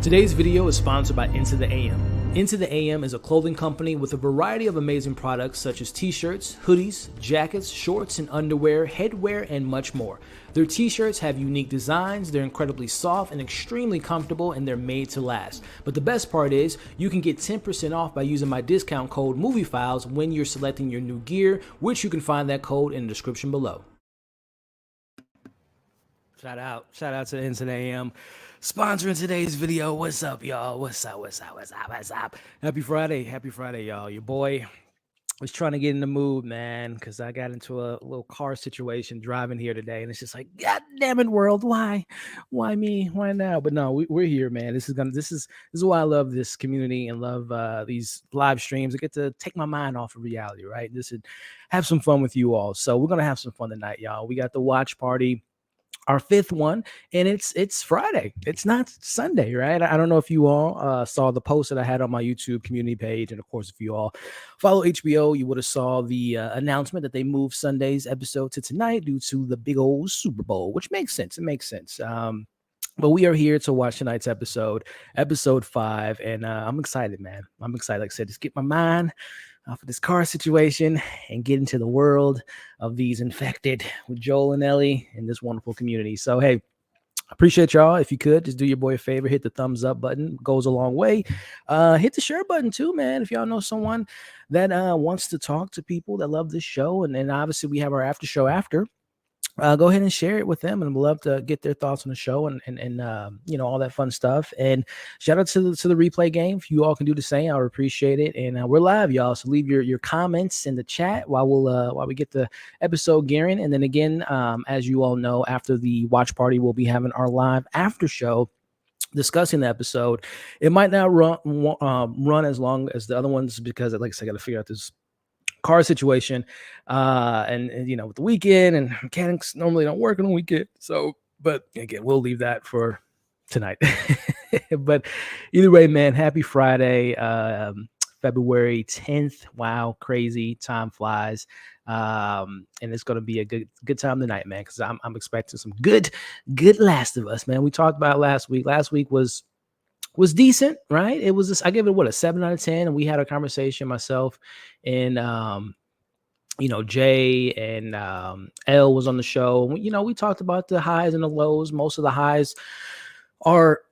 Today's video is sponsored by Into the AM. Into the AM is a clothing company with a variety of amazing products such as t-shirts, hoodies, jackets, shorts and underwear, headwear, and much more. Their t-shirts have unique designs, they're incredibly soft and extremely comfortable, and they're made to last. But the best part is, you can get 10% off by using my discount code MovieFiles when you're selecting your new gear, which you can find that code in the description below. Shout out to Into the AM. Sponsoring today's video. What's up, y'all? What's up? Happy Friday, y'all. Your boy was trying to get in the mood, man, because I got into a little car situation driving here today, and it's just like, God damn it, world, why me, why now? But no, we're here, man. This is why I love this community and love these live streams. I get to take my mind off of reality, right? This is have some fun with you all. So we're gonna have some fun tonight, y'all. We got the watch party, our fifth one, and it's Friday. It's not Sunday, right? I don't know if you all saw the post that I had on my YouTube community page, and of course, if you all follow HBO, you would have saw the announcement that they moved Sunday's episode to tonight due to the big old Super Bowl, which makes sense. It makes sense. But we are here to watch tonight's episode 5, and I'm excited, man. I'm excited. Like I said, just get my mind off of this car situation and get into the world of these infected with Joel and Ellie in this wonderful community. So, hey, appreciate y'all. If you could, just do your boy a favor, hit the thumbs up button. Goes a long way. Hit the share button too, man. If y'all know someone that wants to talk to people that love this show, and then obviously we have our after show after. Go ahead and share it with them, and we'd love to get their thoughts on the show and you know, all that fun stuff. And shout out to the replay game. If you all can do the same, I would appreciate it. And we're live, y'all. So leave your comments in the chat while we get the episode gearing. And then again, as you all know, after the watch party, we'll be having our live after show discussing the episode. It might not run as long as the other ones because, like I said, I got to figure out this car situation and you know, with the weekend, and mechanics normally don't work on the weekend, so but again, we'll leave that for tonight. But either way, man, happy Friday, February 10th. Wow, crazy, time flies. And it's going to be a good time tonight, man, because I'm expecting some good Last of Us, man. We talked about last week was decent, right? It was I gave it a 7 out of 10, and we had a conversation, myself and you know, Jay and L was on the show. You know, we talked about the highs and the lows. Most of the highs are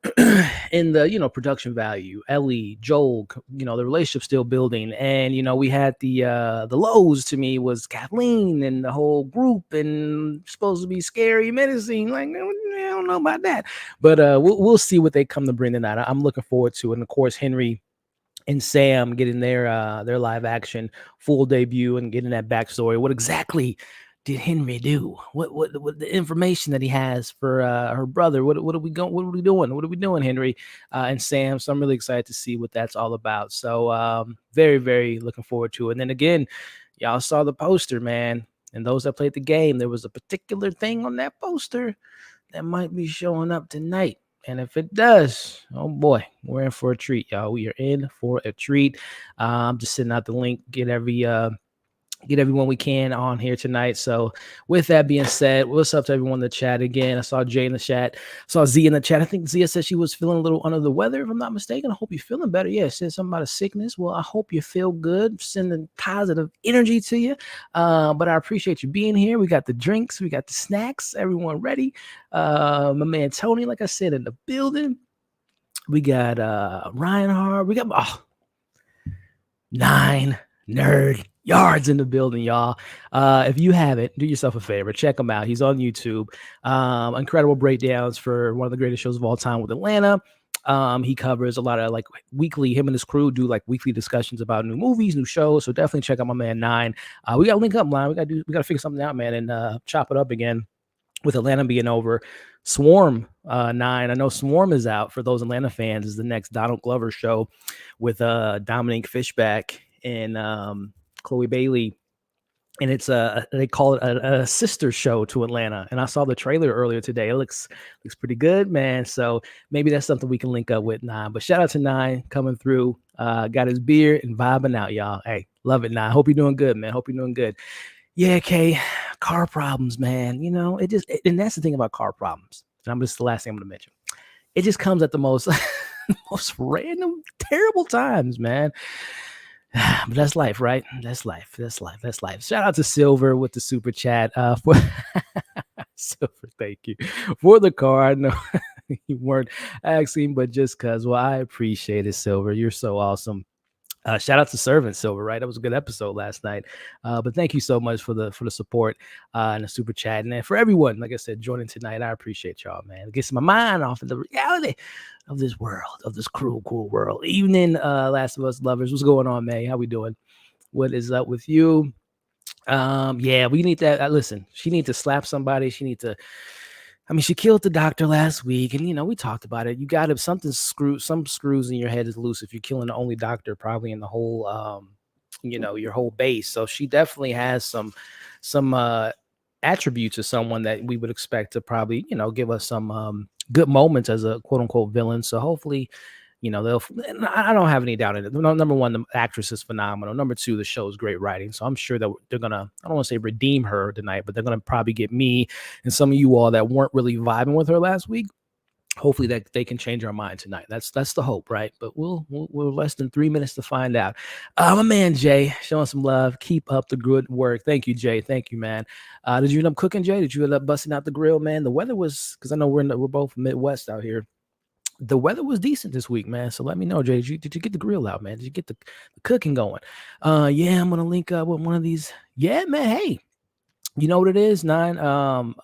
in the, you know, production value. Ellie, Joel, you know, the relationship still building. And, you know, we had the lows to me was Kathleen and the whole group, and supposed to be scary, menacing. Like, I don't know about that. But we'll see what they come to bring tonight. I'm looking forward to it. And of course, Henry and Sam getting their live action full debut and getting that backstory. What exactly did Henry do? What the information that he has for her brother? What are we doing, Henry and Sam? So I'm really excited to see what that's all about. So very, very looking forward to it. And then again, y'all saw the poster, man. And those that played the game, there was a particular thing on that poster that might be showing up tonight. And if it does, oh boy, we're in for a treat, y'all. We are in for a treat. I'm just sending out the link, get everyone we can on here tonight. So with that being said, what's up to everyone in the chat again? I saw Jay in the chat, saw Z in the chat. I think Zia said she was feeling a little under the weather, if I'm not mistaken. I hope you're feeling better. Yeah, said something about a sickness. Well, I hope you feel good, sending positive energy to you. But I appreciate you being here. We got the drinks, we got the snacks, everyone ready. My man Tony, like I said, in the building. We got Ryan Hart. We got 9 nerd yards in the building, y'all. If you haven't, do yourself a favor, check him out. He's on YouTube. Incredible breakdowns for one of the greatest shows of all time with Atlanta. He covers a lot of like weekly, him and his crew do like weekly discussions about new movies, new shows. So definitely check out my man 9. We gotta link up, line. We gotta figure something out, man, and chop it up again with Atlanta being over. Swarm 9. I know Swarm is out. For those Atlanta fans, is the next Donald Glover show with Dominique Fishback and Chloe Bailey, and it's they call it a sister show to Atlanta. And I saw the trailer earlier today. It looks pretty good, man. So maybe that's something we can link up with 9. But shout out to 9 coming through. Got his beer and vibing out, y'all. Hey, love it, 9. Hope you're doing good, man. Hope you're doing good. Yeah, Kay, car problems, man. You know, and that's the thing about car problems. And I'm just the last thing I'm going to mention. It just comes at the most Most random, terrible times, man. But that's life, right? That's life. That's life. That's life. Shout out to Silver with the super chat. For Silver, thank you for the car. I know you weren't asking, but just cause. Well, I appreciate it, Silver. You're so awesome. Shout out to Servant Silver, right? That was a good episode last night. But thank you so much for the support and the super chat, and then for everyone, like I said, joining tonight. I appreciate y'all, man. It gets my mind off of the reality of this world, of this cruel, cool world. Evening, Last of Us lovers. What's going on, May? How we doing? What is up with you? Yeah, we need that. Listen, she need to slap somebody. She need to. I mean, she killed the doctor last week, and we talked about it. You got to something screw some screws in your head is loose if you're killing the only doctor probably in the whole, your whole base. So she definitely has some attributes of someone that we would expect to probably give us some good moments as a quote unquote villain. So hopefully, they'll. I don't have any doubt in it. Number one, the actress is phenomenal. Number two, the show is great writing. So I'm sure that they're gonna. I don't want to say redeem her tonight, but they're gonna probably get me and some of you all that weren't really vibing with her last week. Hopefully that they can change our mind tonight. That's the hope, right? But we're less than 3 minutes to find out. My man Jay showing some love. Keep up the good work. Thank you, Jay. Thank you, man. Did you end up cooking, Jay? Did you end up busting out the grill, man? The weather was because I know we're both Midwest out here. The weather was decent this week, man. So let me know, Jay. Did you get the grill out, man? Did you get the cooking going? Yeah, I'm gonna link up with one of these. Yeah, man. Hey, you know what it is, Nine.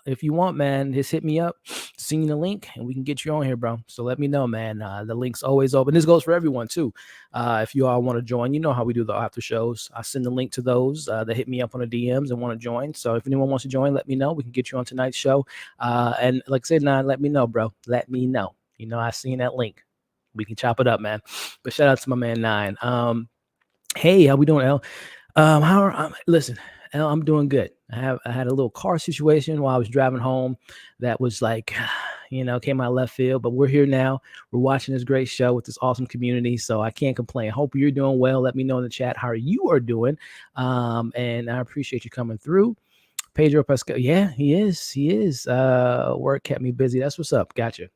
If you want, man, just hit me up, send you the link, and we can get you on here, bro. So let me know, man. The link's always open. This goes for everyone too. If you all want to join, you know how we do the after shows. I send the link to those that hit me up on the DMs and want to join. So if anyone wants to join, let me know. We can get you on tonight's show. And like I said, Nine, let me know, bro. Let me know. I seen that link. We can chop it up, man. But shout out to my man Nine. Hey, how we doing, El? Listen, El, I'm doing good. I had a little car situation while I was driving home that was like, came out of left field, but we're here now. We're watching this great show with this awesome community, so I can't complain. Hope you're doing well. Let me know in the chat how you are doing. And I appreciate you coming through. Pedro Pascal, yeah, he is. He is. Work kept me busy. That's what's up. Gotcha.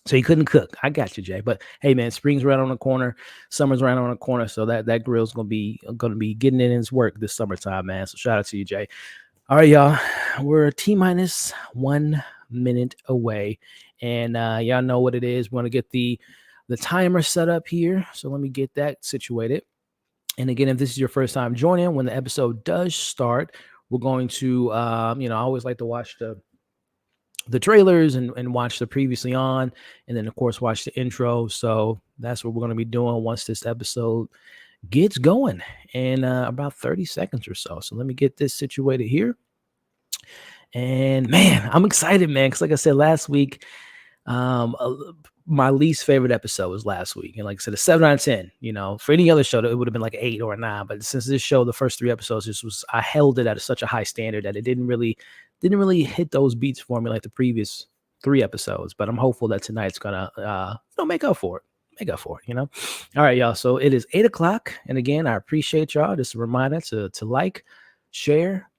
So you couldn't cook. I got you, Jay. But hey, man, spring's right on the corner, summer's right on the corner. So that grill's gonna be getting in its work this summertime, man. So shout out to you, Jay. All right, y'all. We're T minus 1 minute away, and y'all know what it is. We want to get the timer set up here. So let me get that situated. And again, if this is your first time joining, when the episode does start, we're going to, I always like to watch the trailers and watch the previously on, and then of course watch the intro. So that's what we're going to be doing once this episode gets going in about 30 seconds or so. So let me get this situated here. And man, I'm excited, man, because like I said last week, my least favorite episode was last week, and like I said, a 7 out of 10. For any other show, it would have been like 8 or 9. But since this show, the first 3 episodes, I held it at such a high standard that it didn't really hit those beats for me like the previous 3 episodes. But I'm hopeful that tonight's gonna make up for it. All right, y'all. So it is 8 o'clock, and again, I appreciate y'all. Just a reminder to like, share.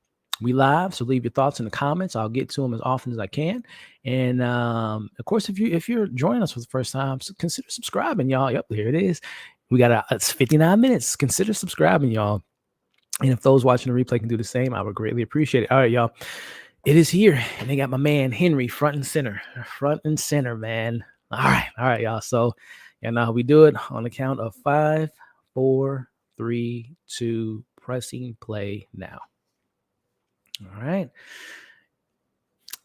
We live, so leave your thoughts in the comments. I'll get to them as often as I can. And of course, if you're joining us for the first time, consider subscribing, y'all. Yep, here it is. We got it's 59 minutes. Consider subscribing, y'all. And if those watching the replay can do the same, I would greatly appreciate it. All right, y'all. It is here, and they got my man Henry front and center, man. All right, y'all. So, now we do it on the count of 5, 4, 3, 2, pressing play now. All right.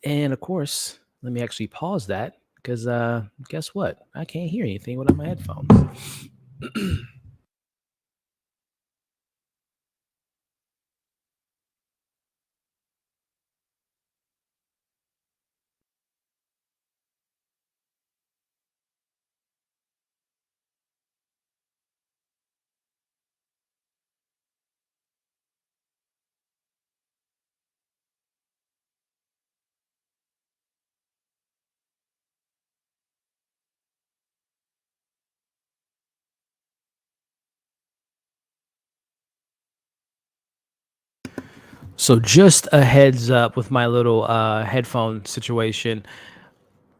And of course, let me actually pause that because guess what? I can't hear anything without my headphones. So just a heads up with my little headphone situation.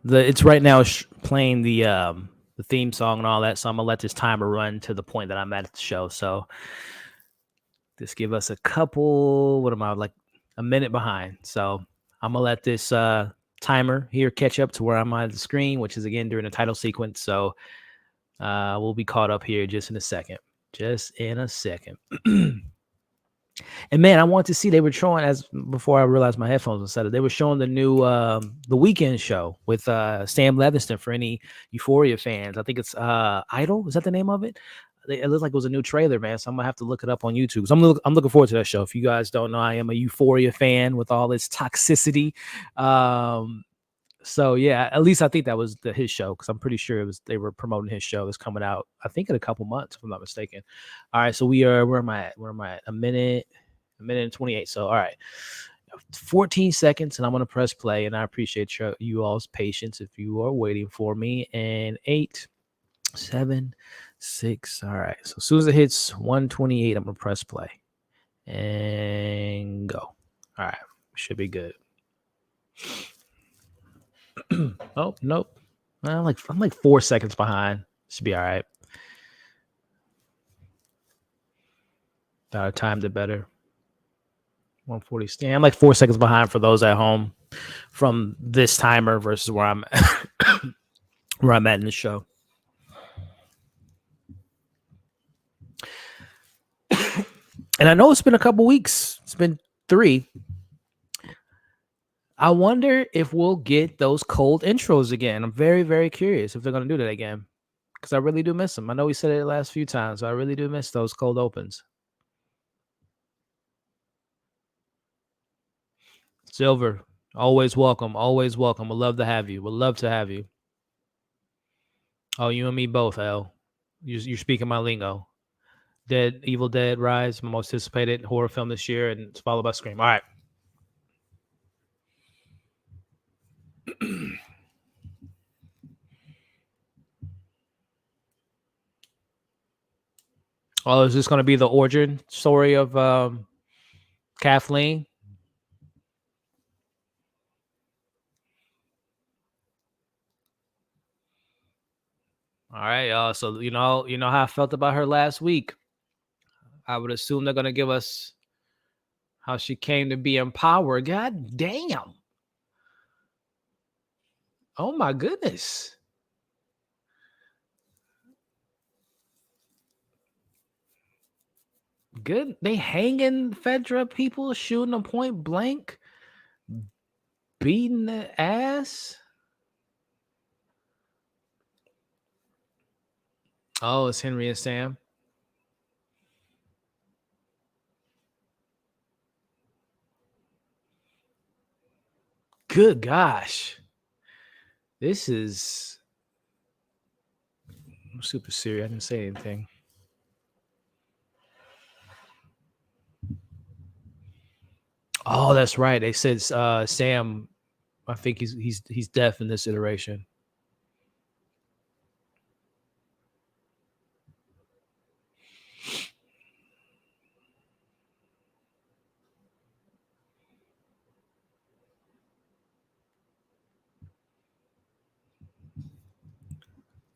It's right now playing the theme song and all that. So I'm gonna let this timer run to the point that I'm at the show. So just give us a couple. What am I, like a minute behind? So I'm gonna let this timer here catch up to where I'm on the screen, which is again during the title sequence. So we'll be caught up here just in a second. Just in a second. And man, I want to see, they were showing, as before I realized my headphones were set up, they were showing the new the weekend show with Sam Levinston for any Euphoria fans. I think it's Idol. Is that the name of it? It looks like it was a new trailer, man. So I'm gonna have to look it up on YouTube. So I'm looking forward to that show. If you guys don't know, I am a Euphoria fan with all its toxicity. So yeah, at least I think that was his show, because I'm pretty sure they were promoting his show that's coming out, I think, in a couple months, if I'm not mistaken. All right, so where am I at? A minute and 28. So all right, 14 seconds, and I'm gonna press play. And I appreciate you all's patience if you are waiting for me. And 8, 7, 6. All right. So as soon as it hits 128, I'm gonna press play and go. All right, should be good. Oh, nope. I'm like 4 seconds behind. Should be all right. I timed it better. 140. I'm like 4 seconds behind for those at home from this timer versus where I'm where I'm at in the show. And I know it's been a couple weeks. It's been 3. I wonder if we'll get those cold intros again. I'm very, very curious if they're going to do that again, because I really do miss them. I know we said it the last few times, but I really do miss those cold opens. Silver, always welcome. Always welcome. We'd love to have you. We'd love to have you. Oh, you and me both, L. You're speaking my lingo. Evil Dead Rise, my most anticipated horror film this year, and it's followed by Scream. All right. Oh, is this going to be the origin story of Kathleen? All right, y'all. So you know how I felt about her last week. I would assume they're going to give us how she came to be empowered. God damn. Oh my goodness. Good. They hanging Fedra people, shooting them point blank, beating the ass. Oh, it's Henry and Sam. Good gosh. This is super serious. I didn't say anything. Oh, that's right. They said Sam, I think he's deaf in this iteration.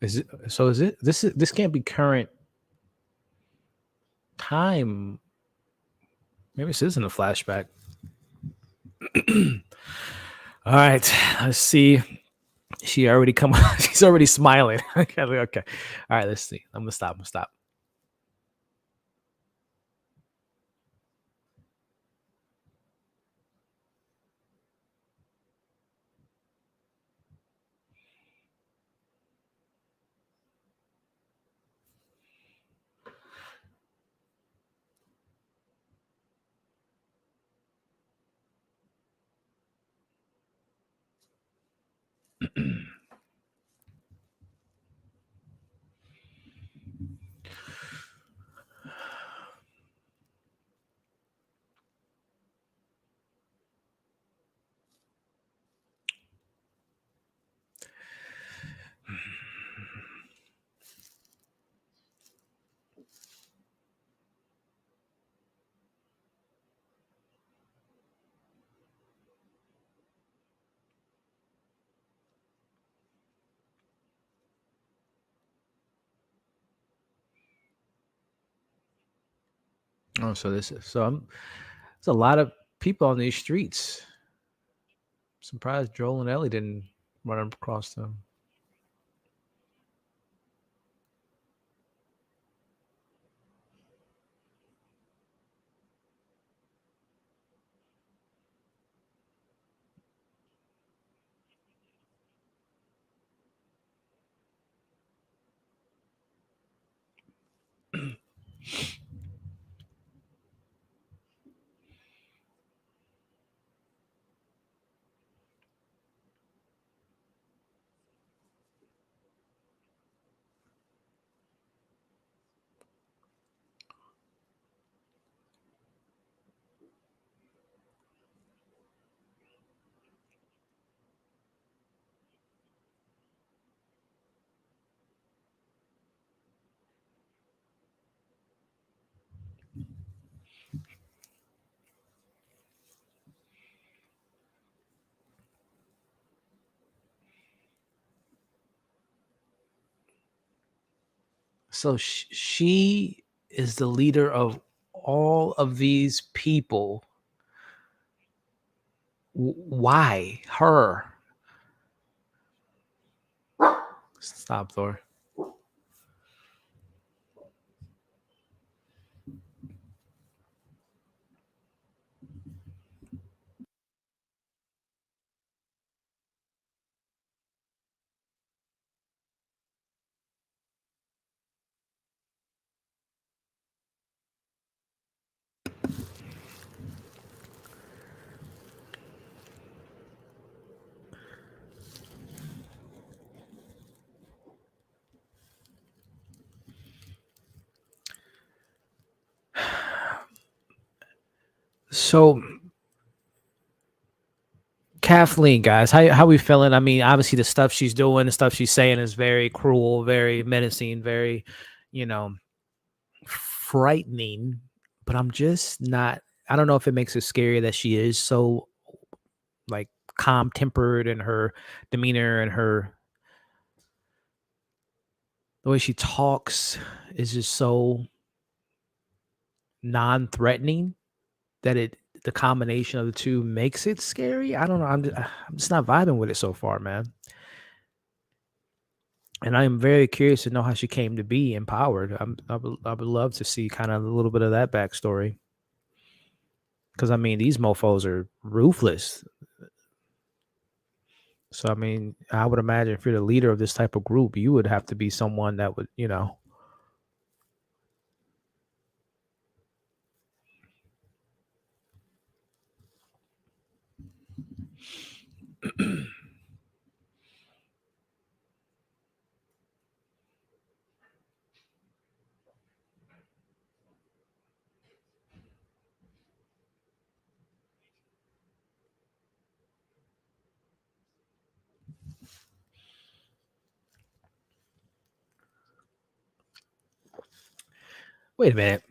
Is it so? Is it this can't be current time? Maybe this isn't a flashback. All right, let's see. She already come. She's already smiling. Okay. All right, let's see. I'm gonna stop. Oh, so this is there's a lot of people on these streets. Surprised Joel and Ellie didn't run across them. So she is the leader of all of these people. Why her? Stop, Thor. So Kathleen, guys, how we feeling? I mean, obviously the stuff she's doing, the stuff she's saying is very cruel, very menacing, very, you know, frightening. But I'm just not. I don't know if it makes it scary that she is so like calm tempered and her demeanor and her the way she talks is just so non-threatening that it the combination of the two makes it scary. I don't know. I'm just not vibing with it so far, man. And I am very curious to know how she came to be empowered. I would love to see kind of a little bit of that backstory. Because I mean, these mofo's are ruthless. So I mean, I would imagine if you're the leader of this type of group, you would have to be someone that would, wait a minute.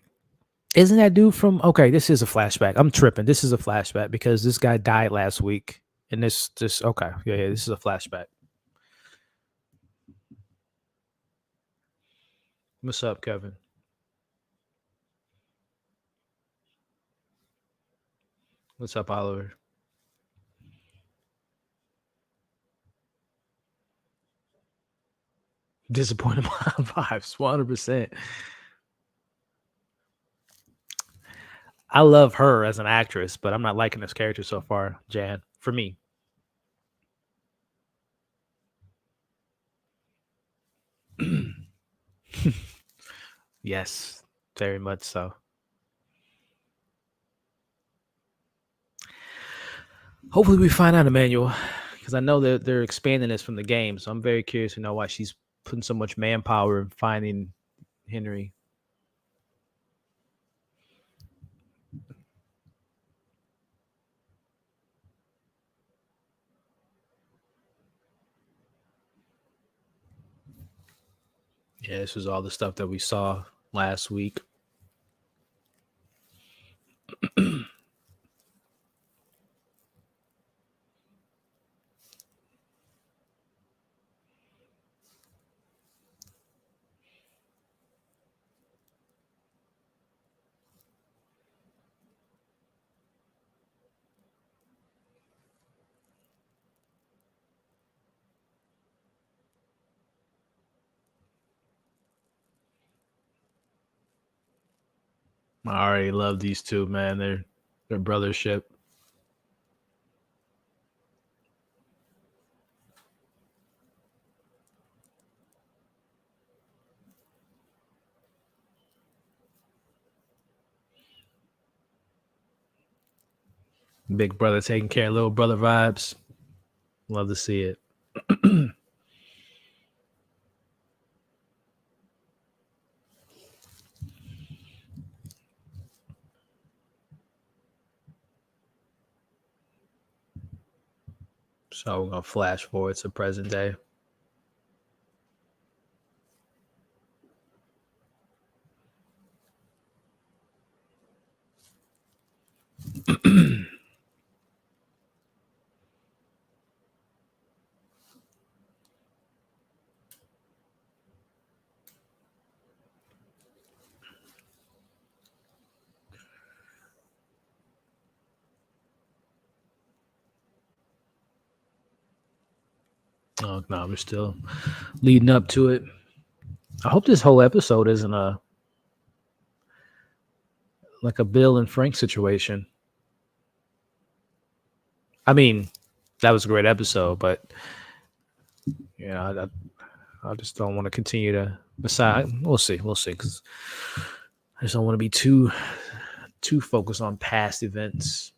Isn't that dude from okay, this is a flashback. I'm tripping. This is a flashback because this guy died last week. And this okay. Yeah, this is a flashback. What's up, Kevin? What's up, Oliver? Disappointed my vibes, 100%. I love her as an actress, but I'm not liking this character so far, Jan. For me. Yes, very much so. Hopefully we find out, Emmanuel, because I know that they're expanding this from the game. So I'm very curious to know why she's putting so much manpower in finding Henry. Yeah, this was all the stuff that we saw last week. I already love these two, man. Their brothership. Big brother taking care of little brother vibes. Love to see it. So we're gonna flash forward to present day. Oh no, we're still leading up to it. I hope this whole episode isn't a like a Bill and Frank situation. I mean, that was a great episode, but I just don't want to continue to. Besides, we'll see, because I just don't want to be too focused on past events.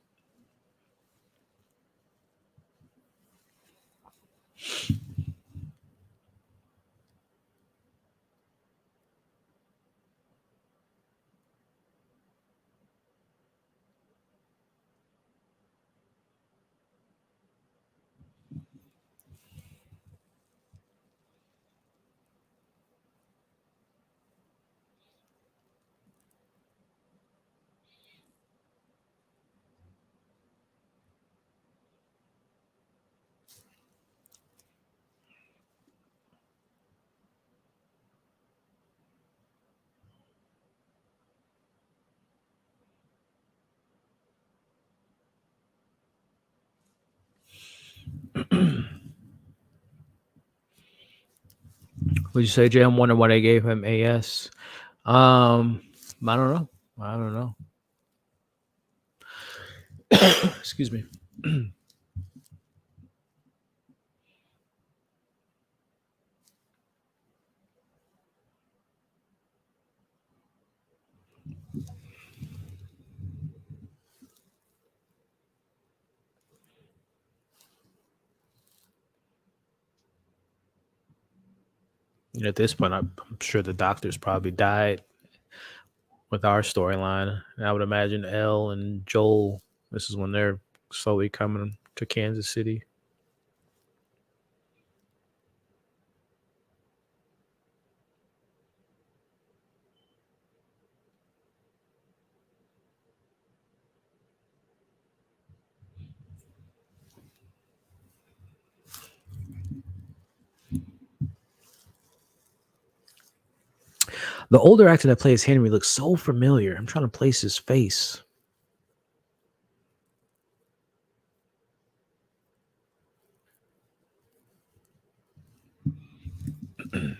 Would you say, Jay? I'm wondering why they gave him AS. I don't know. I don't know. Excuse me. At this point, I'm sure the doctors probably died with our storyline. And I would imagine Elle and Joel, this is when they're slowly coming to Kansas City. The older actor that plays Henry looks so familiar. I'm trying to place his face. I'm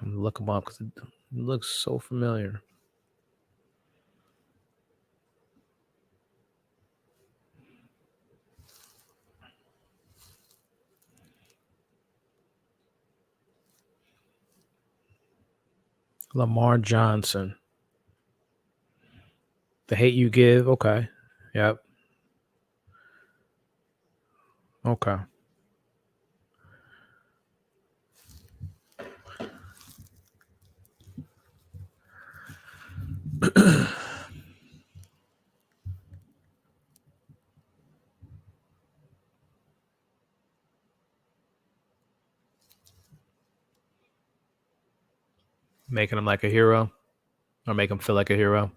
gonna look him up because it looks so familiar. Lamar Johnson. The Hate You Give. Okay. Yep. Okay. Making him like a hero, or make him feel like a hero.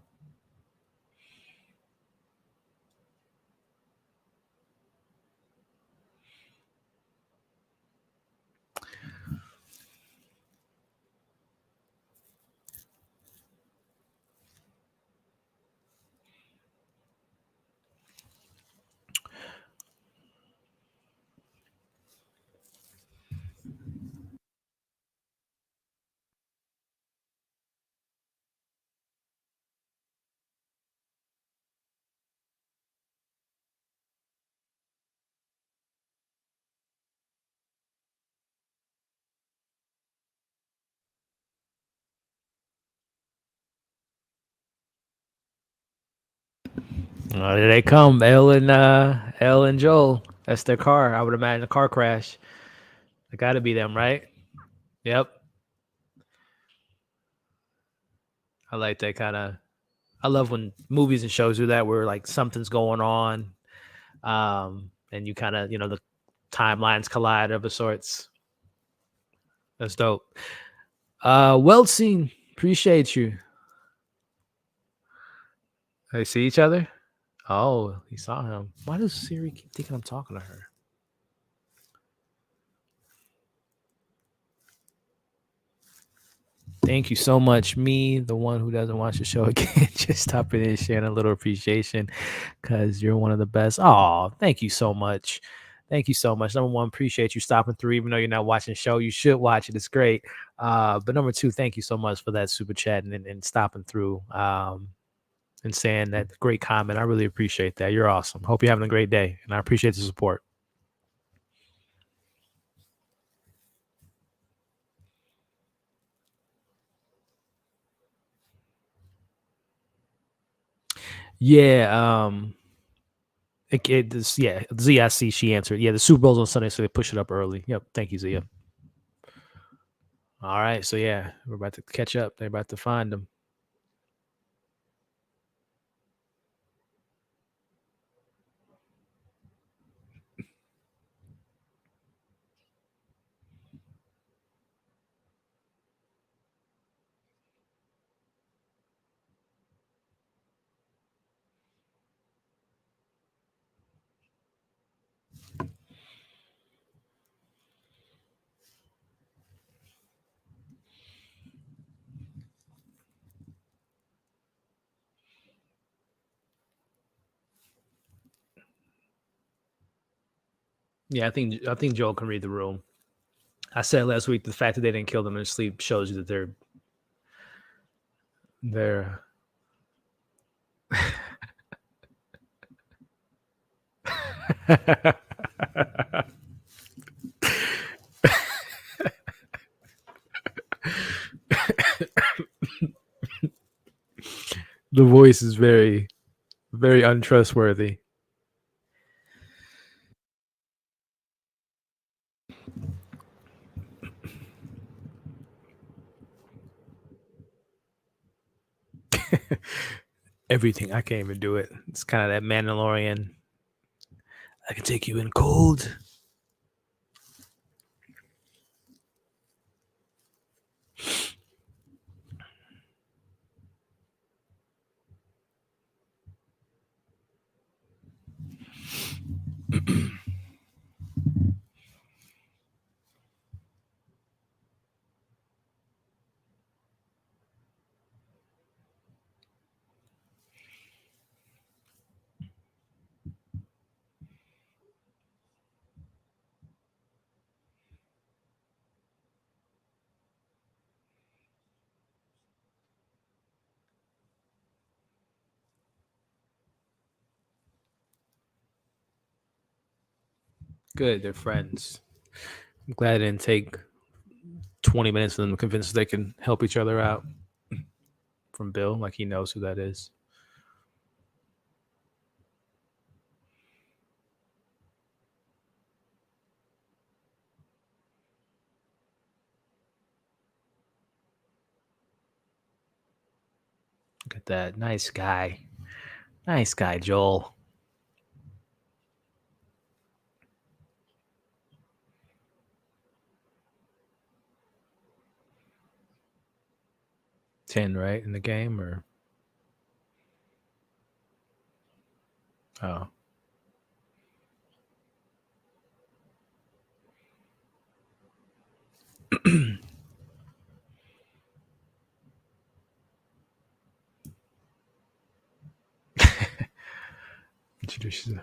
There they come, Elle and Joel. That's their car. I would imagine a car crash. It got to be them, right? Yep. I like that kind of. I love when movies and shows do that, where like something's going on, and you kind of the timelines collide of a sorts. That's dope. Well seen. Appreciate you. They see each other. Oh, he saw him. Why does Siri keep thinking I'm talking to her? Thank you so much. Me, the one who doesn't watch the show again, just stopping in and sharing a little appreciation because you're one of the best. Oh, thank you so much. Thank you so much. Number one, appreciate you stopping through, even though you're not watching the show. You should watch it. It's great. But number two, thank you so much for that super chat and stopping through and saying that great comment. I really appreciate that. You're awesome. Hope you're having a great day. And I appreciate the support. Yeah. Yeah, Zia, I see she answered. Yeah, the Super Bowl's on Sunday, so they push it up early. Yep. Thank you, Zia. All right. So, yeah, we're about to catch up. They're about to find them. Yeah, I think Joel can read the room. I said last week the fact that they didn't kill them in sleep shows you that they're the voice is very, very untrustworthy. Everything. I can't even do it. It's kind of that Mandalorian. I can take you in cold. Good. They're friends. I'm glad it didn't take 20 minutes for them to convince they can help each other out from Bill. Like he knows who that is. Look at that. Nice guy. Nice guy, Joel. Ten, right, in the game, or oh, introduce you.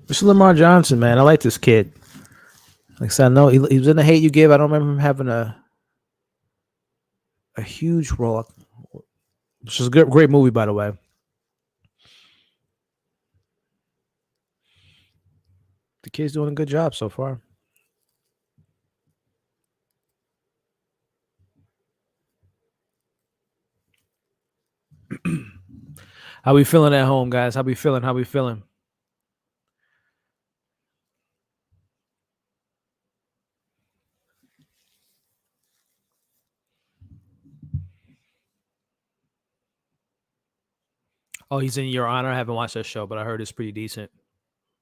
Mr. Lamar Johnson, man, I like this kid. Like I said, I know he was in The Hate You Give. I don't remember him having a huge role, which is a great movie, by the way. The kid's doing a good job so far. How we feeling at home, guys? How we feeling? How we feeling? Oh, he's in Your Honor. I haven't watched that show, but I heard it's pretty decent.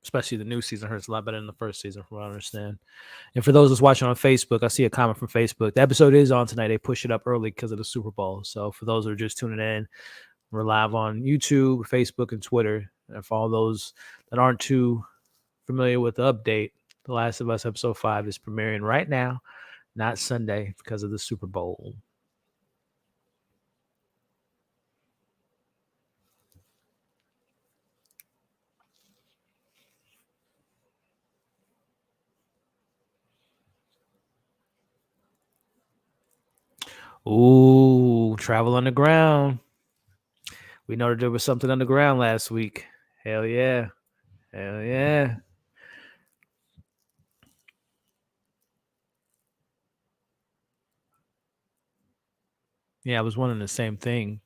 Especially the new season. I heard it's a lot better than the first season, from what I understand. And for those that's watching on Facebook, I see a comment from Facebook. The episode is on tonight. They push it up early because of the Super Bowl. So for those that are just tuning in, we're live on YouTube, Facebook, and Twitter. And for all those that aren't too familiar with the update, The Last of Us episode 5 is premiering right now, not Sunday, because of the Super Bowl. Ooh, travel underground. We know that there was something underground last week. Hell yeah. Hell yeah. Yeah, I was wondering the same thing.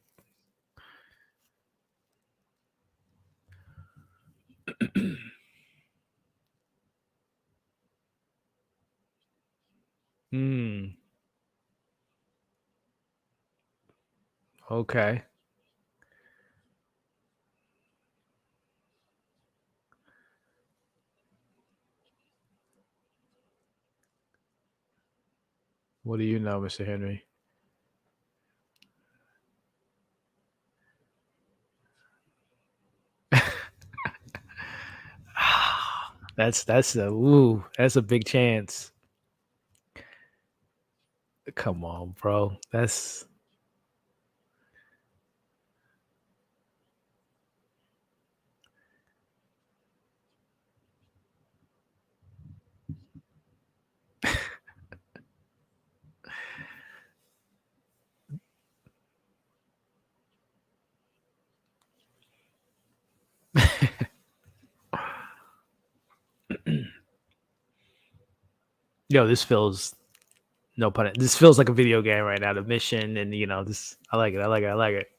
Hmm. Okay. What do you know, Mr. Henry? That's a big chance. Come on, bro. That's yo, this feels no pun. This feels like a video game right now. The mission and this. I like it. I like it. I like it.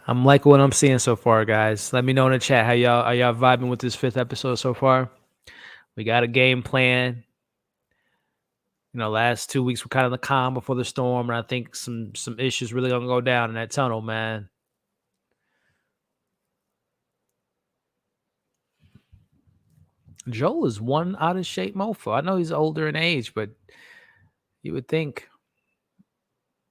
I'm liking what I'm seeing so far, guys. Let me know in the chat how y'all are y'all vibing with this 5th episode so far. We got a game plan. Last 2 weeks were kind of the calm before the storm, and I think some issues really gonna go down in that tunnel, man. Joel is one out of shape mofo. I know he's older in age, but you would think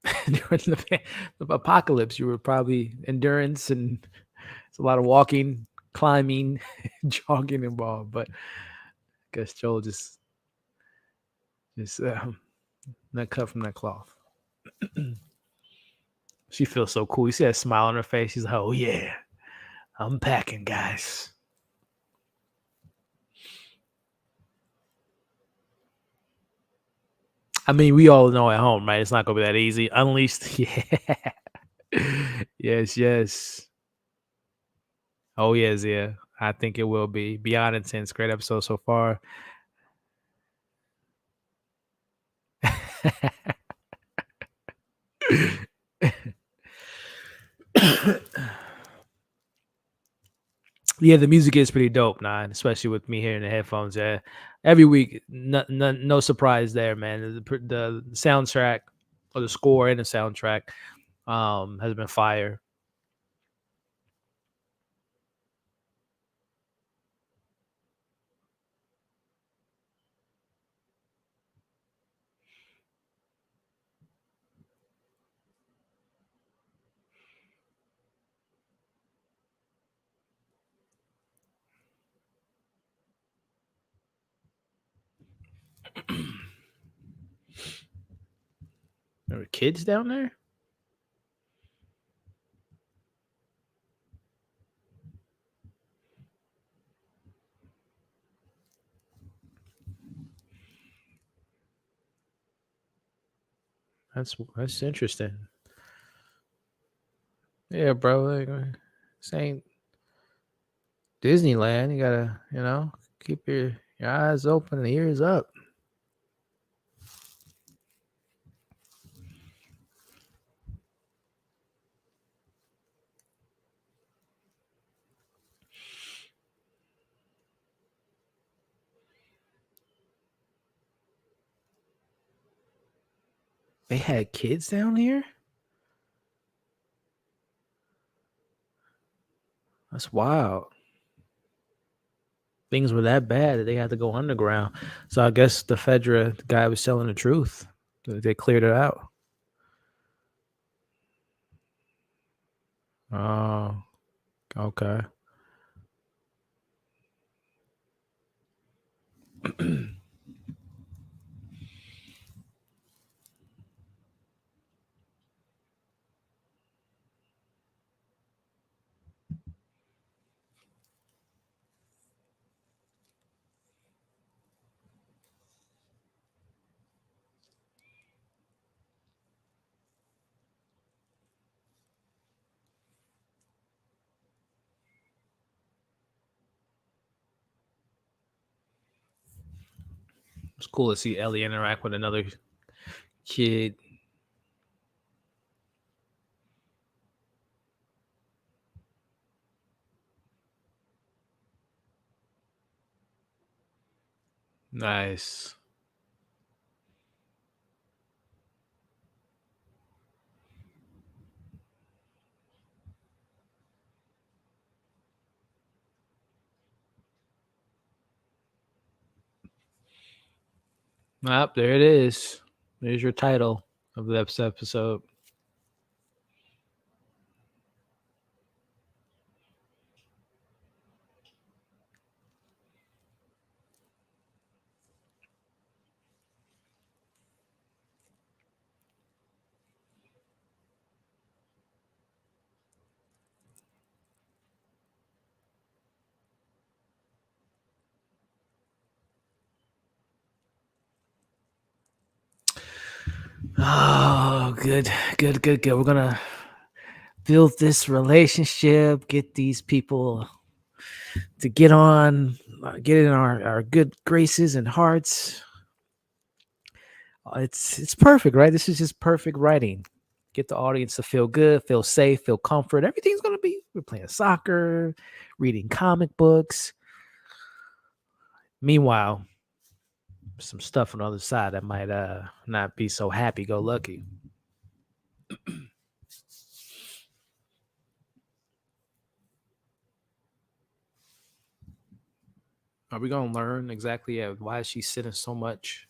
during the apocalypse, you were probably endurance and it's a lot of walking, climbing, jogging involved. But I guess Joel just not cut from that cloth. She feels so cool. You see that smile on her face. She's like, "Oh yeah, I'm packing, guys." I mean, we all know at home, right? It's not gonna be that easy. Unleashed, yeah. Yes, yes. Oh yes, yeah. I think it will be beyond intense. Great episode so far. Yeah, the music is pretty dope, man. Especially with me hearing the headphones. Yeah, every week, no surprise there, man. The soundtrack or the score and the soundtrack has been fire. There were kids down there. That's interesting. Yeah, bro. Like, this ain't Disneyland. You gotta, keep your eyes open and ears up. They had kids down here. That's wild. Things were that bad that they had to go underground. So I guess the Fedra the guy was telling the truth. They cleared it out. Oh, okay. It's cool to see Ellie interact with another kid. Nice. There it is. There's your title of this episode. Oh, good, good, good, good. We're gonna build this relationship, get these people to get in our good graces and hearts. It's perfect, right? This is just perfect writing. Get the audience to feel good, feel safe, feel comfort. Everything's gonna be. We're playing soccer, reading comic books. Meanwhile, some stuff on the other side that might not be so happy go lucky. Are we gonna learn exactly why she's sitting so much?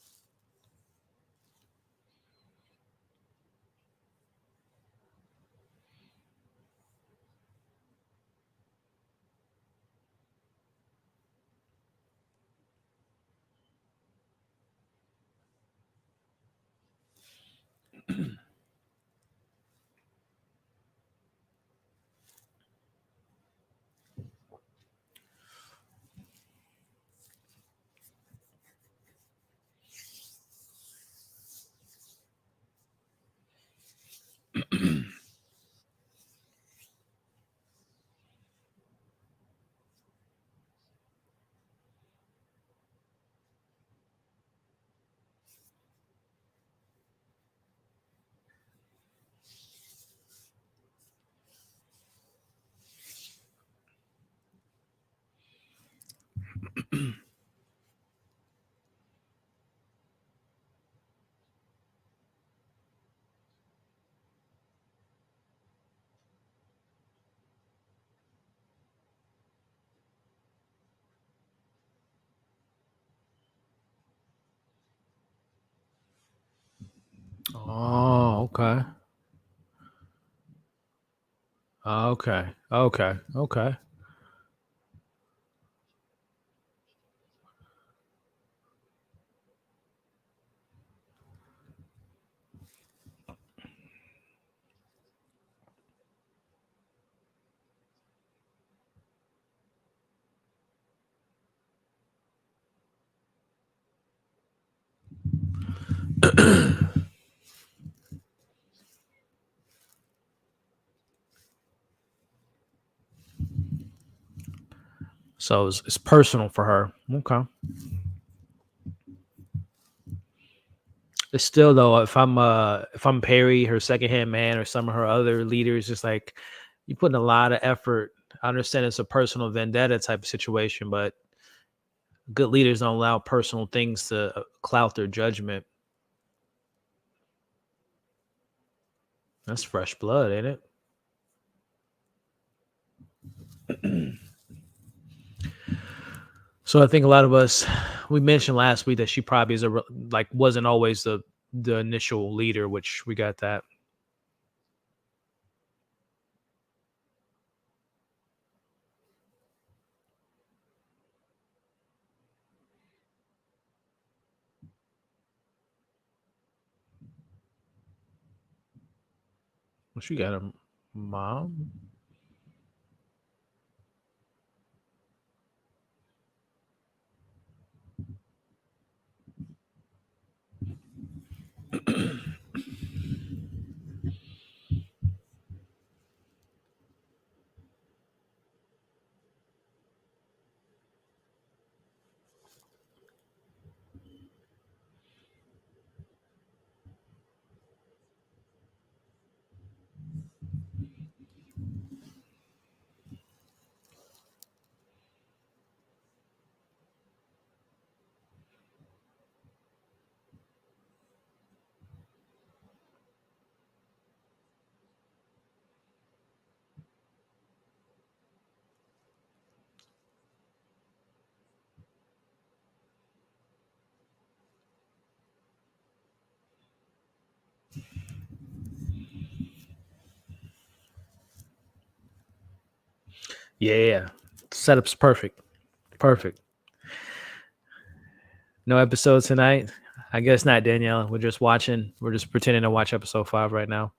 Oh, okay. Okay. Okay. Okay. So it's personal for her. Okay. It's still though, if I'm Perry, her second hand man, or some of her other leaders, just like you put in a lot of effort. I understand it's a personal vendetta type of situation, but good leaders don't allow personal things to cloud their judgment. That's fresh blood, ain't it? So I think a lot of us, we mentioned last week that she probably is like wasn't always the initial leader, which we got that. Well, she got a mom. Yeah, setup's perfect. Perfect. No episode tonight. I guess not, Danielle. We're just watching. We're just pretending to watch episode 5 right now.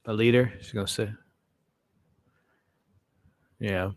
A leader. She's gonna say, yeah.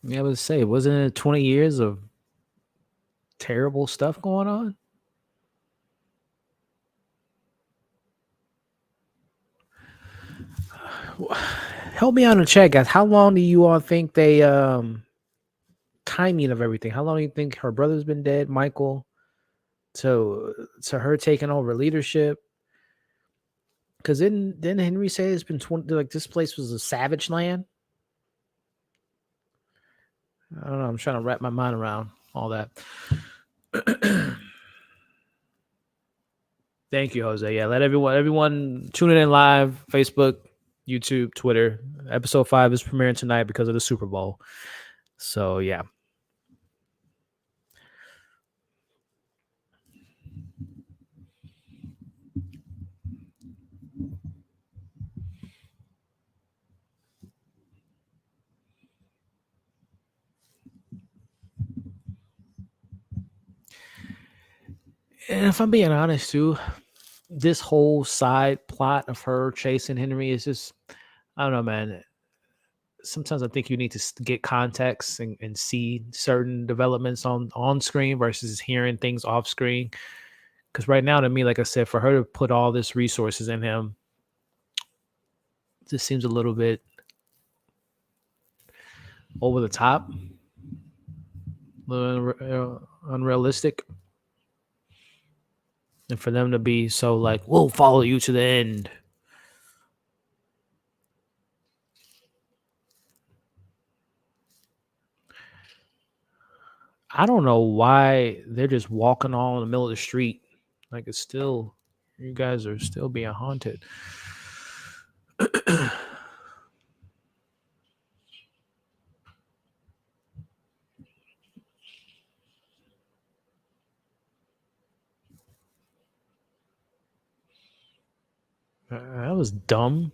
Yeah, I would say, wasn't it 20 years of terrible stuff going on? Help me out in chat, guys. How long do you all think they timing of everything? How long do you think her brother's been dead, Michael, to her taking over leadership? Because didn't Henry say it's been 20, like this place was a savage land? I don't know. I'm trying to wrap my mind around all that. Thank you, Jose. Yeah, let everyone tune in live, Facebook, YouTube, Twitter. Episode 5 is premiering tonight because of the Super Bowl. So yeah. And if I'm being honest too, this whole side plot of her chasing Henry is just, I don't know, man. Sometimes I think you need to get context and see certain developments on screen versus hearing things off screen. Because right now, to me, like I said, for her to put all this resources in him, just seems a little bit over the top, a little unrealistic. And for them to be so like, we'll follow you to the end. I don't know why they're just walking all in the middle of the street. Like it's still, you guys are still being haunted. That was dumb.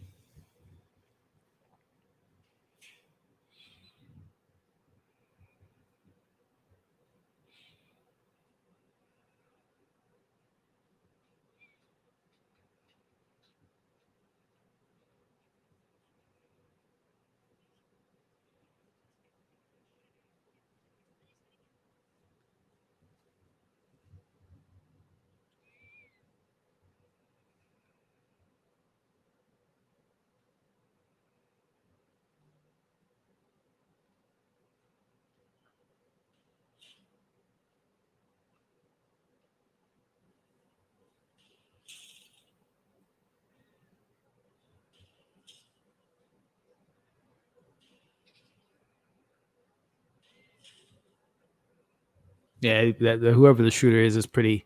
Yeah, whoever the shooter is pretty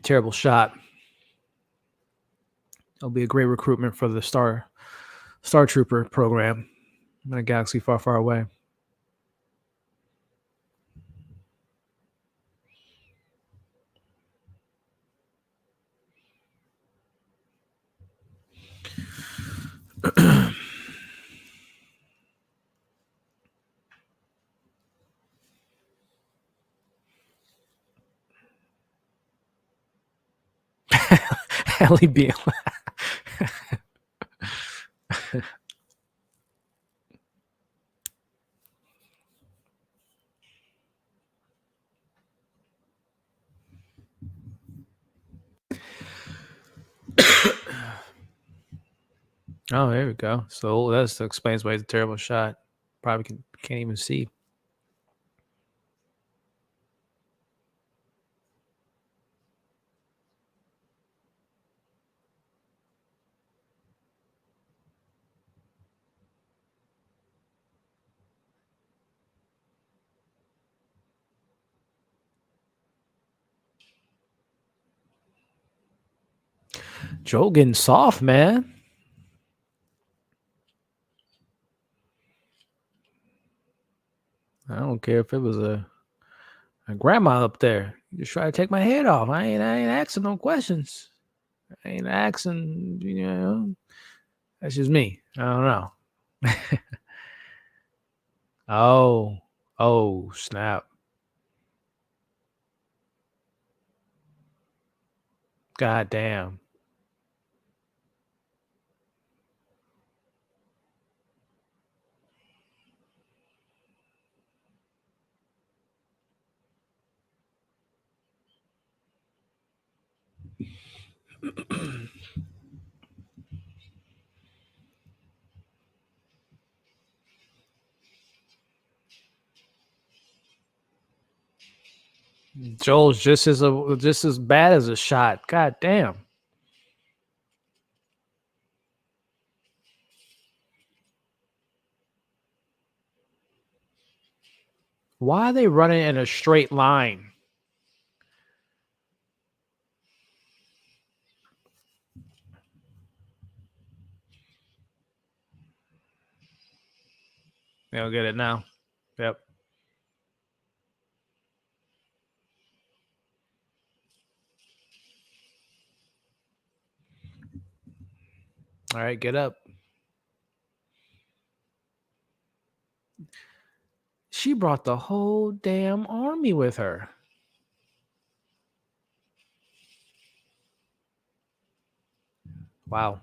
terrible shot. It'll be a great recruitment for the Star Trooper program in a galaxy far, far away. Ellie being Oh, there we go. So that explains why it's a terrible shot. Probably can't even see. Joel getting soft, man. I don't care if it was a grandma up there. You just try to take my head off. I ain't asking no questions. I ain't asking, That's just me. I don't know. Oh, snap. God damn. Joel's just as bad as a shot. God damn. Why are they running in a straight line? They'll get it now. Yep. All right, get up. She brought the whole damn army with her. Wow.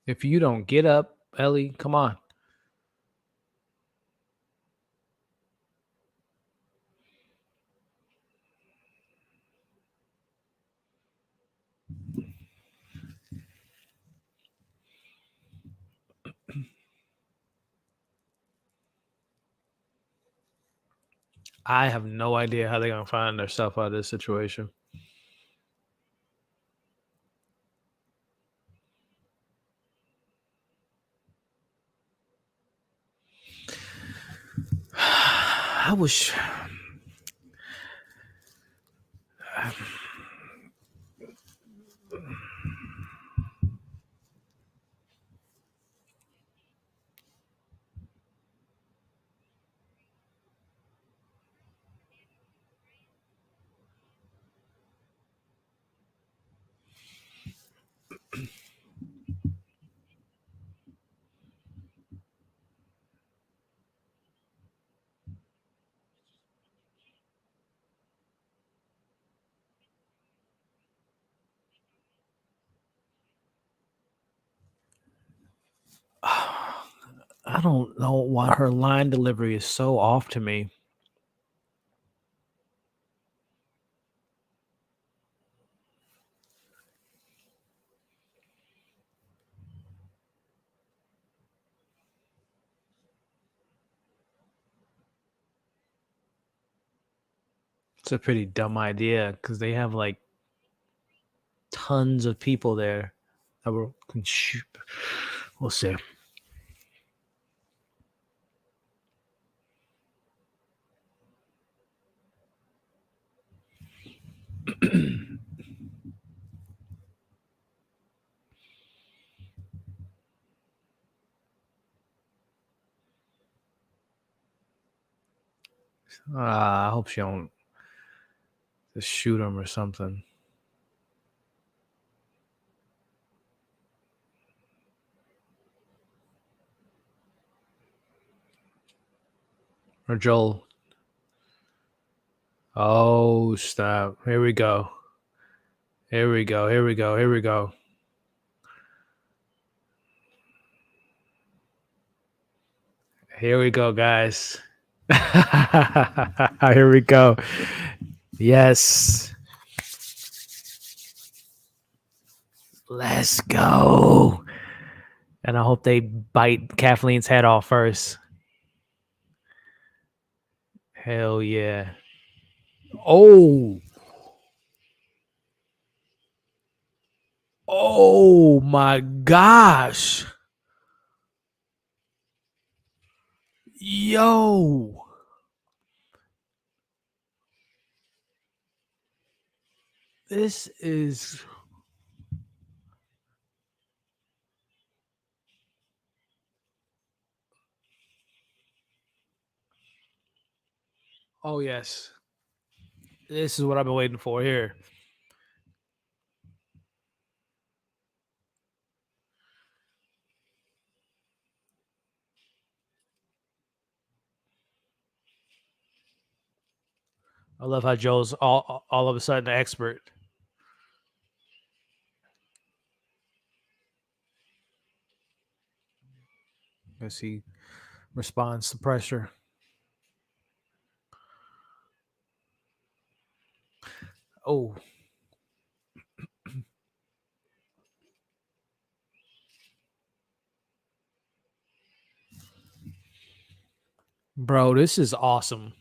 If you don't get up, Ellie, come on. I have no idea how they're going to find themselves out of this situation. I wish. I don't know why her line delivery is so off to me. It's a pretty dumb idea because they have like tons of people there that will shoot. We'll see. I hope she don't just shoot him or something. Or Joel. Oh, stop. Here we go. Here we go. Here we go. Here we go. Here we go, guys. Here we go. Yes. Let's go. And I hope they bite Kathleen's head off first. Hell yeah. Oh. Oh my gosh. Yo. This is. Oh, yes. This is what I've been waiting for here. I love how Joe's all of a sudden an expert. As he responds to pressure. Oh. Bro, this is awesome.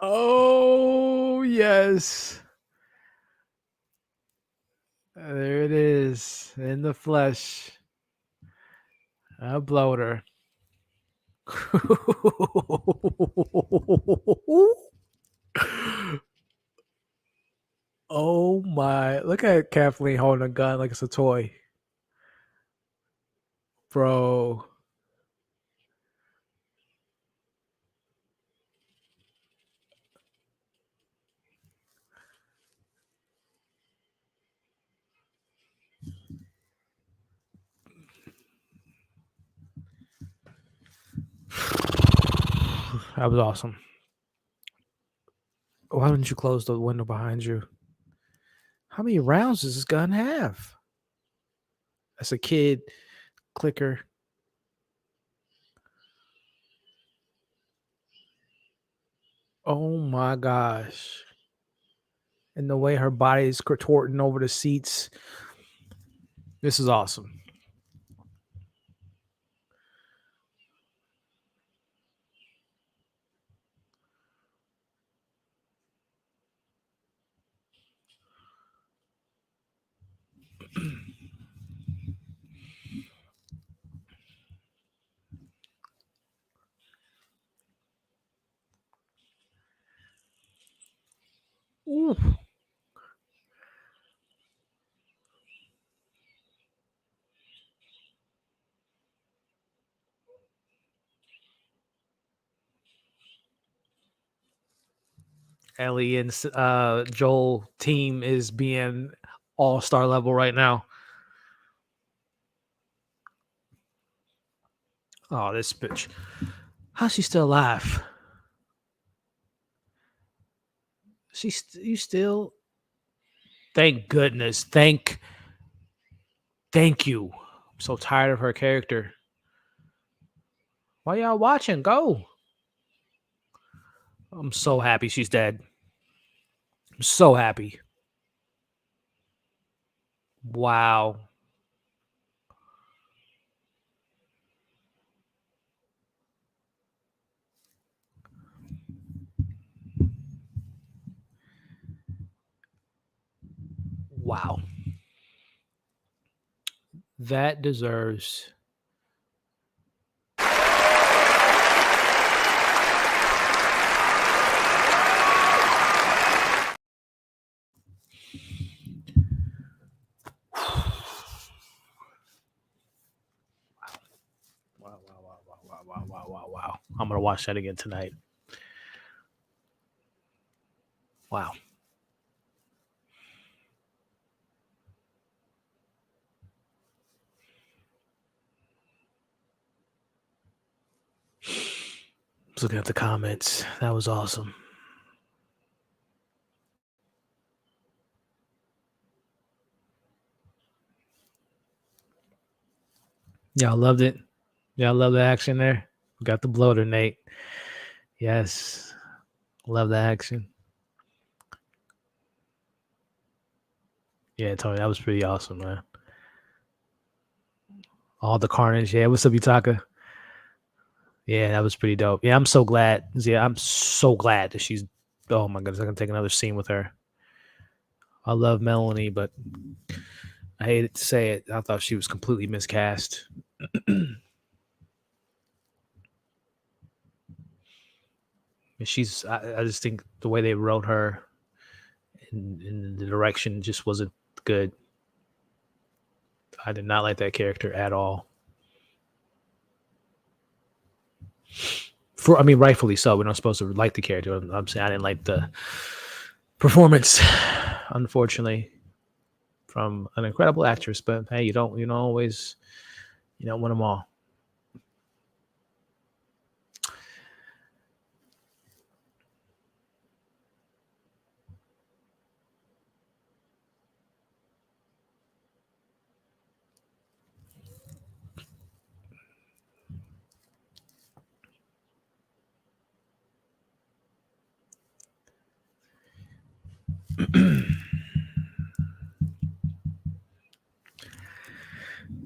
Oh, yes. it is in the flesh. A bloater. Oh my. Look at Kathleen holding a gun like it's a toy. Bro. That was awesome. Why didn't you close the window behind you? How many rounds does this gun have? That's a kid clicker. Oh my gosh. And the way her body is contorting over the seats. This is awesome. Ooh. Ellie and Joel team is being all-star level right now. Oh, this bitch. How's she still alive? You still. Thank goodness. Thank you. I'm so tired of her character. Why y'all watching? Go. I'm so happy she's dead. I'm so happy. Wow. Wow. That deserves. Wow. I'm going to watch that again tonight. Wow. Just looking at the comments. That was awesome. Y'all loved it. Y'all love the action there. We got the bloater, Nate. Yes. Love the action. Yeah, Tony, that was pretty awesome, man. All the carnage. Yeah, what's up, Utaka? Yeah, that was pretty dope. Yeah, I'm so glad. Yeah, I'm so glad that she's. Oh my goodness, I can take another scene with her. I love Melanie, but I hate to say it. I thought she was completely miscast. She's. I just think the way they wrote her in the direction just wasn't good. I did not like that character at all. Rightfully so. We're not supposed to like the character. I'm saying I didn't like the performance, unfortunately, from an incredible actress. But hey, you don't always, you don't win them all.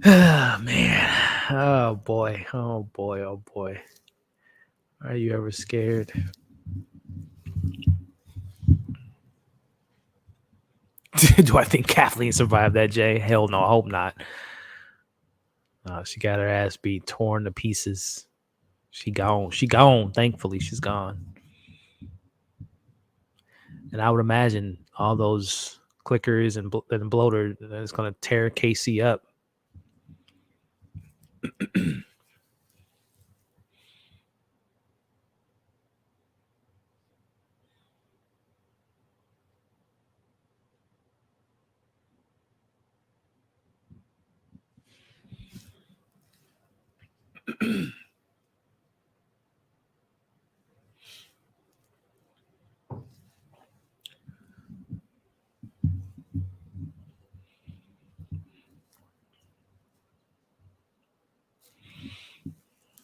Oh man. Oh boy. Are you ever scared? Do I think Kathleen survived that, Jay? Hell no, I hope not. She got her ass beat, torn to pieces. She gone. She gone. Thankfully, she's gone. And I would imagine all those clickers and bloater is going to tear KC up.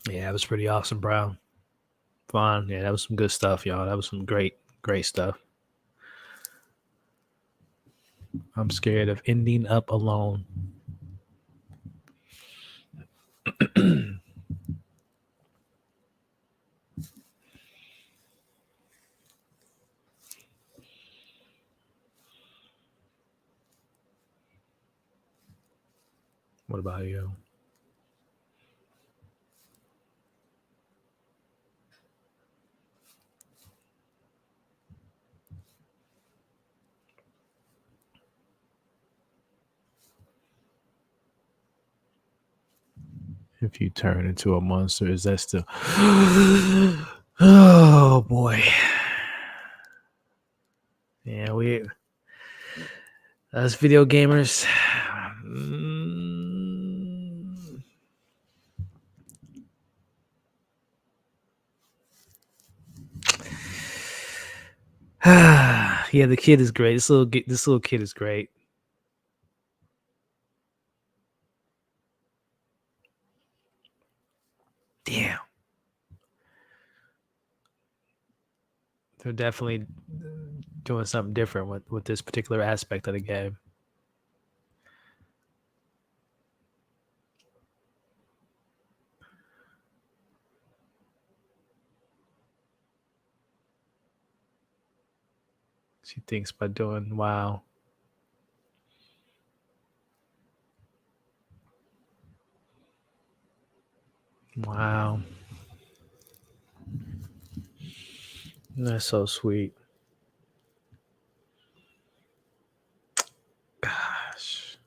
Yeah, it was pretty awesome, bro. Fun. Yeah, that was some good stuff, y'all. That was some great stuff. I'm scared of ending up alone. What about you? If you turn into a monster, is that still? Oh boy. Yeah, us video gamers. Yeah, the kid is great. This little kid is great. Damn. They're definitely doing something different with this particular aspect of the game. She thinks by doing wow. Wow. That's so sweet. Gosh.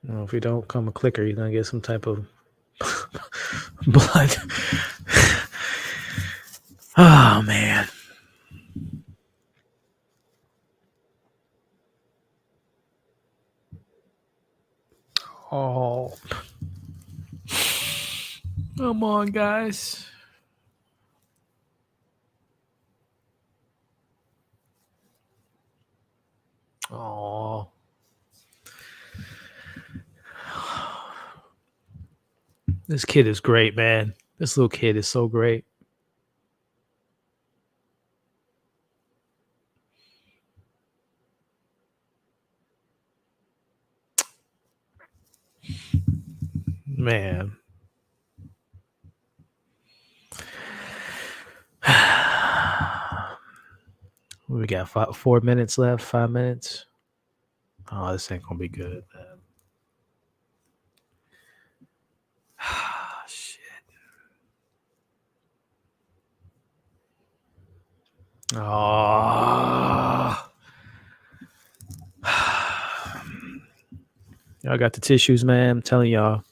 Well, if you don't come a clicker, you're gonna get some type of blood. Oh man. Oh. Come on, guys. Oh. This kid is great, man. This little kid is so great. Man. We got 4 minutes left, 5 minutes. Oh, this ain't gonna be good, man. Shit. Oh. Y'all got the tissues, man. I'm telling y'all.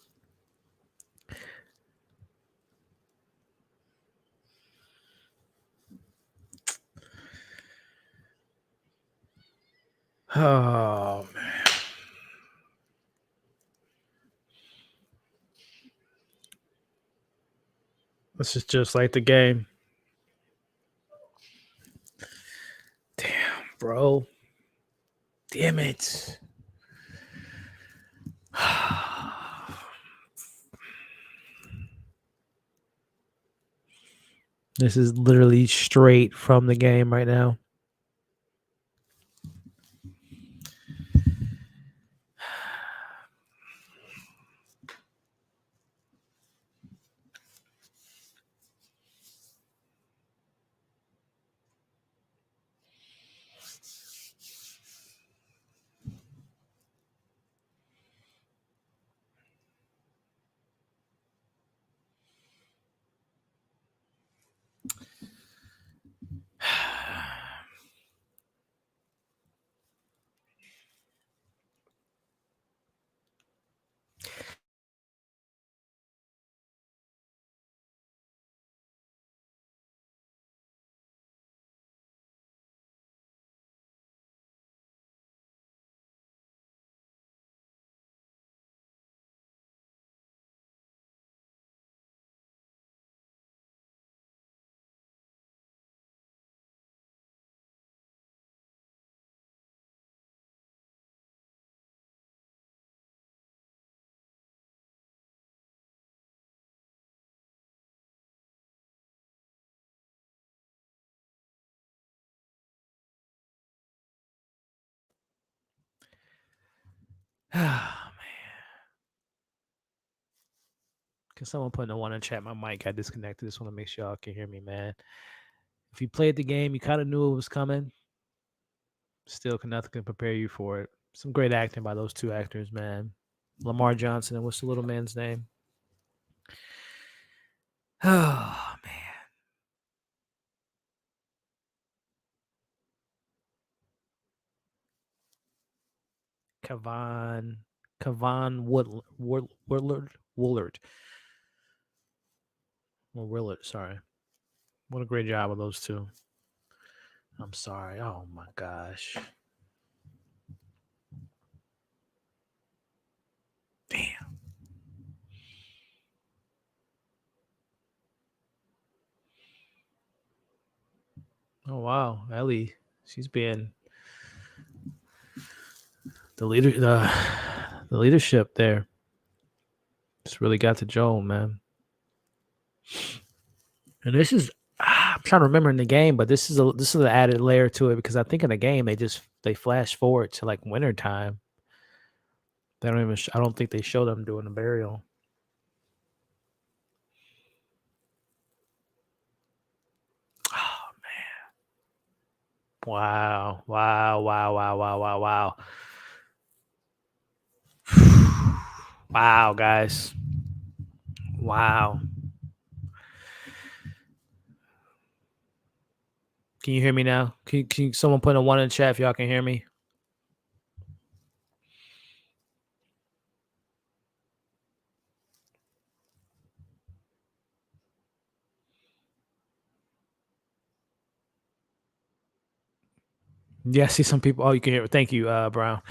Oh man. This is just like the game. Damn, bro. Damn it. This is literally straight from the game right now. Man. Can someone put in the one in chat? My mic got disconnected. Just want to make sure y'all can hear me, man. If you played the game, you kind of knew it was coming. Still, nothing can prepare you for it. Some great acting by those two actors, man. Lamar Johnson and what's the little man's name? Oh man, Kavon Woolard or Willard. Sorry, what a great job of those two. I'm sorry. Oh my gosh. Damn. Oh wow, Ellie. She's being the leader. The leadership there. Just really got to Joel, man. And this is I'm trying to remember in the game, but this is an added layer to it because I think in the game they flash forward to like winter time. They don't even. I don't think they show them doing the burial. Oh man! Wow! Wow! Wow! Wow! Wow! Wow! Wow! Wow, guys! Wow! Can you hear me now? Can someone put a one in the chat if y'all can hear me? Yeah, I see some people. Oh, you can hear. Thank you, Brown.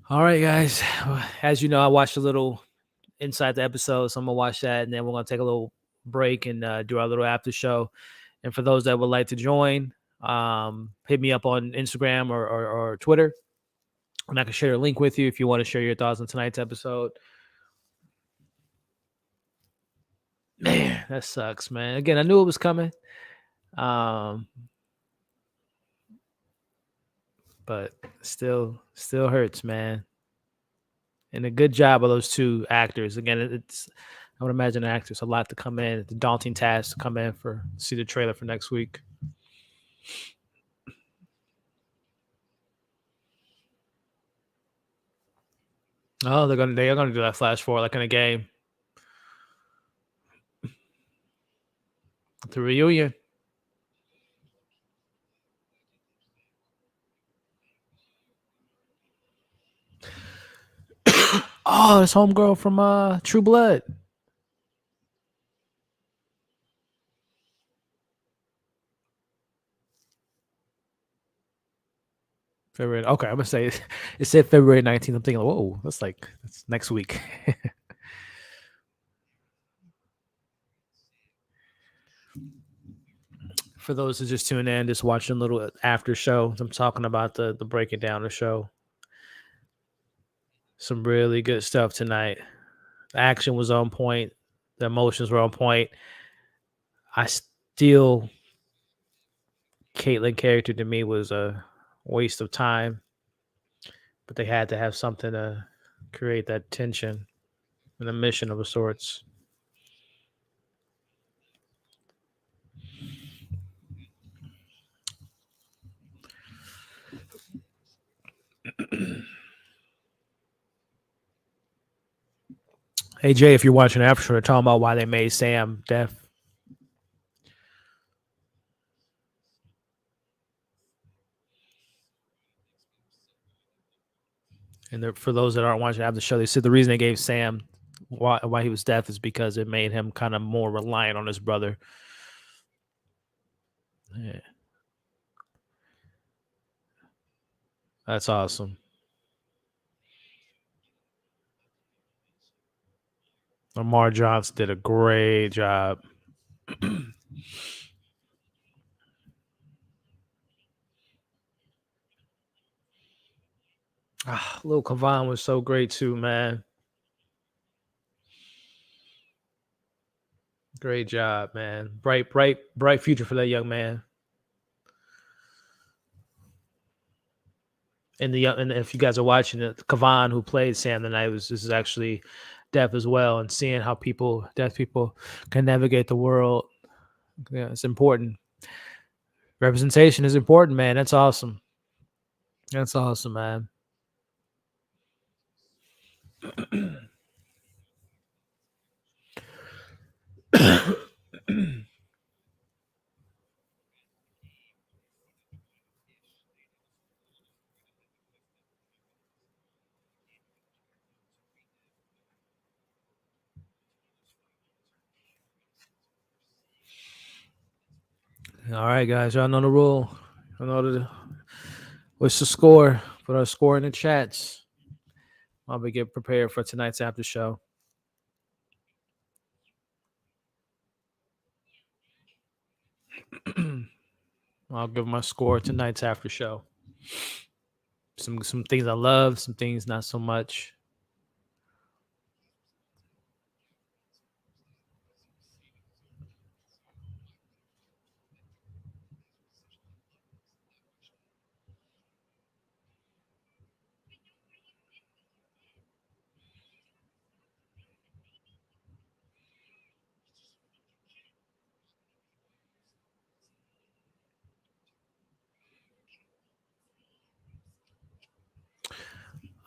All right, guys. As you know, I watched a little inside the episode, so I'm gonna watch that, and then we're gonna take a little break and do our little after show. And for those that would like to join, hit me up on Instagram or Twitter, and I can share a link with you if you want to share your thoughts on tonight's episode. Man, that sucks, man. Again, I knew it was coming, um, but still hurts, man. And a good job of those two actors. Again, it's I would imagine an actor's a lot to come in. It's a daunting task to come in for see the trailer for next week. Oh, they are gonna do that flash forward like in a game. The reunion. Oh, it's homegirl from True Blood. February. Okay, I'm gonna say it said February 19th. I'm thinking, whoa, that's next week. For those who just tune in, just watching a little after show, I'm talking about the breaking down the show. Some really good stuff tonight. The action was on point. The emotions were on point. I still, Caitlyn character to me was a waste of time, but they had to have something to create that tension and a mission of a sorts. Hey Jay, if you're watching After, they're talking about why they made Sam deaf. And for those that aren't watching After the show, they said the reason they gave Sam why he was deaf is because it made him kind of more reliant on his brother. Yeah, that's awesome. Lamar Johnson did a great job. Lil Kavan was so great too, man. Great job, man. Bright future for that young man. And if you guys are watching it, Kavan, who played Sam tonight, this is actually deaf as well, and seeing how deaf people can navigate the world. Yeah, it's important. Representation is important, man. That's awesome. That's awesome, man. All right, guys, y'all know the rule. I know what's the score. Put our score in the chats. I'll be get prepared for tonight's after show. I'll give my score tonight's after show. Some things I love, some things not so much.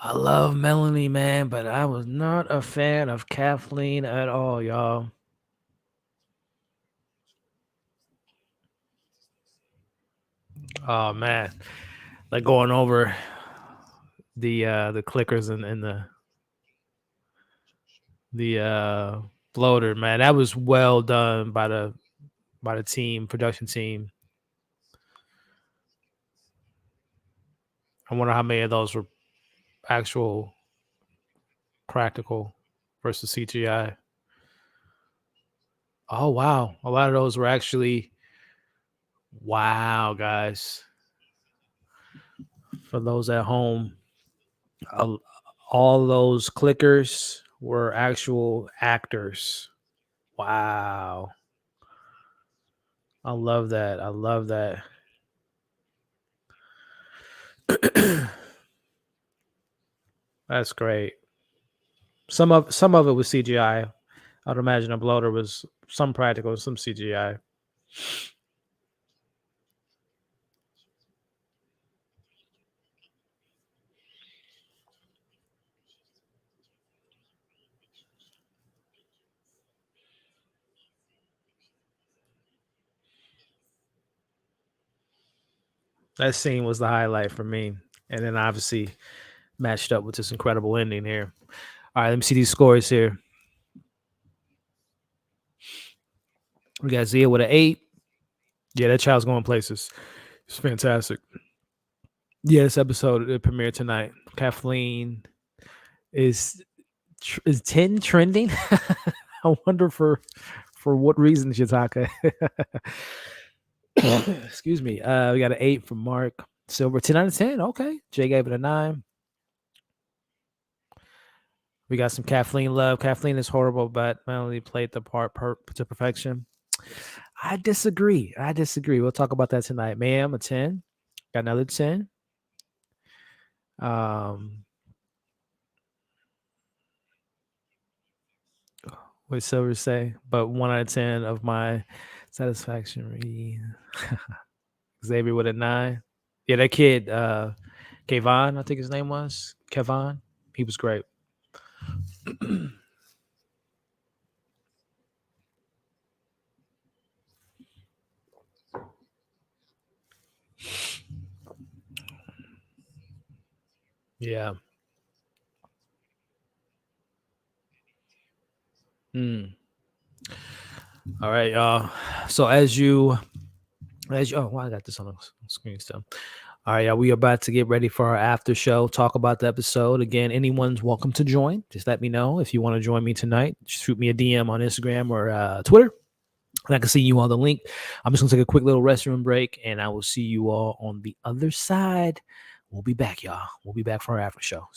I love Melanie, man, but I was not a fan of Kathleen at all, y'all. Oh man, like going over the clickers and the bloater, man. That was well done by the production team. I wonder how many of those were actual practical versus CGI. Oh wow, a lot of those were actually wow, guys. For those at home, all those clickers were actual actors. Wow. I love that. I love that. That's great. Some of it was CGI. I'd imagine a bloater was some practical, some CGI. That scene was the highlight for me. And then obviously matched up with this incredible ending here. All right, let me see these scores here. We got Zia with an 8. Yeah, that child's going places. It's fantastic. Yeah, this episode it premiered tonight. Kathleen is 10 trending. I wonder for what reason, Shitaka. Excuse me. We got an 8 from Mark Silver. 10 out of 10. Okay. Jay gave it a 9. We got some Kathleen love. Kathleen is horrible, but Melanie played the part to perfection. I disagree. We'll talk about that tonight. Ma'am, a 10. Got another 10. What did Silver say? But 1 out of 10 of my satisfaction. Xavier with a 9. Yeah, that kid, Kevon, I think his name was. Kevon. He was great. Yeah. All right, y'all. So as you oh, I got this on the screen still. All right, y'all. We are about to get ready for our after show. Talk about the episode again. Anyone's welcome to join. Just let me know if you want to join me tonight. Just shoot me a DM on Instagram or Twitter, and I can see you on the link. I'm just gonna take a quick little restroom break, and I will see you all on the other side. We'll be back, y'all. We'll be back for our after show.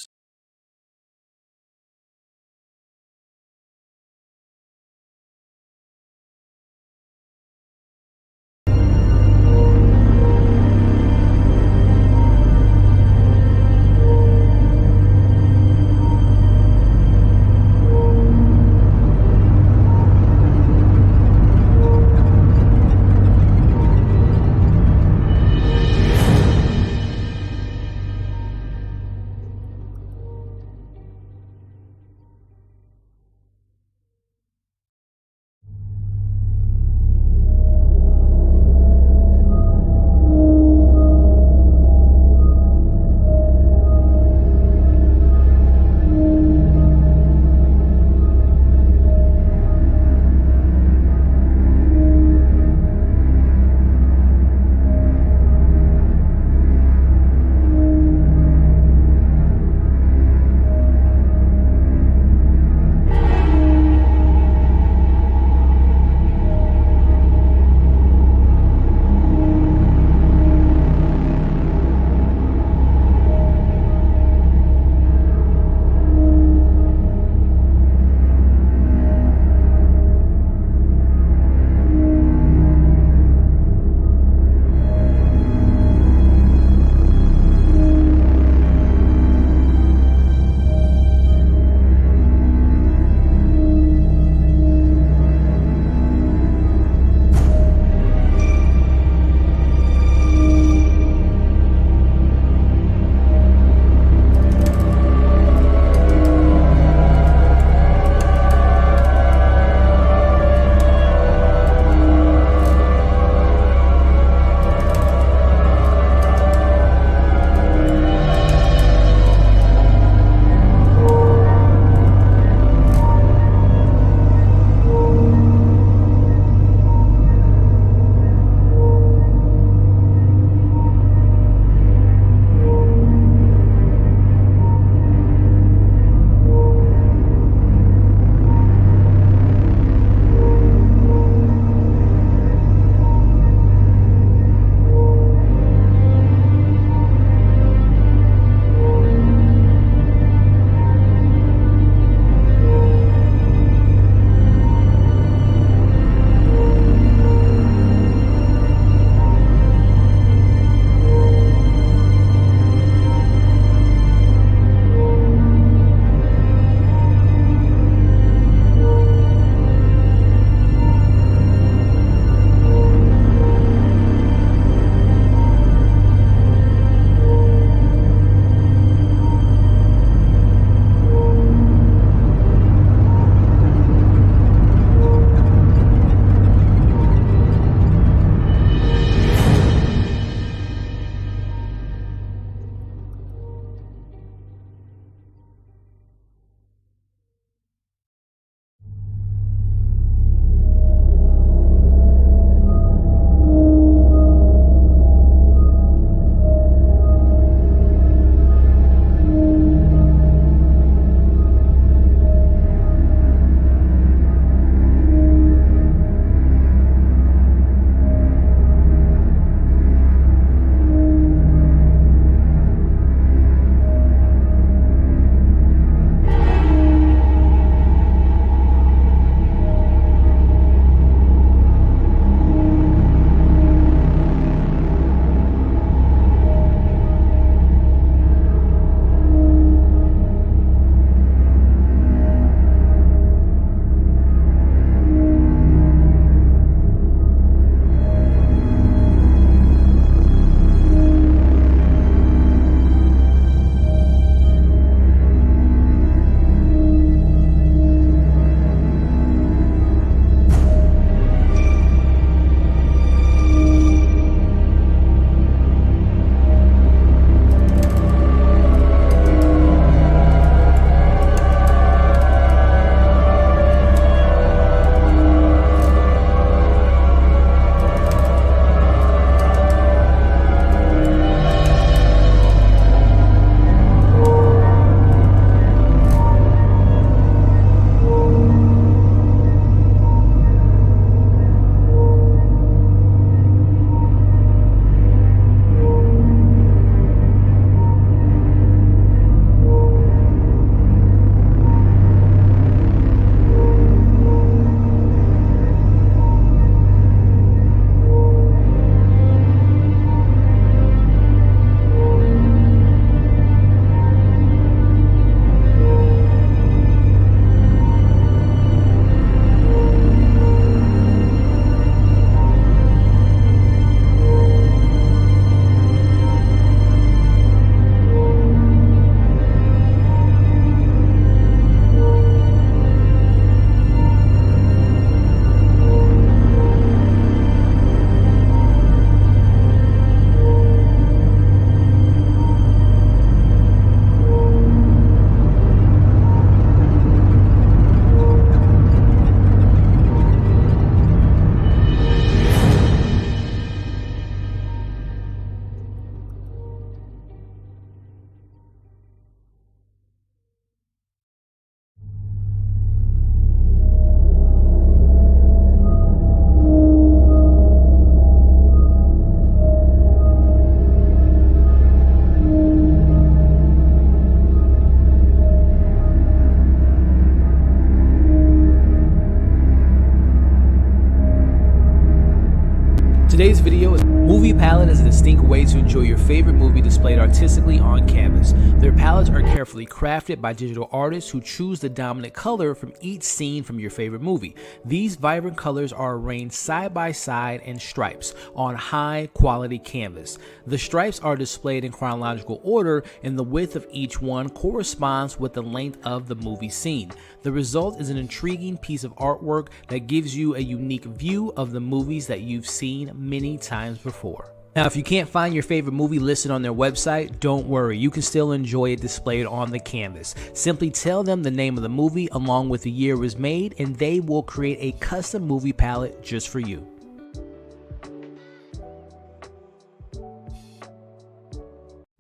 Today's video is Movie Palette is a distinct way to enjoy your favorite movie displayed artistically on canvas. Their palettes are carefully crafted by digital artists who choose the dominant color from each scene from your favorite movie. These vibrant colors are arranged side by side in stripes on high quality canvas. The stripes are displayed in chronological order, and the width of each one corresponds with the length of the movie scene. The result is an intriguing piece of artwork that gives you a unique view of the movies that you've seen many times before. Now, if you can't find your favorite movie listed on their website, don't worry, you can still enjoy it displayed on the canvas. Simply tell them the name of the movie along with the year it was made, and they will create a custom movie palette just for you.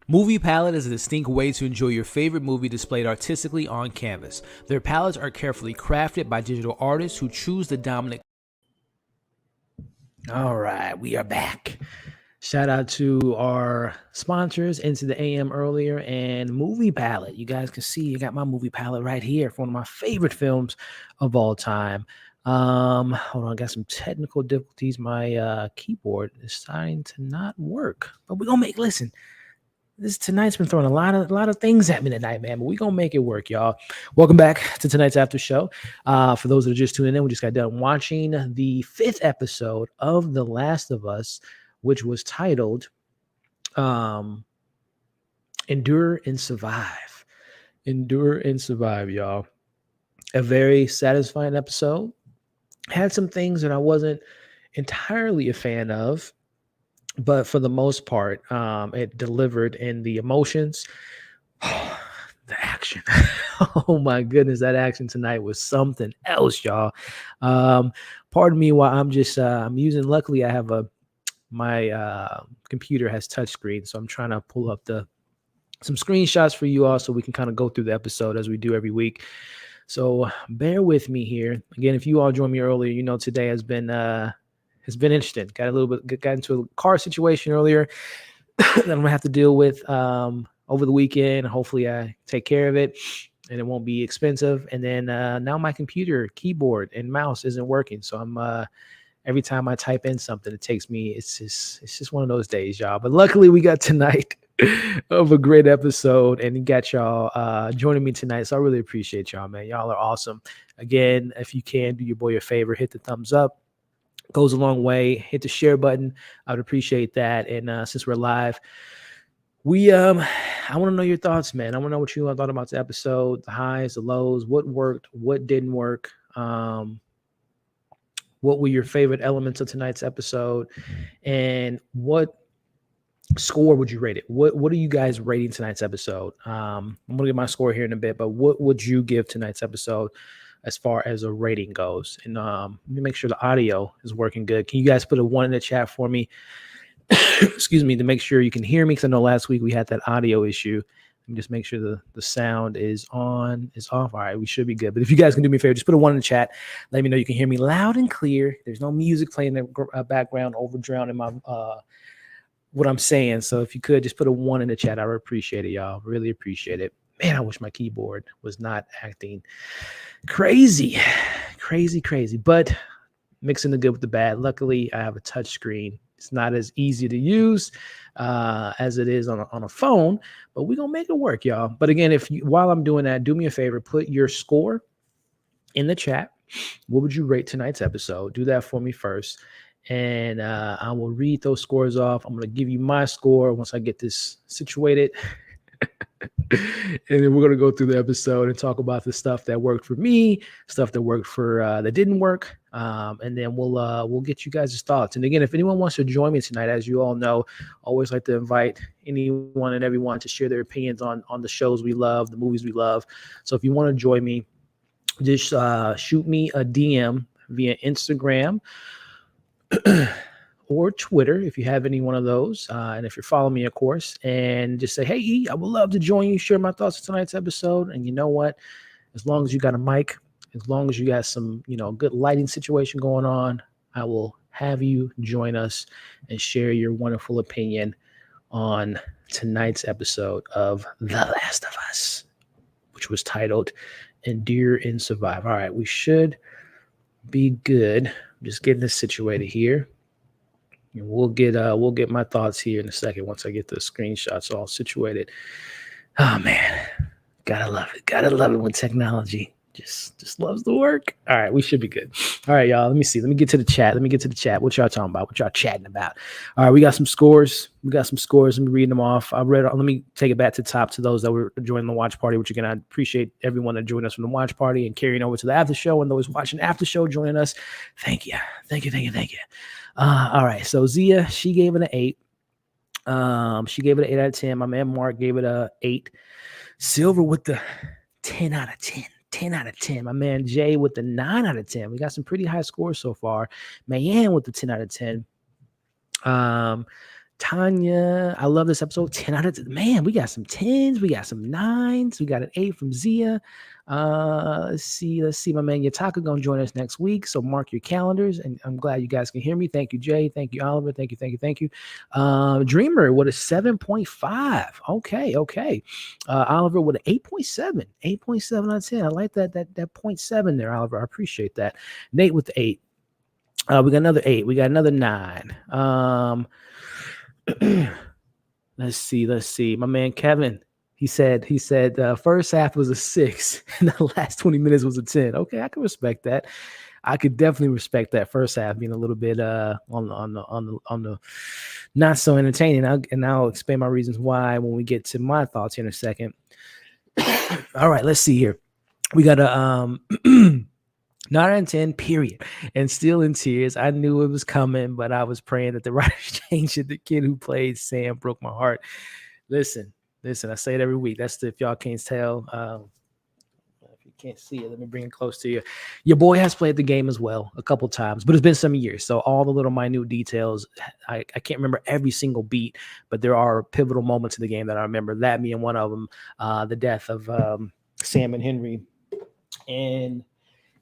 Movie Palette is a distinct way to enjoy your favorite movie displayed artistically on canvas. Their palettes are carefully crafted by digital artists who choose the dominant. All right, we are back. Shout out to our sponsors, Into the AM earlier, and Movie Palette. You guys can see I got my Movie Palette right here for one of my favorite films of all time. Hold on, I got some technical difficulties. My keyboard is starting to not work, but we're gonna listen. Tonight's been throwing a lot of things at me tonight, man. But we're gonna make it work, y'all. Welcome back to tonight's after show. For those that are just tuning in, we just got done watching the 5th episode of The Last of Us, which was titled Endure and Survive. Endure and Survive, y'all. A very satisfying episode. Had some things that I wasn't entirely a fan of, but for the most part, it delivered in the emotions. The action. Oh my goodness, that action tonight was something else, y'all. Pardon me while I'm just I'm using, luckily I have my computer has touchscreen, so I'm trying to pull up some screenshots for you all so we can kind of go through the episode as we do every week. So bear with me here. Again, if you all joined me earlier, you know today has been interesting. Got into a car situation earlier that I'm gonna have to deal with over the weekend. Hopefully I take care of it and it won't be expensive. And then now my computer keyboard and mouse isn't working. So I'm every time I type in something, it takes me, it's just one of those days, y'all. But luckily we got tonight of a great episode and got y'all joining me tonight. So I really appreciate y'all, man. Y'all are awesome. Again, if you can do your boy a favor, hit the thumbs up. Goes a long way. Hit the share button. I would appreciate that. And since we're live, I want to know your thoughts, man. I want to know what you all thought about the episode, the highs, the lows, what worked, what didn't work. What were your favorite elements of tonight's episode, and what score would you rate it? What are you guys rating tonight's episode? I'm gonna get my score here in a bit, but what would you give tonight's episode as far as a rating goes? And let me make sure the audio is working good. Can you guys put a 1 in the chat for me? Excuse me, to make sure you can hear me, because I know last week we had that audio issue. Let me just make sure the sound is off. All right, we should be good. But if you guys can do me a favor, just put a 1 in the chat. Let me know you can hear me loud and clear. There's no music playing in the background, overdrowning my what I'm saying. So if you could just put a 1 in the chat, I would appreciate it, y'all. Really appreciate it. Man, I wish my keyboard was not acting crazy. But mixing the good with the bad. Luckily, I have a touch screen. It's not as easy to use as it is on a phone, but we're gonna make it work, y'all. But again, while I'm doing that, do me a favor, put your score in the chat. What would you rate tonight's episode? Do that for me first, and I will read those scores off. I'm gonna give you my score once I get this situated. And then we're going to go through the episode and talk about the stuff that worked for me, stuff that worked for that didn't work, and then we'll get you guys' thoughts. And again, if anyone wants to join me tonight, as you all know, always like to invite anyone and everyone to share their opinions on the shows we love, the movies we love. So if you want to join me, just shoot me a DM via Instagram or Twitter, if you have any one of those. And if you're following me, of course, and just say, hey, E, I would love to join you, share my thoughts on tonight's episode. And you know what? As long as you got a mic, as long as you got some, good lighting situation going on, I will have you join us and share your wonderful opinion on tonight's episode of The Last of Us, which was titled Endure and Survive. All right, we should be good. I'm just getting this situated here. And we'll get my thoughts here in a second once I get the screenshots all situated. Oh man, gotta love it. Gotta love it when technology just loves the work. All right, we should be good. All right, y'all. Let me see. Let me get to the chat. What y'all talking about? What y'all chatting about? All right, we got some scores. Let me read them off. Let me take it back to the top to those that were joining the watch party, which again, I appreciate everyone that joined us from the watch party and carrying over to the after show, and those watching after show joining us. Thank you. All right. So Zia, she gave it an 8. She gave it an 8 out of 10. My man Mark gave it a 8. Silver with the 10 out of 10. 10 out of 10. My man Jay with the 9 out of 10. We got some pretty high scores so far. Mayan with the 10 out of 10. Tanya, I love this episode. 10 out of 10. Man, we got some 10s. We got some 9s. We got an 8 from Zia. Let's see. My man Yataka going to join us next week. So mark your calendars. And I'm glad you guys can hear me. Thank you, Jay. Thank you, Oliver. Thank you. Dreamer with a 7.5. Okay. Oliver with an 8.7. 8.7 out of 10. I like that 0.7 there, Oliver. I appreciate that. Nate with the 8. We got another 8. We got another 9. Let's see. My man Kevin, he said first half was a 6 and the last 20 minutes was a 10. Okay, I can respect that. I could definitely respect that first half being a little bit on the not so entertaining. I'll explain my reasons why when we get to my thoughts here in a second. All right, let's see here. We got a 9 out of 10, period. And still in tears. I knew it was coming, but I was praying that the writers changed it. The kid who played Sam broke my heart. Listen, I say it every week. If y'all can't tell, if you can't see it, let me bring it close to you. Your boy has played the game as well a couple times, but it's been some years. So all the little minute details, I can't remember every single beat, but there are pivotal moments in the game that I remember. That being one of them, the death of Sam and Henry. And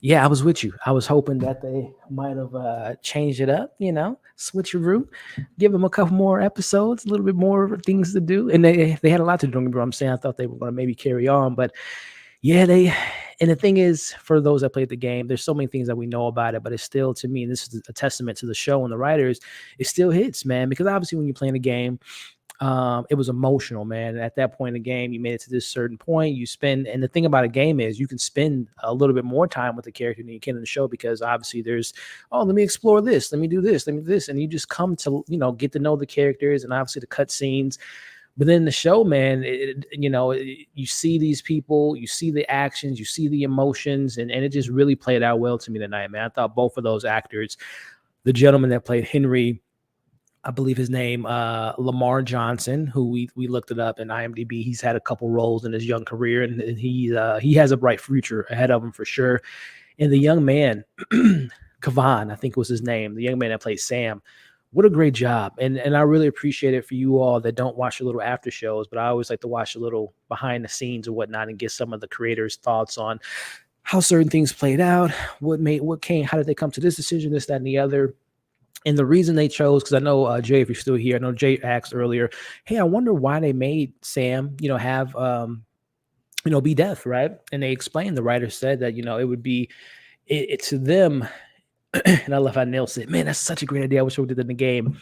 yeah, I was with you. I was hoping that they might have changed it up, switcheroo, give them a couple more episodes, a little bit more things to do. And they had a lot to do. I'm saying I thought they were going to maybe carry on, but yeah, and the thing is, for those that played the game, there's so many things that we know about it, but it's still, to me, this is a testament to the show and the writers. It still hits, man, because obviously when you're playing a game, it was emotional, man. And at that point in the game, you made it to this certain point. And the thing about a game is you can spend a little bit more time with the character than you can in the show, because obviously there's, let me explore this, let me do this, and you just come to, get to know the characters and obviously the cut scenes. But then the show, man, you see these people, you see the actions, you see the emotions, and it just really played out well to me tonight, man. I thought both of those actors, the gentleman that played Henry, I believe his name, Lamar Johnson, who we looked it up in IMDb. He's had a couple roles in his young career, and he has a bright future ahead of him for sure. And the young man, Kavan, I think was his name, the young man that played Sam, what a great job. And I really appreciate it for you all that don't watch the little after shows, but I always like to watch a little behind the scenes and whatnot and get some of the creators' thoughts on how certain things played out, how did they come to this decision, this, that, and the other. And the reason they chose, because I know, Jay, if you're still here, I know Jay asked earlier, hey, I wonder why they made Sam, have, be deaf, right? And they explained, the writer said that, it would be, it to them, and I love how Neil said, man, that's such a great idea. I wish we did that in the game.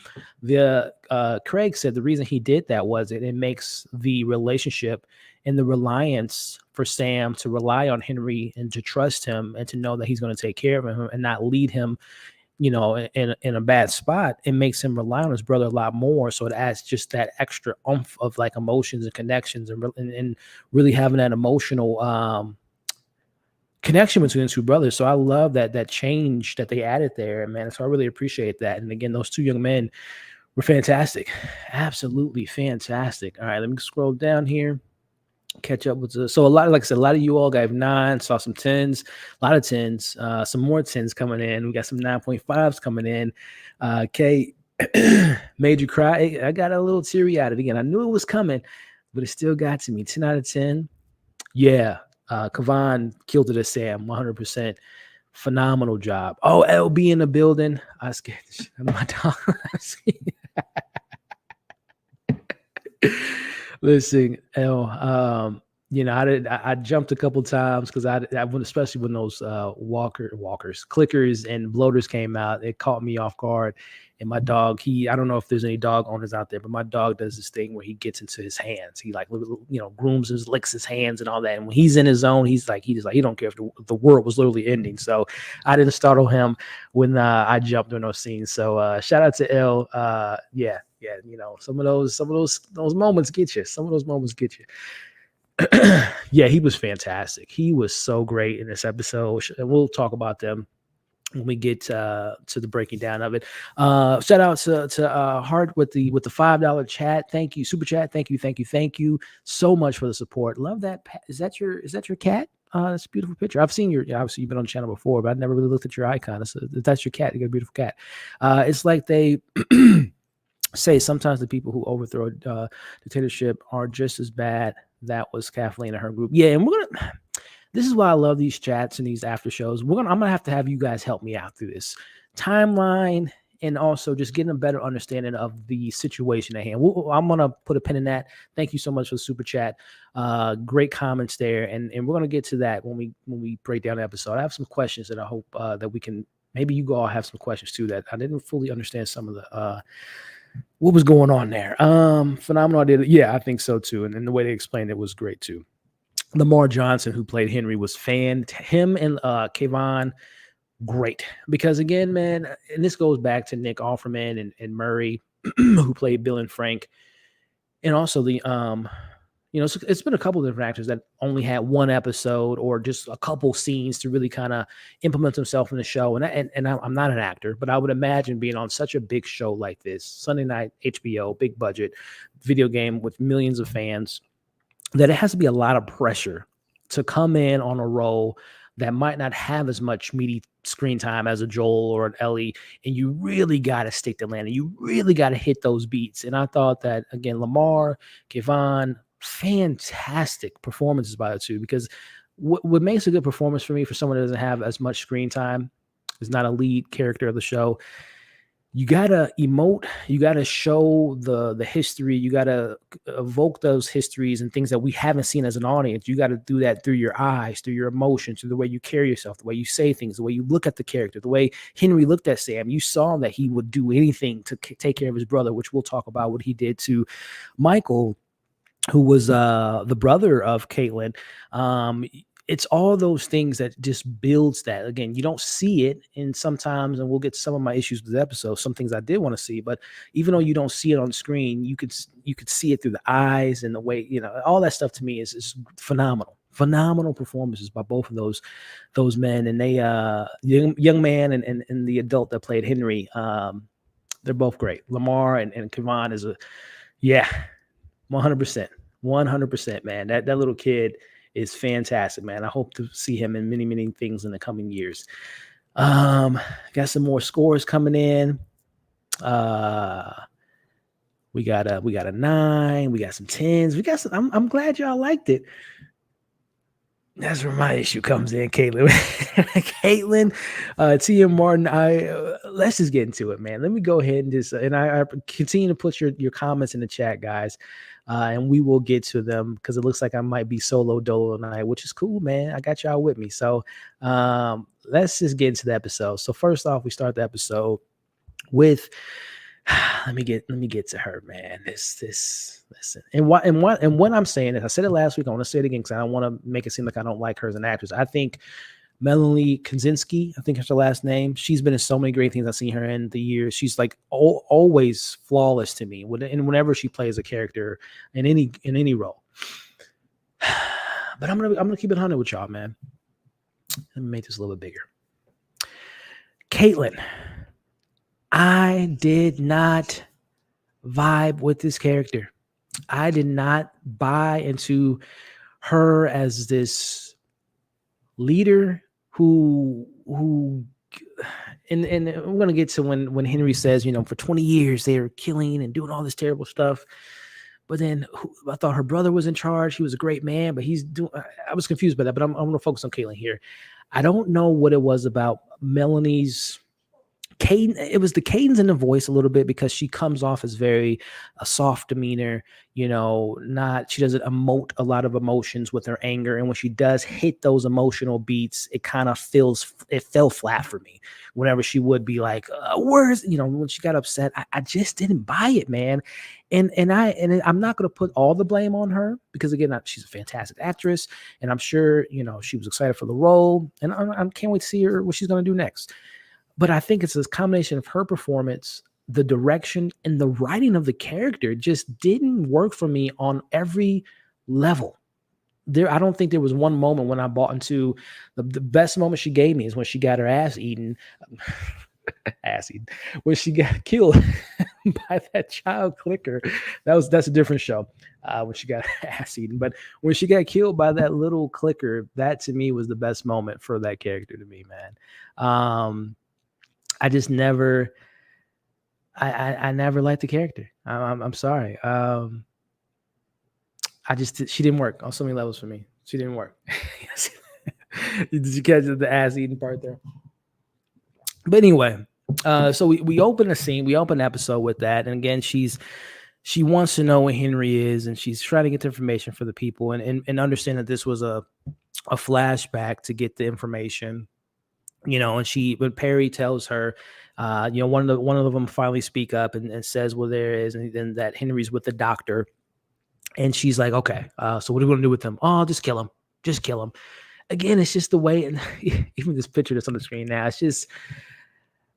Craig said the reason he did that was it makes the relationship and the reliance for Sam to rely on Henry and to trust him and to know that he's going to take care of him and not lead him, in a bad spot. It makes him rely on his brother a lot more. So it adds just that extra oomph of like emotions and connections and really having that emotional connection between the two brothers. So I love that change that they added there, man. So I really appreciate that. And again, those two young men were fantastic. Absolutely fantastic. All right, let me scroll down here. Catch up with so a lot, like I said, a lot of you all got 9, saw some 10s, a lot of 10s, some more 10s coming in. We got some 9.5s coming in. Kate made you cry. I got a little teary at it again. I knew it was coming, but it still got to me. 10 out of 10. Yeah. Kavan killed it as Sam, 100%. Phenomenal job. Oh, LB in the building. I scared the shit out of my dog. Listen, I jumped a couple times because especially when those walkers, clickers, and bloaters came out, it caught me off guard. And my dog, I don't know if there's any dog owners out there, but my dog does this thing where he gets into his hands. He like, grooms his, licks his hands and all that. And when he's in his zone, he don't care if the world was literally ending. So I didn't startle him when I jumped in those scenes. So shout out to L. Yeah. Some of those moments get you. Some of those moments get you. Yeah, he was fantastic. He was so great in this episode. And we'll talk about them when we get to the breaking down of it. Shout out to Hart with the $5 chat. Thank you, super chat. Thank you so much for the support. Love that. Is that your cat? That's a beautiful picture. I've seen obviously you've been on the channel before, but I've never really looked at your icon. So if that's your cat, you got a beautiful cat. It's like they say sometimes the people who overthrow dictatorship are just as bad. That was Kathleen and her group. Yeah, and this is why I love these chats and these after shows. I'm gonna have you guys help me out through this timeline and also just getting a better understanding of the situation at hand. I'm gonna put a pin in that. Thank you so much for the super chat. Great comments there, and we're gonna get to that when we break down the episode. I have some questions that I hope that we can. Maybe you all have some questions too that I didn't fully understand some of the. What was going on there? Phenomenal idea. Yeah, I think so too. And the way they explained it was great too. Lamar Johnson, who played Henry, was him and Kayvon, great. Because again, man, and this goes back to Nick Offerman and Murray, who played Bill and Frank. And also the it's been a couple of different actors that only had one episode or just a couple scenes to really kind of implement themselves in the show. And I'm not an actor, but I would imagine being on such a big show like this, Sunday night, HBO, big budget, video game with millions of fans, that it has to be a lot of pressure to come in on a role that might not have as much meaty screen time as a Joel or an Ellie, and you really got to stick to landing. You really got to hit those beats. And I thought that, again, Lamar, Kayvon, fantastic performances by the two, because what makes a good performance for me, for someone that doesn't have as much screen time, is not a lead character of the show, you gotta emote, you gotta show the history, you gotta evoke those histories and things that we haven't seen as an audience. You gotta do that through your eyes, through your emotions, through the way you carry yourself, the way you say things, the way you look at the character, the way Henry looked at Sam. You saw that he would do anything to take care of his brother, which we'll talk about what he did to Michael, who was the brother of Caitlin. It's all those things that just builds that. Again, you don't see it, and sometimes, and we'll get to some of my issues with the episode, some things I did want to see, but even though you don't see it on screen, you could see it through the eyes and the way, all that stuff to me is phenomenal performances by both of those men. And they young man and the adult that played Henry, they're both great. Lamar and Kayvon is 100%, man. That little kid is fantastic, man. I hope to see him in many, many things in the coming years. Got some more scores coming in. We got a 9. We got some 10s. I'm glad y'all liked it. That's where my issue comes in, Caitlin. Caitlin, Tia Martin. Let's just get into it, man. Let me go ahead and I continue to put your comments in the chat, guys, and we will get to them, because it looks like I might be solo dolo tonight, which is cool, man. I got y'all with me, so let's just get into the episode. So first off, we start the episode with. Let me get to her, man. Listen. And what I'm saying is, I said it last week, I want to say it again because I don't want to make it seem like I don't like her as an actress. I think Melanie Kaczynski, I think that's her last name. She's been in so many great things I've seen her in the years. She's like always flawless to me. And whenever she plays a character in any role. But I'm gonna keep it 100 with y'all, man. Let me make this a little bit bigger. Caitlin. I did not vibe with this character. I did not buy into her as this leader who and I'm going to get to when Henry says, for 20 years they were killing and doing all this terrible stuff. But then I thought her brother was in charge. He was a great man, but I was confused by that, but I'm going to focus on Caitlin here. I don't know what it was about Melanie's it was the cadence in the voice a little bit because she comes off as very a soft demeanor, not she doesn't emote a lot of emotions with her anger. And when she does hit those emotional beats, it fell flat for me. Whenever she would be like, where's, when she got upset, I just didn't buy it, man. And I'm not going to put all the blame on her because again, she's a fantastic actress, and I'm sure she was excited for the role, and I can't wait to see her what she's going to do next. But I think it's this combination of her performance, the direction, and the writing of the character just didn't work for me on every level. I don't think there was one moment when I bought into the best moment she gave me is when she got her ass eaten. Ass eaten. When she got killed by that child clicker. That's a different show. When she got her ass eaten. But when she got killed by that little clicker, that to me was the best moment for that character to me, man. I just never, I never liked the character. I'm sorry. She didn't work on so many levels for me. She didn't work. Did you catch the ass eating part there? But anyway, so we open a scene, we open an episode with that, and again, she wants to know where Henry is, and she's trying to get the information for the people, and understand that this was a flashback to get the information. And when Perry tells her, one of them finally speak up and says, well, there is, and then that Henry's with the doctor, and she's like, okay, so what are we going to do with him? Oh, just kill him. Again, it's just the way, and even this picture that's on the screen now, it's just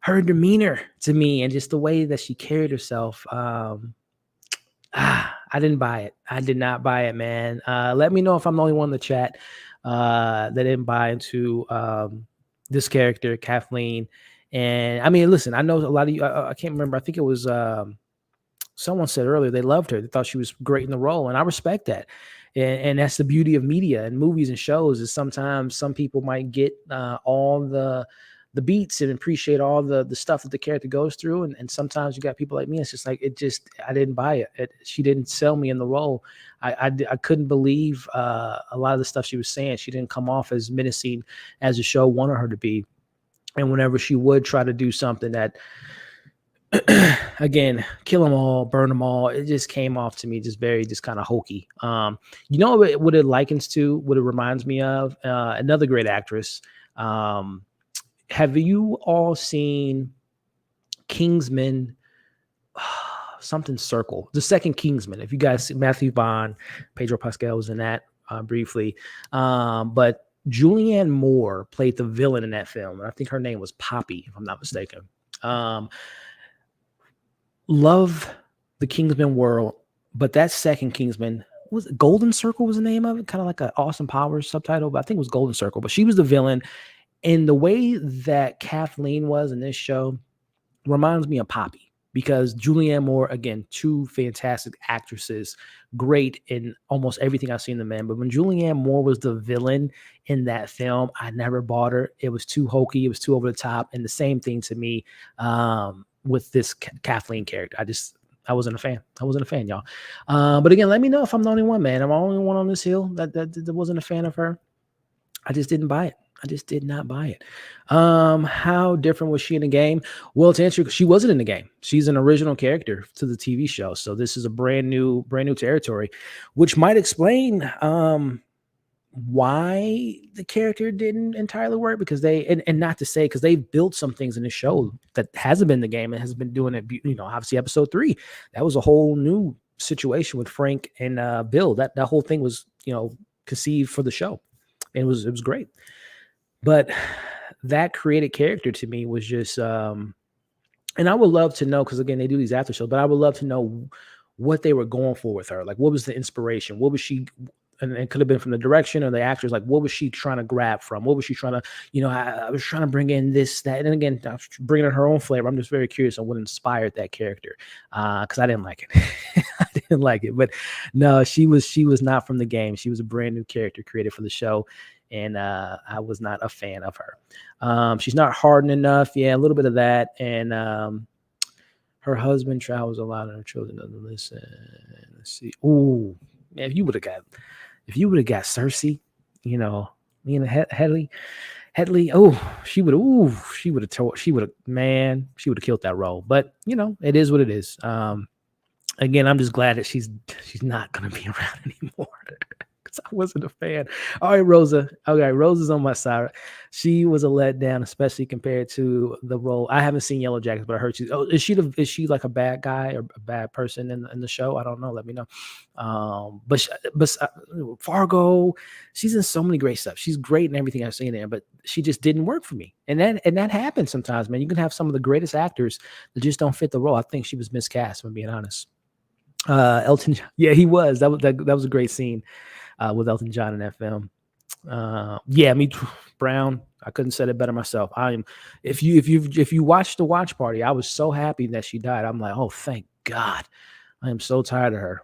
her demeanor to me, and just the way that she carried herself. I didn't buy it. I did not buy it, man. Let me know if I'm the only one in the chat that didn't buy into this character, Kathleen. And I mean, listen, I know a lot of you, I can't remember. I think it was someone said earlier they loved her. They thought she was great in the role. And I respect that. And that's the beauty of media and movies and shows, is sometimes some people might get all the beats and appreciate all the stuff that the character goes through. And sometimes you got people like me. It's just like, I didn't buy it. She didn't sell me in the role. I couldn't believe a lot of the stuff she was saying. She didn't come off as menacing as the show wanted her to be. And whenever she would try to do something that, again, kill them all, burn them all, it just came off to me just kind of hokey. What it likens to, what it reminds me of, another great actress. Have you all seen Kingsman? Something Circle, the second Kingsman. If you guys see Matthew Vaughn, Pedro Pascal was in that briefly. But Julianne Moore played the villain in that film. And I think her name was Poppy, if I'm not mistaken. Love the Kingsman world, but that second Kingsman was Golden Circle was the name of it, kind of like an Austin Powers subtitle, but I think it was Golden Circle. But she was the villain. And the way that Kathleen was in this show reminds me of Poppy, because Julianne Moore, again, two fantastic actresses, great in almost everything I've seen them in. But when Julianne Moore was the villain in that film, I never bought her. It was too hokey. It was too over the top. And the same thing to me with this Kathleen character. I wasn't a fan. Y'all. But again, let me know if I'm the only one, man. I'm the only one on this hill that wasn't a fan of her. I just didn't buy it. I just did not buy it. How different was she in the game? Well, to answer, she wasn't in the game. She's an original character to the TV show. So this is a brand new territory, which might explain why the character didn't entirely work, because and not to say, because they've built some things in the show that hasn't been the game and has been doing it, obviously episode 3, that was a whole new situation with Frank and Bill. That whole thing was, conceived for the show. And it was great. But that created character to me was just, and I would love to know, because again, they do these after shows, but I would love to know what they were going for with her. Like, what was the inspiration? What was she, and it could have been from the direction or the actors, like, what was she trying to grab from? What was she trying to, I was trying to bring in this, that, and again, bringing in her own flavor. I'm just very curious on what inspired that character, because I didn't like it. I didn't like it. But no, she was not from the game. She was a brand new character created for the show. And I was not a fan of her. She's not hardened enough. Yeah, a little bit of that. And her husband travels a lot and her children doesn't listen. Let's see. Ooh, man, if you would have got Cersei, me and Hedley, Headley, she would have told, she would have killed that role. But it is what it is. Again, I'm just glad that she's not gonna be around anymore. Because I wasn't a fan. All right, Rosa. Okay, Rosa's on my side. She was a letdown, especially compared to the role. I haven't seen Yellow Jackets, but I heard she. Oh, is she like a bad guy or a bad person in the show? I don't know. Let me know. But Fargo, she's in so many great stuff. She's great in everything I've seen there, but she just didn't work for me. And that happens sometimes, man. You can have some of the greatest actors that just don't fit the role. I think she was miscast, if I'm being honest. Elton, yeah, he was. That was a great scene with Elton John in that film. Yeah, me too. Brown. I couldn't say it better myself. I am. If you watched the watch party, I was so happy that she died. I'm like, oh, thank God. I am so tired of her.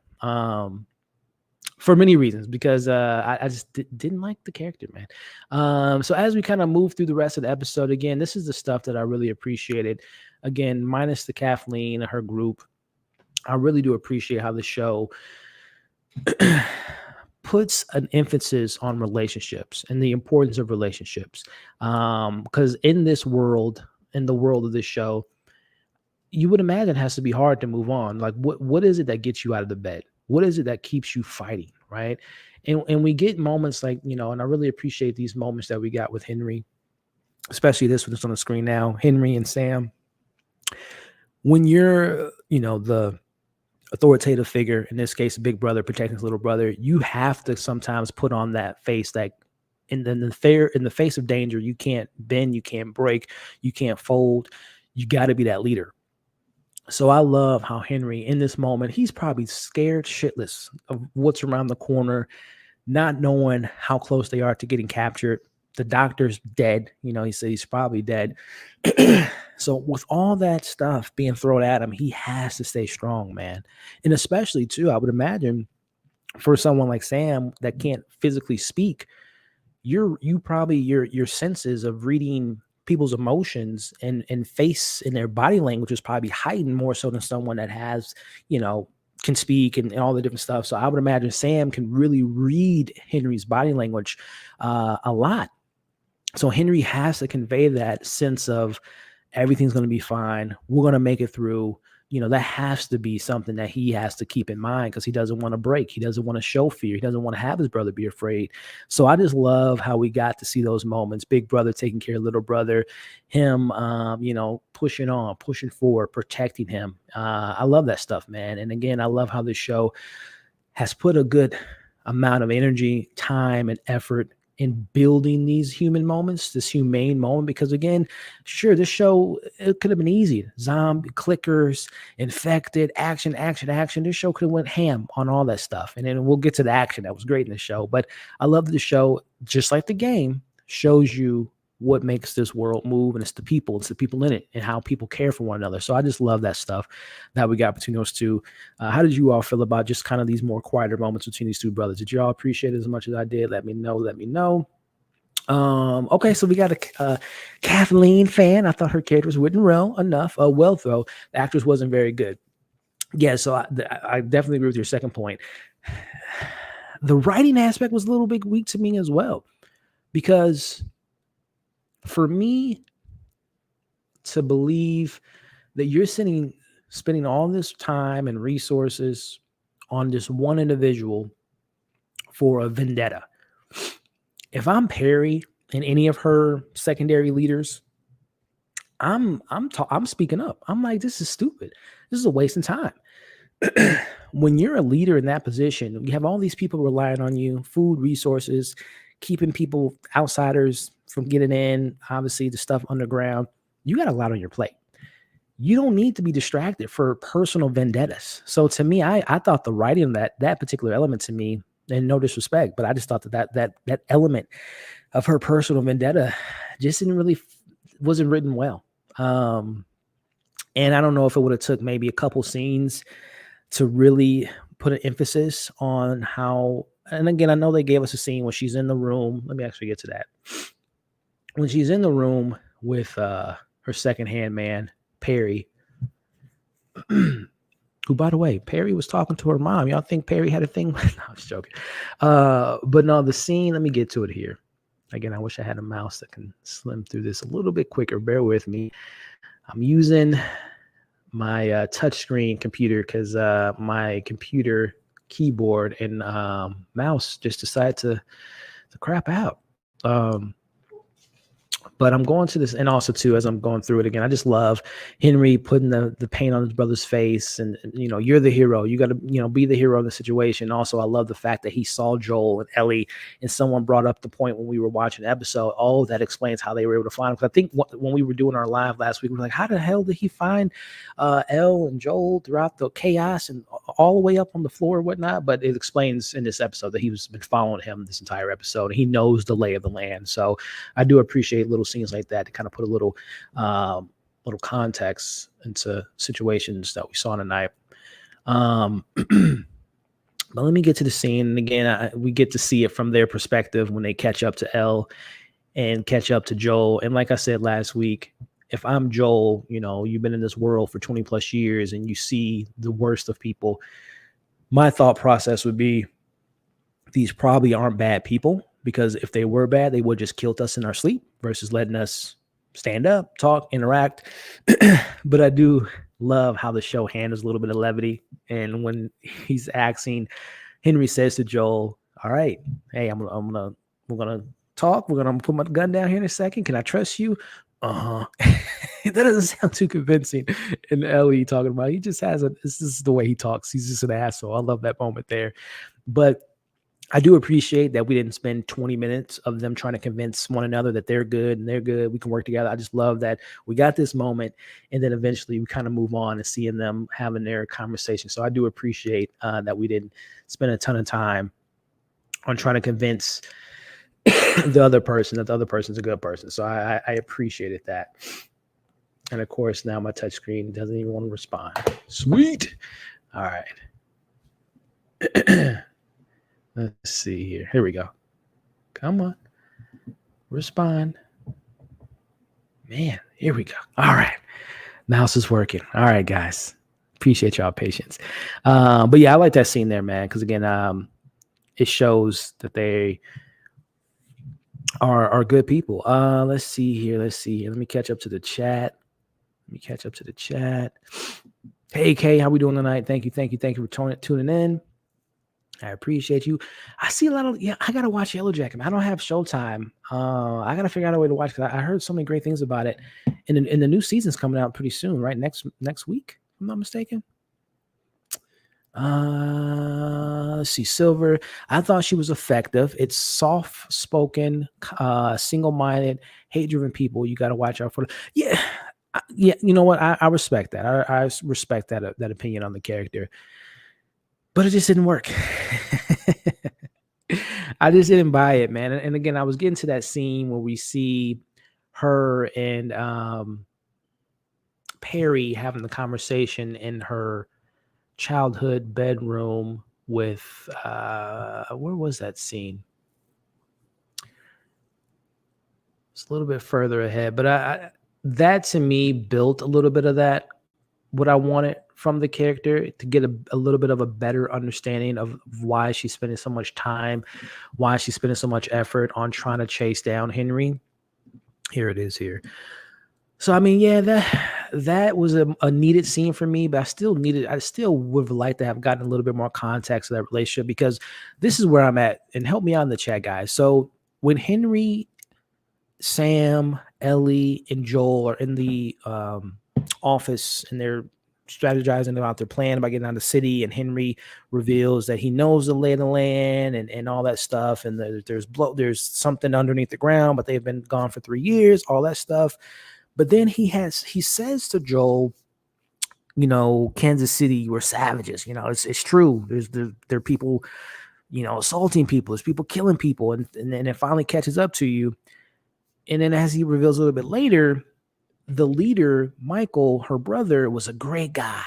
For many reasons, because I just didn't like the character, man. So as we kind of move through the rest of the episode, again, this is the stuff that I really appreciated. Again, minus the Kathleen and her group, I really do appreciate how the show puts an emphasis on relationships and the importance of relationships. Because in the world of this show, you would imagine it has to be hard to move on. Like, what is it that gets you out of the bed? What is it that keeps you fighting, right? And we get moments like, and I really appreciate these moments that we got with Henry, especially this one that's on the screen now, Henry and Sam. When you're, the authoritative figure, in this case, big brother protecting his little brother, you have to sometimes put on that face that in the face of danger, you can't bend, you can't break, you can't fold. You got to be that leader. So I love how Henry, in this moment, he's probably scared shitless of what's around the corner, not knowing how close they are to getting captured. The doctor's dead. He said he's probably dead. So with all that stuff being thrown at him, he has to stay strong, man. And especially too, I would imagine for someone like Sam that can't physically speak, your senses of reading people's emotions and face and their body language is probably heightened more so than someone that has, can speak and all the different stuff. So I would imagine Sam can really read Henry's body language a lot. So Henry has to convey that sense of everything's going to be fine. We're going to make it through. That has to be something that he has to keep in mind because he doesn't want to break. He doesn't want to show fear. He doesn't want to have his brother be afraid. So I just love how we got to see those moments. Big brother taking care of little brother, him, pushing on, pushing forward, protecting him. I love that stuff, man. And again, I love how this show has put a good amount of energy, time, and effort in building these human moments, this humane moment, because again, sure, this show, it could have been easy. Zombie, clickers, infected, action. This show could have went ham on all that stuff. And then we'll get to the action. That was great in the show. But I love that the show, just like the game, shows you what makes this world move, and it's the people in it and how people care for one another. So I just love that stuff that we got between those two. How did you all feel about just kind of these more quieter moments between these two brothers? Did you all appreciate it as much as I did? Let me know. Okay, so we got a Kathleen fan. I thought her character was written well enough. Well, though, the actress wasn't very good. Yeah, so I definitely agree with your second point. The writing aspect was a little bit weak to me as well, because for me to believe that you're spending all this time and resources on this one individual for a vendetta. If I'm Perry and any of her secondary leaders, I'm speaking up. I'm like, this is stupid. This is a waste of time. When you're a leader in that position, you have all these people relying on you, food, resources, keeping people, outsiders from getting in, obviously the stuff underground. You got a lot on your plate. You don't need to be distracted for personal vendettas. So to me, I thought the writing of that particular element, to me, and no disrespect, but I just thought that element of her personal vendetta just wasn't written well. And I don't know if it would have took maybe a couple scenes to really put an emphasis on how, and again, I know they gave us a scene when she's in the room. Let me actually get to that. When she's in the room with her second-hand man, Perry, who, by the way, Perry was talking to her mom. Y'all think Perry had a thing? No, I was joking. But no, the scene, let me get to it here. Again, I wish I had a mouse that can slim through this a little bit quicker. Bear with me. I'm using my touchscreen computer because my computer keyboard and mouse just decided to crap out. But I'm going to this, and also too, as I'm going through it again, I just love Henry putting the paint on his brother's face, and you're the hero. You got to be the hero of the situation. Also, I love the fact that he saw Joel and Ellie, and someone brought up the point when we were watching the episode. Oh, that explains how they were able to find him. Because I think when we were doing our live last week, we were like, how the hell did he find Elle and Joel throughout the chaos and all the way up on the floor and whatnot? But it explains in this episode that he's been following him this entire episode, and he knows the lay of the land. So I do appreciate little scenes like that to kind of put a little context into situations that we saw tonight. But let me get to the scene. And again, we get to see it from their perspective when they catch up to Elle and catch up to Joel. And like I said last week, if I'm Joel, you've been in this world for 20 plus years and you see the worst of people, my thought process would be, these probably aren't bad people, because if they were bad, they would just killed us in our sleep versus letting us stand up, talk, interact. But I do love how the show handles a little bit of levity. And when he's asking, Henry says to Joel, all right, hey, we're going to talk. We're going to put my gun down here in a second. Can I trust you? That doesn't sound too convincing. And Ellie talking about, he just has this is the way he talks. He's just an asshole. I love that moment there. But I do appreciate that we didn't spend 20 minutes of them trying to convince one another that they're good and they're good. We can work together. I just love that we got this moment, and then eventually we kind of move on and seeing them having their conversation. So I do appreciate that we didn't spend a ton of time on trying to convince the other person that the other person's a good person. So I appreciated that. And of course, now my touchscreen doesn't even want to respond. Sweet. All right. Let's see here. Here we go. Come on. Respond. Man, here we go. All right. Mouse is working. All right, guys. Appreciate y'all patience. But yeah, I like that scene there, man, because again, it shows that they are good people. Let's see here. Let me catch up to the chat. Hey, Kay, how we doing tonight? Thank you for tuning in. I appreciate you. I see a lot of, I got to watch Yellow Jacket. I don't have Showtime. I got to figure out a way to watch, because I heard so many great things about it. And the new season's coming out pretty soon, right? Next week, if I'm not mistaken. Let's see. Silver, I thought she was effective. It's soft-spoken, single-minded, hate-driven people. You got to watch out for. Yeah. You know what? I respect that. I respect that opinion on the character. But it just didn't work. I just didn't buy it, man. And again, I was getting to that scene where we see her and Perry having the conversation in her childhood bedroom with where was that scene? It's a little bit further ahead, but that to me built a little bit of that, what I wanted from the character, to get a little bit of a better understanding of why she's spending so much time, why she's spending so much effort on trying to chase down Henry. Here it is here. So, I mean, yeah, that was a needed scene for me, but I still would have liked to have gotten a little bit more context of that relationship, because this is where I'm at, and help me out in the chat, guys. So when Henry, Sam, Ellie, and Joel are in the office and they're strategizing about their plan about getting out of the city, and Henry reveals that he knows the lay of the land and all that stuff, and there's something underneath the ground, but they've been gone for 3 years, all that stuff. But then he says to Joel, Kansas City, we're savages. It's true. There are people, assaulting people. There's people killing people, and then it finally catches up to you. And then as he reveals a little bit later, the leader, Michael, her brother, was a great guy.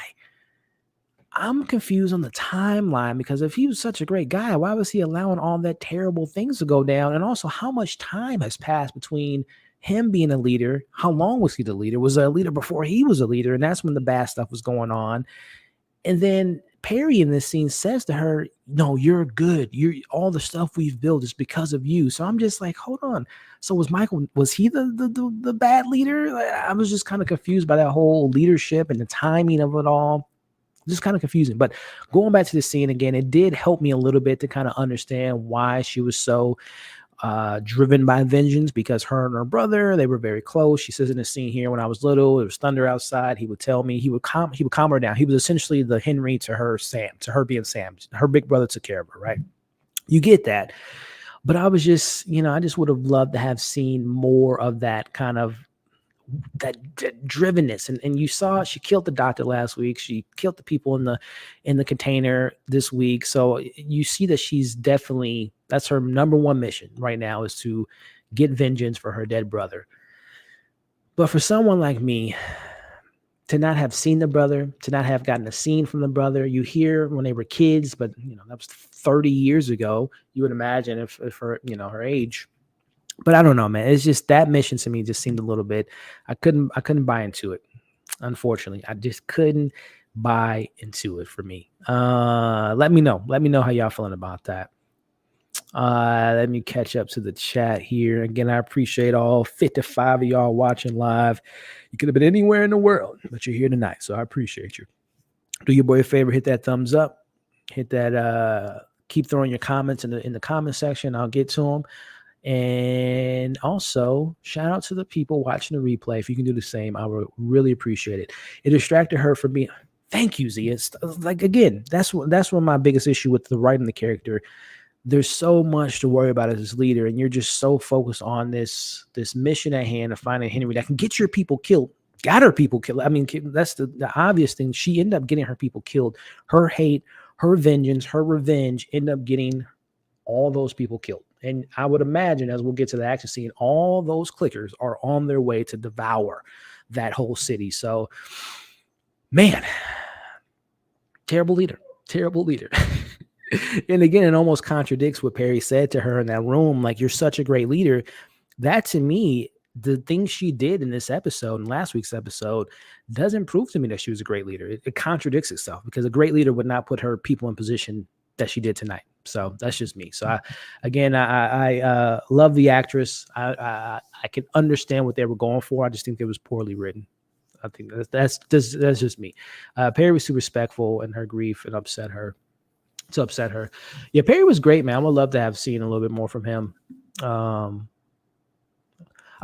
I'm confused on the timeline, because if he was such a great guy, why was he allowing all that terrible things to go down? And also, how much time has passed between him being a leader? How long was he the leader? Was he a leader before he was a leader? And that's when the bad stuff was going on. And then Perry in this scene says to her, no, you're good. You're all the stuff we've built is because of you. So I'm just like, hold on. So was Michael, was he the bad leader? I was just kind of confused by that whole leadership and the timing of it all. Just kind of confusing. But going back to the scene again, it did help me a little bit to kind of understand why she was so driven by vengeance, because her and her brother, they were very close. She says in the scene here, when I was little, there was thunder outside. He would tell me, he would calm her down. He was essentially the Henry to her Sam, to her being Sam. Her big brother took care of her, right? You get that. But I was just, I just would have loved to have seen more of that kind of that drivenness. And you saw she killed the doctor last week. She killed the people in the container this week. So you see that she's definitely, that's her number one mission right now, is to get vengeance for her dead brother. But for someone like me, to not have seen the brother, to not have gotten a scene from the brother, you hear when they were kids, but that was 30 years ago. You would imagine if her, her age. But I don't know, man. It's just that mission to me just seemed a little bit. I couldn't buy into it. Unfortunately, I just couldn't buy into it for me. Let me know. Let me know how y'all feeling about that. Let me catch up to the chat here. Again, I appreciate all 55 of y'all watching live. You could have been anywhere in the world, but you're here tonight, so I appreciate you. Do your boy a favor, hit that thumbs up. Hit that. Keep throwing your comments in the comment section. I'll get to them. And also, shout out to the people watching the replay. If you can do the same, I would really appreciate it. It distracted her from being. Thank you, Z. It's like, again, that's one of my biggest issue with the writing the character. There's so much to worry about as a leader, and you're just so focused on this mission at hand of finding Henry that can get your people killed. Got her people killed. I mean, that's the obvious thing. She ended up getting her people killed. Her hate, her vengeance, her revenge ended up getting all those people killed. And I would imagine, as we'll get to the action scene, all those clickers are on their way to devour that whole city. So, man, terrible leader. And again, it almost contradicts what Perry said to her in that room. Like, you're such a great leader. That, to me, the things she did in this episode and last week's episode doesn't prove to me that she was a great leader. It contradicts itself, because a great leader would not put her people in position that she did tonight. So that's just me. So I love the actress. I can understand what they were going for. I just think it was poorly written. I think that's just me. Perry was too respectful in her grief and upset her. Yeah, Perry was great, man. I would love to have seen a little bit more from him. I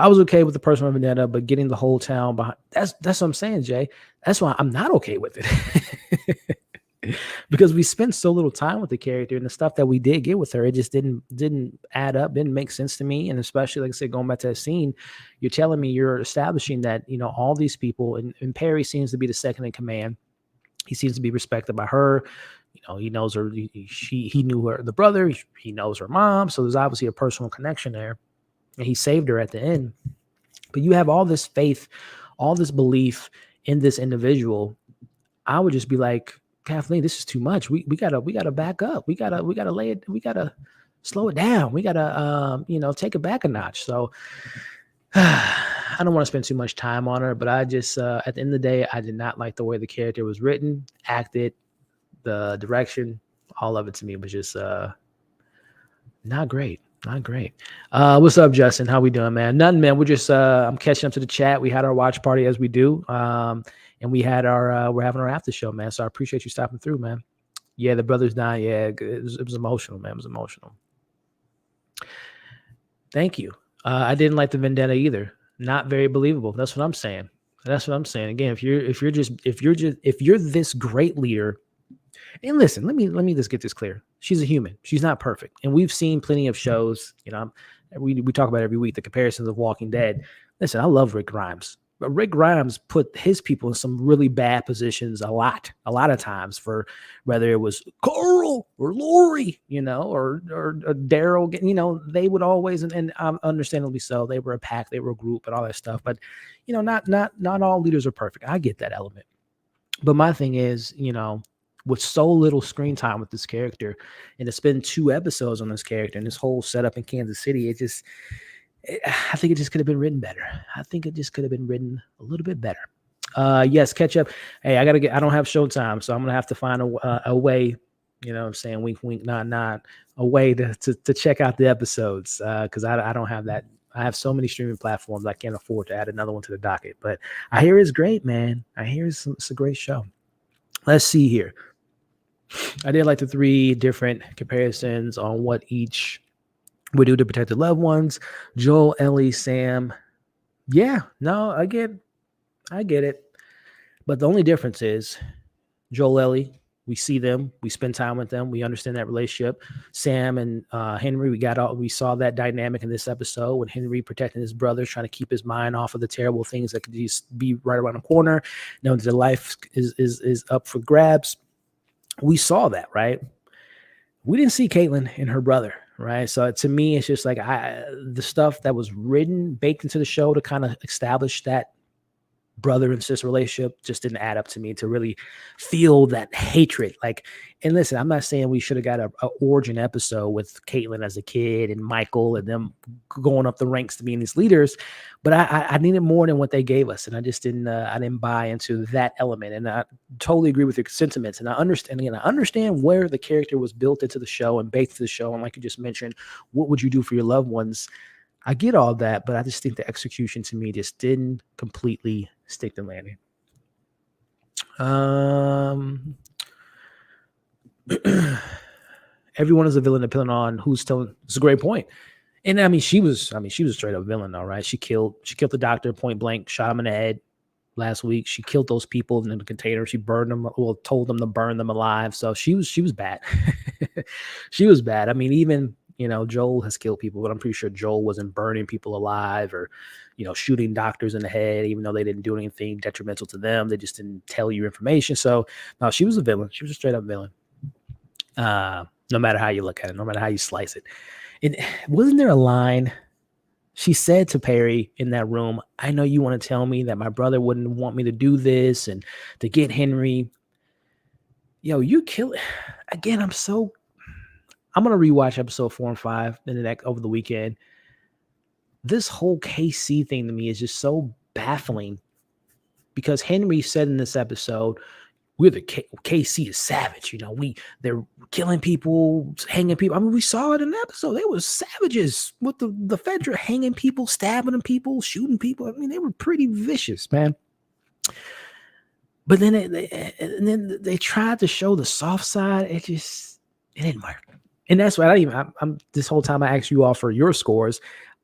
was okay with the personal vendetta, but getting the whole town behind, that's what I'm saying, Jay. That's why I'm not okay with it. Because we spent so little time with the character, and the stuff that we did get with her, it just didn't add up, didn't make sense to me. And especially, like I said, going back to that scene, you're telling me, you're establishing that, all these people, and Perry seems to be the second in command. He seems to be respected by her. He knows her. He knew her, the brother. He knows her mom. So there's obviously a personal connection there. And he saved her at the end. But you have all this faith, all this belief in this individual. I would just be like, Kathleen, this is too much. We gotta back up. We gotta lay it. We gotta slow it down. We gotta take it back a notch. So I don't want to spend too much time on her, but I just at the end of the day, I did not like the way the character was written, acted, the direction, all of it to me was just not great. Not great. What's up, Justin? How we doing, man? Nothing, man. We're just I'm catching up to the chat. We had our watch party as we do. And we had we're having our after show, man. So I appreciate you stopping through, man. Yeah, the brothers died. Yeah, it was emotional, man. It was emotional. Thank you. I didn't like the vendetta either. Not very believable. That's what I'm saying. Again, if you're this great leader, and listen, let me just get this clear. She's a human. She's not perfect, and we've seen plenty of shows. We talk about every week the comparisons of Walking Dead. Listen, I love Rick Grimes. But Rick Grimes put his people in some really bad positions a lot of times, for whether it was Carl or Lori, or Daryl, they would always, and understandably so, they were a pack, they were a group and all that stuff. But, not all leaders are perfect. I get that element. But my thing is, with so little screen time with this character, and to spend 2 episodes on this character and this whole setup in Kansas City, I think it just could have been written better. I think it just could have been written a little bit better. Yes, catch up. Hey, I don't have Showtime, so I'm going to have to find a way. You know what I'm saying? Wink, wink, nod, nod. A way to check out the episodes because I don't have that. I have so many streaming platforms I can't afford to add another one to the docket. But I hear it's great, man. I hear it's a great show. Let's see here. I did like the 3 different comparisons on what each would do to protect their loved ones. Joel, Ellie, Sam. Yeah, no, I get it. But the only difference is Joel, Ellie, we see them, we spend time with them, we understand that relationship. Sam and Henry, we saw that dynamic in this episode when Henry protecting his brother, trying to keep his mind off of the terrible things that could just be right around the corner, knowing that their life is up for grabs. We saw that, right? We didn't see Caitlin and her brother, right? So to me, it's just like the stuff that was written, baked into the show to kind of establish that brother and sister relationship just didn't add up to me to really feel that hatred. Like, and listen, I'm not saying we should have got a origin episode with Caitlin as a kid and Michael and them going up the ranks to being these leaders, but I needed more than what they gave us, and I just didn't. I didn't buy into that element, and I totally agree with your sentiments. And I understand where the character was built into the show and baked to the show, and like you just mentioned, what would you do for your loved ones? I get all that, but I just think the execution to me just didn't completely stick the landing. Everyone is a villain depending on who's telling. It's a great point. And I mean, she was straight up villain, though, right? She killed the doctor point blank, shot him in the head last week. She killed those people in the container. She burned them, told them to burn them alive. So she was bad. She was bad. I mean, even, Joel has killed people, but I'm pretty sure Joel wasn't burning people alive or, shooting doctors in the head, even though they didn't do anything detrimental to them. They just didn't tell you information. So no, she was a villain. She was a straight up villain. No matter how you look at it, no matter how you slice it. And wasn't there a line she said to Perry in that room? I know you want to tell me that my brother wouldn't want me to do this and to get Henry. Yo, you kill it. Again, I'm going to rewatch episode 4 and 5 over the weekend. This whole KC thing to me is just so baffling because Henry said in this episode, we're the KC is savage. They're killing people, hanging people. I mean, we saw it in the episode. They were savages with the Fedra hanging people, stabbing people, shooting people. I mean, they were pretty vicious, man. But then they tried to show the soft side. It didn't work. And that's why I'm this whole time I asked you all for your scores.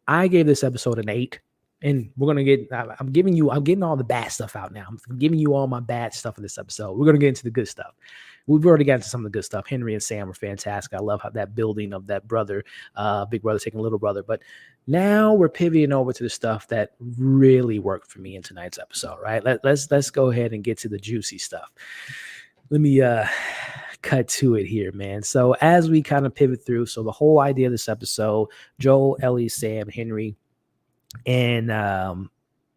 I gave this episode an 8. And we're going to I'm getting all the bad stuff out now. I'm giving you all my bad stuff in this episode. We're going to get into the good stuff. We've already gotten to some of the good stuff. Henry and Sam are fantastic. I love how that building of that brother, big brother taking little brother. But now we're pivoting over to the stuff that really worked for me in tonight's episode, right? Let's go ahead and get to the juicy stuff. Let me cut to it here, man. So as we kind of pivot through, so the whole idea of this episode, Joel, Ellie, Sam, Henry, and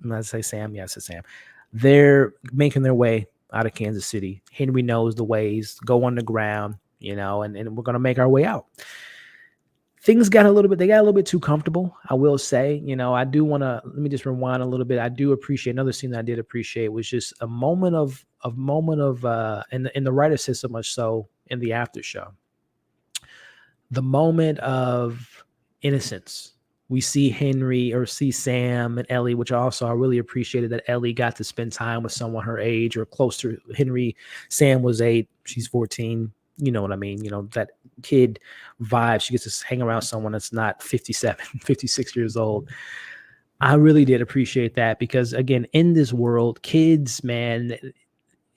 let's say Sam. Yes, it's Sam. They're making their way out of Kansas City. Henry knows the ways, go underground, and we're going to make our way out. Things got a little bit too comfortable, I will say. I do want to, let me just rewind a little bit. I do appreciate another scene that I did appreciate was just a moment of in the writer said so much so in the after show. The moment of innocence. We see Henry or see Sam and Ellie, which also I really appreciated that Ellie got to spend time with someone her age or close to Henry. Sam was 8, she's 14. You know what I mean? That kid vibe. She gets to hang around someone that's not 57, 56 years old. I really did appreciate that because, again, in this world, kids, man,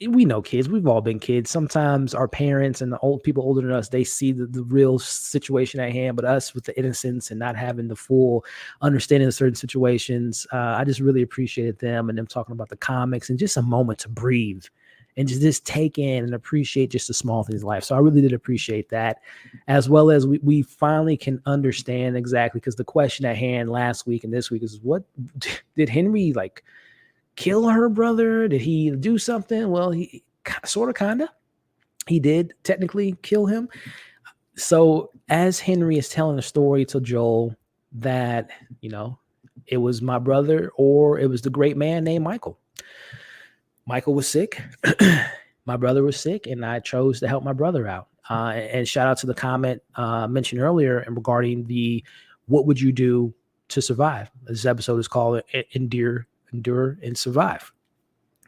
we know kids. We've all been kids. Sometimes our parents and the old people older than us, they see the real situation at hand. But us with the innocence and not having the full understanding of certain situations, I just really appreciated them and them talking about the comics and just a moment to breathe and just take in and appreciate just the small things in life. So I really did appreciate that, as well as we finally can understand exactly, because the question at hand last week and this week is, what did Henry kill her brother? Did he do something? Well, he kind of. He did technically kill him. So as Henry is telling the story to Joel that, it was my brother or it was the great man named Michael. Michael was sick. My brother was sick, and I chose to help my brother out. And shout out to the comment mentioned earlier and regarding the what would you do to survive? This episode is called Endure, and Survive.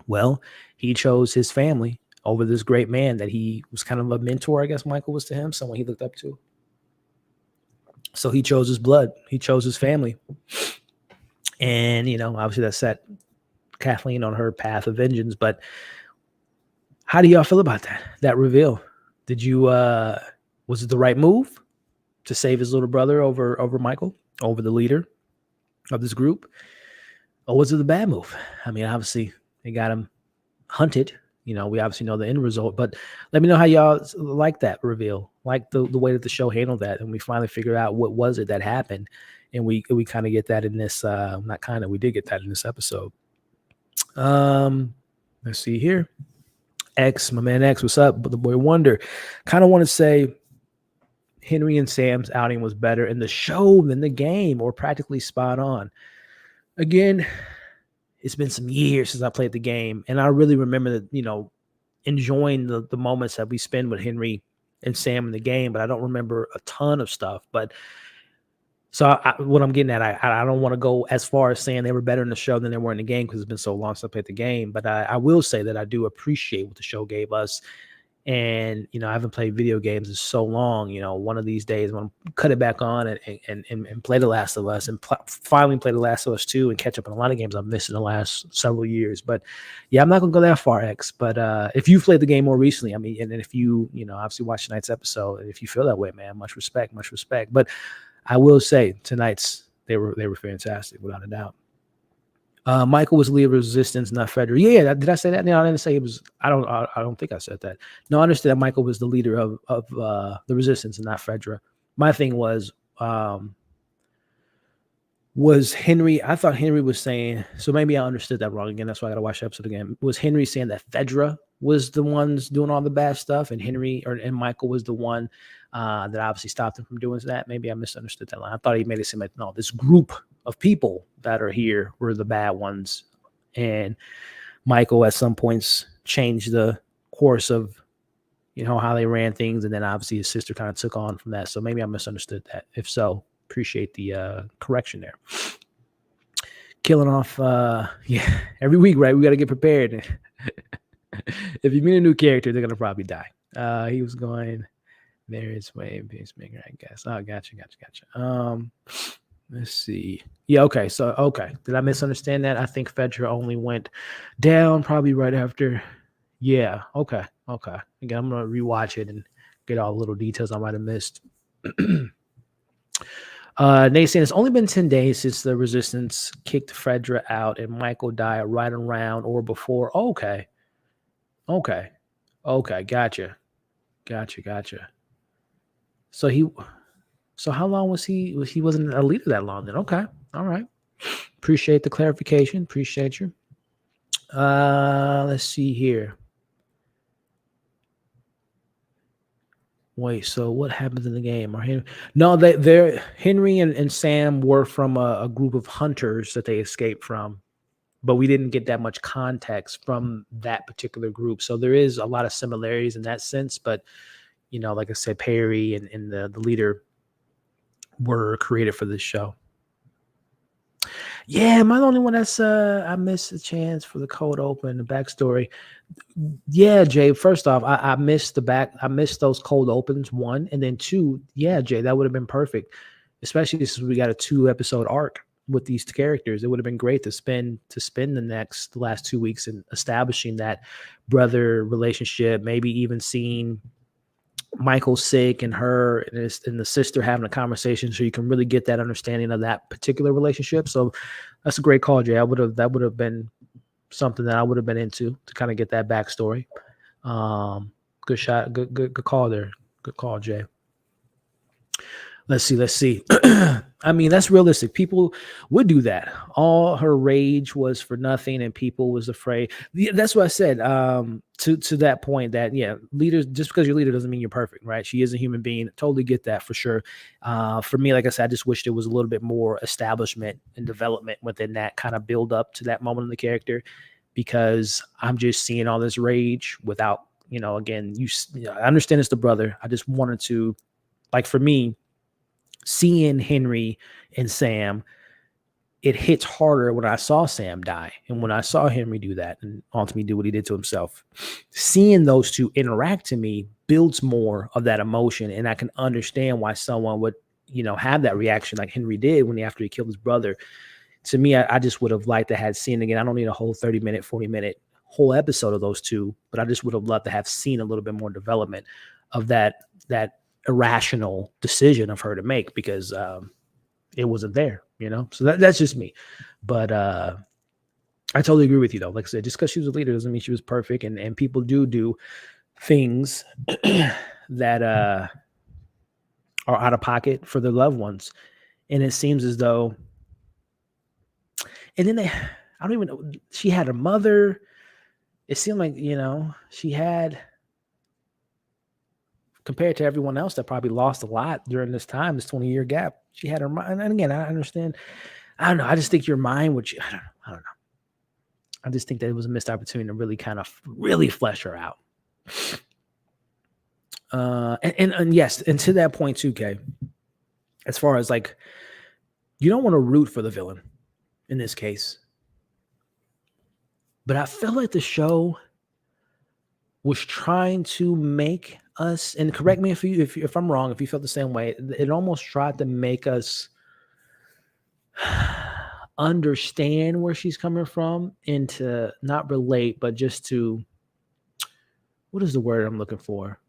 Well, he chose his family over this great man that he was kind of a mentor, I guess Michael was to him, someone he looked up to. So he chose his blood. He chose his family. And, obviously that set Kathleen on her path of vengeance. But how do y'all feel about that reveal? Did you, was it the right move to save his little brother over Michael, over the leader of this group? Or was it a bad move? I mean, obviously they got him hunted. We obviously know the end result, but let me know how y'all like that reveal, like the way that the show handled that. And we finally figured out what was it that happened. And we kind of get that in this, we did get that in this episode. Let's see here. X, my man X, what's up? But the boy Wonder, kind of want to say Henry and Sam's outing was better in the show than the game, or practically spot on. Again, it's been some years since I played the game, and I really remember that, enjoying the moments that we spend with Henry and Sam in the game, but I don't remember a ton of stuff. But so what I'm getting at, I don't want to go as far as saying they were better in the show than they were in the game because it's been so long since I played the game. But I will say that I do appreciate what the show gave us. And, I haven't played video games in so long. One of these days I'm going to cut it back on and play The Last of Us and finally play The Last of Us 2 and catch up on a lot of games I've missed in the last several years. But yeah, I'm not going to go that far, X. But if you've played the game more recently, I mean, and if you, obviously watch tonight's episode, if you feel that way, man, much respect. But I will say tonight's, they were fantastic without a doubt. Michael was the leader of resistance, not Frederick. Yeah, did I say that? No, I didn't say it was. I don't think I said that. No, I understand that Michael was the leader of the resistance and not Frederick. My thing was Henry. I thought Henry was saying. So maybe I understood that wrong again. That's why I got to watch the episode again. Was Henry saying that Fedra was the ones doing all the bad stuff, and and Michael was the one that obviously stopped him from doing that? Maybe I misunderstood that line. I thought he made it seem like, no, this group of people that are here were the bad ones, and Michael at some points changed the course of how they ran things, and then obviously his sister kind of took on from that. So maybe I misunderstood that. If so, appreciate the correction there. Killing off every week, right? We got to get prepared. If you meet a new character, they're gonna probably die. He was going there. It's way peacemaker, I guess. Oh, gotcha. Let's see. Yeah, okay. So, okay. Did I misunderstand that? I think Fedra only went down probably right after. Yeah, okay. Again, I'm going to rewatch it and get all the little details I might have missed. Nate saying it's only been 10 days since the resistance kicked Fredra out and Michael died right around or before. Okay. Gotcha. So how long was he? He wasn't a leader that long then. Okay. All right. Appreciate the clarification. Appreciate you. Let's see here. Wait, so what happens in the game? Henry and Sam were from a group of hunters that they escaped from, but we didn't get that much context from that particular group. So there is a lot of similarities in that sense, but like I said, Perry and the leader were created for this show. Yeah, am I the only one that's I missed the chance for the cold open, the backstory? Yeah, Jay. First off, I missed those cold opens, one, and then two. Yeah, Jay, that would have been perfect, especially since we got a 2-episode arc with these characters. It would have been great to spend the last 2 weeks in establishing that brother relationship, maybe even seeing Michael sick and her and the sister having a conversation, so you can really get that understanding of that particular relationship. So that's a great call, Jay. That would have been something that I would have been into to kind of get that backstory. Good shot, good call there. Good call, Jay. Let's see. I mean, that's realistic. People would do that. All her rage was for nothing, and people was afraid. That's what I said. To that point, that leaders, just because you're a leader doesn't mean you're perfect, right? She is a human being. Totally get that for sure. For me, like I said, I just wish there was a little bit more establishment and development within that kind of build up to that moment in the character, because I'm just seeing all this rage without again, I understand it's the brother. I just wanted to, like, for me, seeing Henry and Sam, it hits harder when I saw Sam die and when I saw Henry do that and ultimately do what he did to himself. Seeing those two interact to me builds more of that emotion, and I can understand why someone would, have that reaction like Henry did after he killed his brother. To me, I just would have liked to have seen again. I don't need a whole 30-minute, 40-minute whole episode of those two, but I just would have loved to have seen a little bit more development of that irrational decision of her to make, because it wasn't there, so that's just me. But I totally agree with you, though. Like I said, just because she was a leader doesn't mean she was perfect, and people do things that are out of pocket for their loved ones, and it seems as though, and then I don't even know, she had a mother. It seemed like, she had, compared to everyone else that probably lost a lot during this time, this 20-year gap, she had her mind. And again, I understand. I don't know. I just think your mind would, I don't know. I just think that it was a missed opportunity to really kind of really flesh her out. And yes, and to that point too, Kay, as far as like, you don't want to root for the villain in this case, but I feel like the show was trying to make us, and correct me if I'm wrong, if you felt the same way, it almost tried to make us understand where she's coming from and to not relate, but just to, what is the word I'm looking for?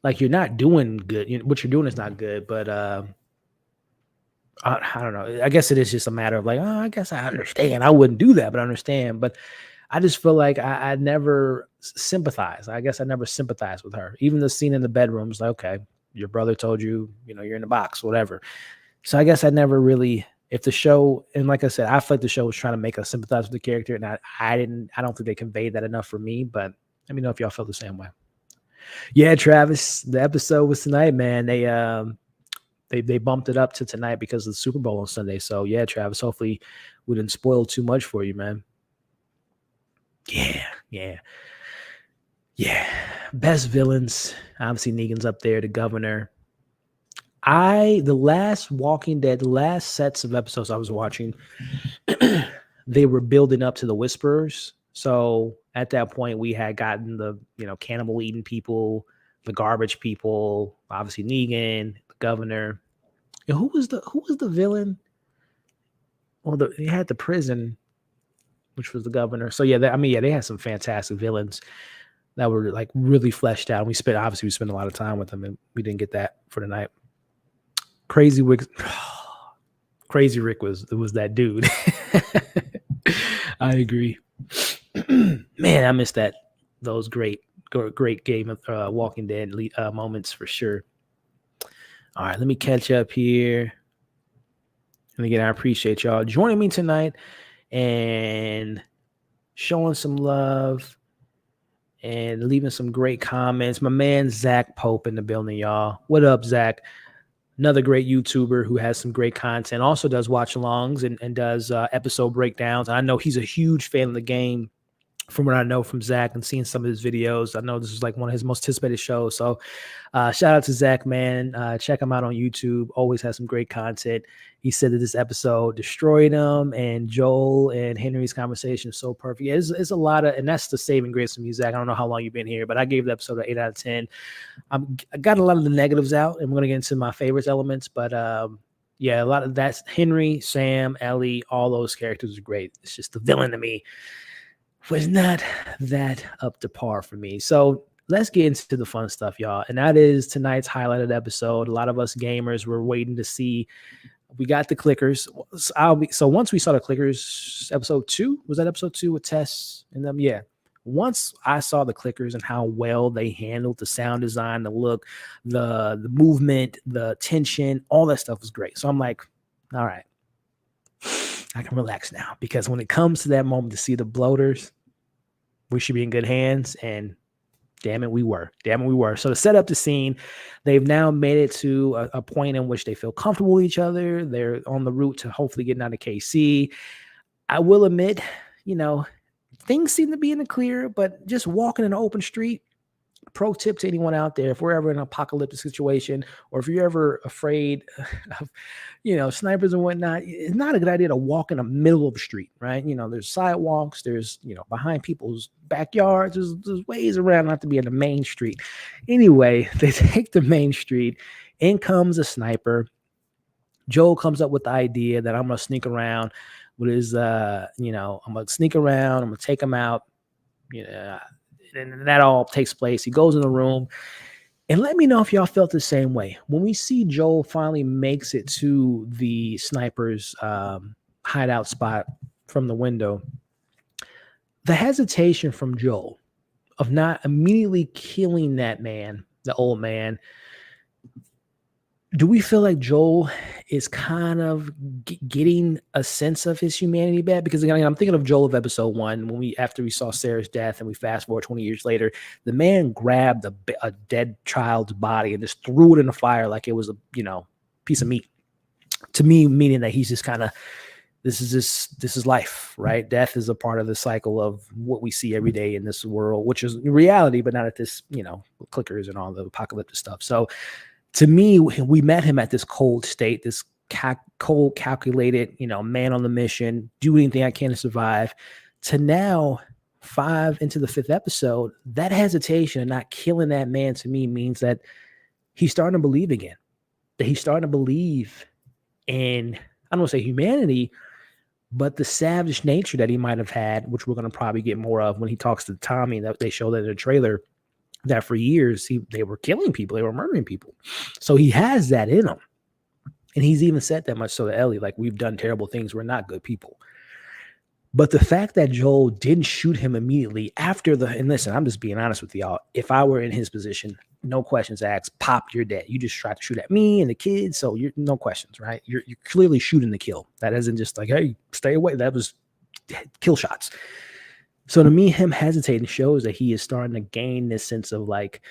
Like, you're not doing good. What you're doing is not good, but I don't know. I guess it is just a matter of like, oh, I guess I understand. I wouldn't do that, but I understand. But I just feel like I never sympathize. I guess I never sympathized with her. Even the scene in the bedroom was like, okay, your brother told you, you're in the box, whatever. So I guess I never really, if the show, and like I said, I feel like the show was trying to make us sympathize with the character, and I don't think they conveyed that enough for me, but let me know if y'all felt the same way. Yeah, Travis, the episode was tonight, man. They bumped it up to tonight because of the Super Bowl on Sunday. So yeah, Travis, hopefully we didn't spoil too much for you, man. Yeah. Best villains. Obviously, Negan's up there, the governor. The last Walking Dead, the last sets of episodes I was watching, they were building up to the Whisperers. So at that point, we had gotten the, cannibal eating people, the garbage people, obviously Negan, the governor. And who was the villain? Well, they had the prison, which was the governor. So yeah, they had some fantastic villains that were like really fleshed out. We spent a lot of time with them, and we didn't get that for tonight. Crazy Rick was that dude. I agree. Man, I missed those great game of Walking Dead moments for sure. All right, let me catch up here. And again, I appreciate y'all joining me tonight and showing some love and leaving some great comments. My man Zach Pope in the building, y'all. What up, Zach? Another great YouTuber who has some great content, also does watch-alongs and does episode breakdowns. I know he's a huge fan of the game from what I know from Zach and seeing some of his videos. I know this is like one of his most anticipated shows. So shout out to Zach, man. Check him out on YouTube. Always has some great content. He said that this episode destroyed him, and Joel and Henry's conversation is so perfect. Yeah, it's a lot of, and that's the saving grace from you, Zach. I don't know how long you've been here, but I gave the episode an 8 out of 10. I got a lot of the negatives out, and we're going to get into my favorites elements, but yeah, a lot of that's Henry, Sam, Ellie, all those characters are great. It's just the villain to me was not that up to par for me. So let's get into the fun stuff, y'all. And that is tonight's highlighted episode. A lot of us gamers were waiting to see. We got the clickers. So once we saw the clickers, episode 2, was that episode 2 with Tess and them? Yeah. Once I saw the clickers and how well they handled the sound design, the look, the movement, the tension, all that stuff was great. So I'm like, all right, I can relax now, because when it comes to that moment to see the bloaters, we should be in good hands. And damn it, we were. So to set up the scene, they've now made it to a point in which they feel comfortable with each other. They're on the route to hopefully getting out of KC. I will admit, things seem to be in the clear, but just walking in an open street. Pro tip to anyone out there: if we're ever in an apocalyptic situation, or if you're ever afraid of, snipers and whatnot, it's not a good idea to walk in the middle of the street, right? There's sidewalks, there's, behind people's backyards, there's ways around, not to be in the main street. Anyway, they take the main street. In comes a sniper. Joel comes up with the idea that I'm going to sneak around with his, I'm going to sneak around, I'm going to take him out. And that all takes place. He goes in the room. And let me know if y'all felt the same way. When we see Joel finally makes it to the sniper's hideout spot from the window, the hesitation from Joel of not immediately killing that man, the old man, do we feel like Joel is kind of getting a sense of his humanity back? Because again, I'm thinking of Joel of episode 1, when after we saw Sarah's death and we fast forward 20 years later, the man grabbed a dead child's body and just threw it in the fire like it was a piece of meat. To me, meaning that he's just kind of, this is life, right? Death is a part of the cycle of what we see every day in this world, which is reality, but not at this, clickers and all the apocalyptic stuff. So to me, we met him at this cold state, this cold, calculated, man on the mission, do anything I can to survive. To now, 5 into the 5th episode, that hesitation and not killing that man to me means that he's starting to believe again. That he's starting to believe in, I don't want to say humanity, but the savage nature that he might have had, which we're going to probably get more of when he talks to Tommy. That they show that in the trailer. That for years they were killing people, they were murdering people. So he has that in him. And he's even said that much so to Ellie, like, we've done terrible things, we're not good people. But the fact that Joel didn't shoot him immediately after and listen, I'm just being honest with y'all. If I were in his position, no questions asked, pop, you're dead. You just tried to shoot at me and the kids, so you're no questions, right? You're clearly shooting to kill. That isn't just like, hey, stay away. That was kill shots. So to me, him hesitating shows that he is starting to gain this sense of like,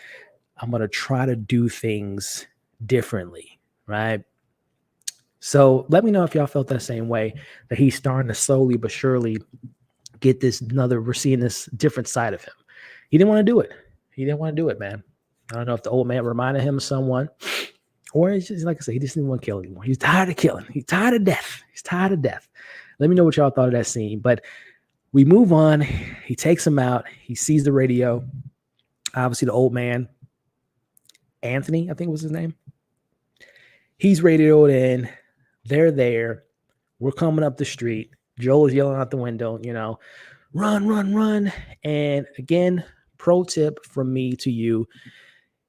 I'm going to try to do things differently, right? So let me know if y'all felt that same way, that he's starting to slowly but surely get we're seeing this different side of him. He didn't want to do it. He didn't want to do it, man. I don't know if the old man reminded him of someone, or it's just, like I said, he just didn't want to kill anymore. He's tired of killing. He's tired of death. He's tired of death. Let me know what y'all thought of that scene. But we move on. He takes him out. He sees the radio. Obviously, the old man, Anthony, I think was his name. He's radioed in. They're there. We're coming up the street. Joel is yelling out the window, run, run, run. And again, pro tip from me to you,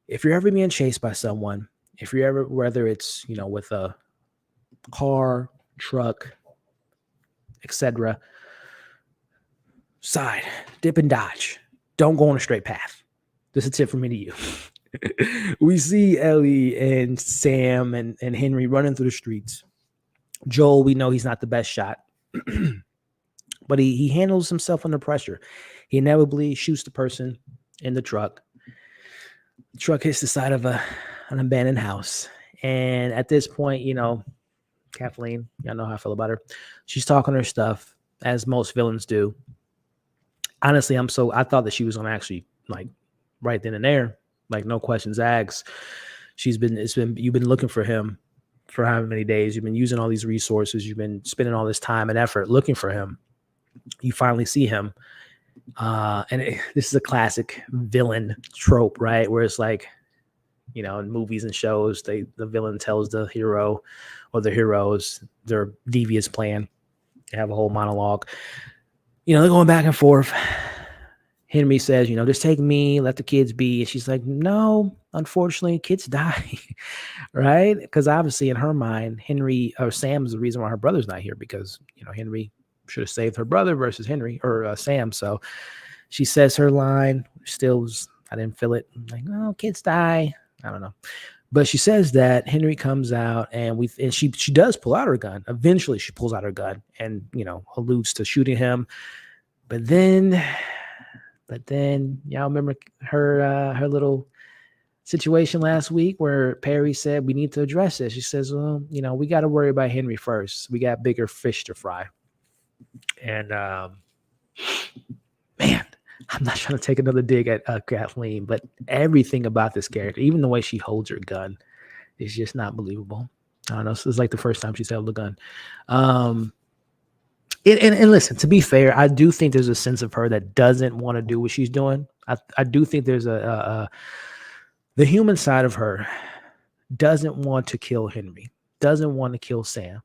if you're ever being chased by someone, if you're ever, whether it's, with a car, truck, etc., side, dip and dodge. Don't go on a straight path. This is a tip from me to you. We see Ellie and Sam and Henry running through the streets. Joel, we know he's not the best shot, but he handles himself under pressure. He inevitably shoots the person in the truck. The truck hits the side of an abandoned house. And at this point, Kathleen, y'all know how I feel about her. She's talking her stuff, as most villains do. Honestly, I thought that she was going to actually, like, right then and there, like, no questions asked. You've been looking for him for how many days? You've been using all these resources. You've been spending all this time and effort looking for him. You finally see him. This is a classic villain trope, right? Where it's like, in movies and shows, the villain tells the hero or the heroes their devious plan. They have a whole monologue. They're going back and forth. Henry says, just take me, let the kids be. And she's like, no, unfortunately, kids die, right? Because obviously in her mind, Henry or Sam is the reason why her brother's not here, because, Henry should have saved her brother versus Henry or Sam. So she says her line, I didn't feel it. I'm like, oh, kids die. I don't know. But she says that. Henry comes out and she does pull out her gun. Eventually she pulls out her gun and, alludes to shooting him. But then y'all remember her little situation last week where Perry said, we need to address this. She says, well, we got to worry about Henry first. We got bigger fish to fry. And I'm not trying to take another dig at Kathleen, but everything about this character, even the way she holds her gun, is just not believable. I don't know. This is like the first time she's held a gun. Um, and listen, to be fair, I do think there's a sense of her that doesn't want to do what she's doing. I do think there's the human side of her doesn't want to kill Henry, doesn't want to kill Sam.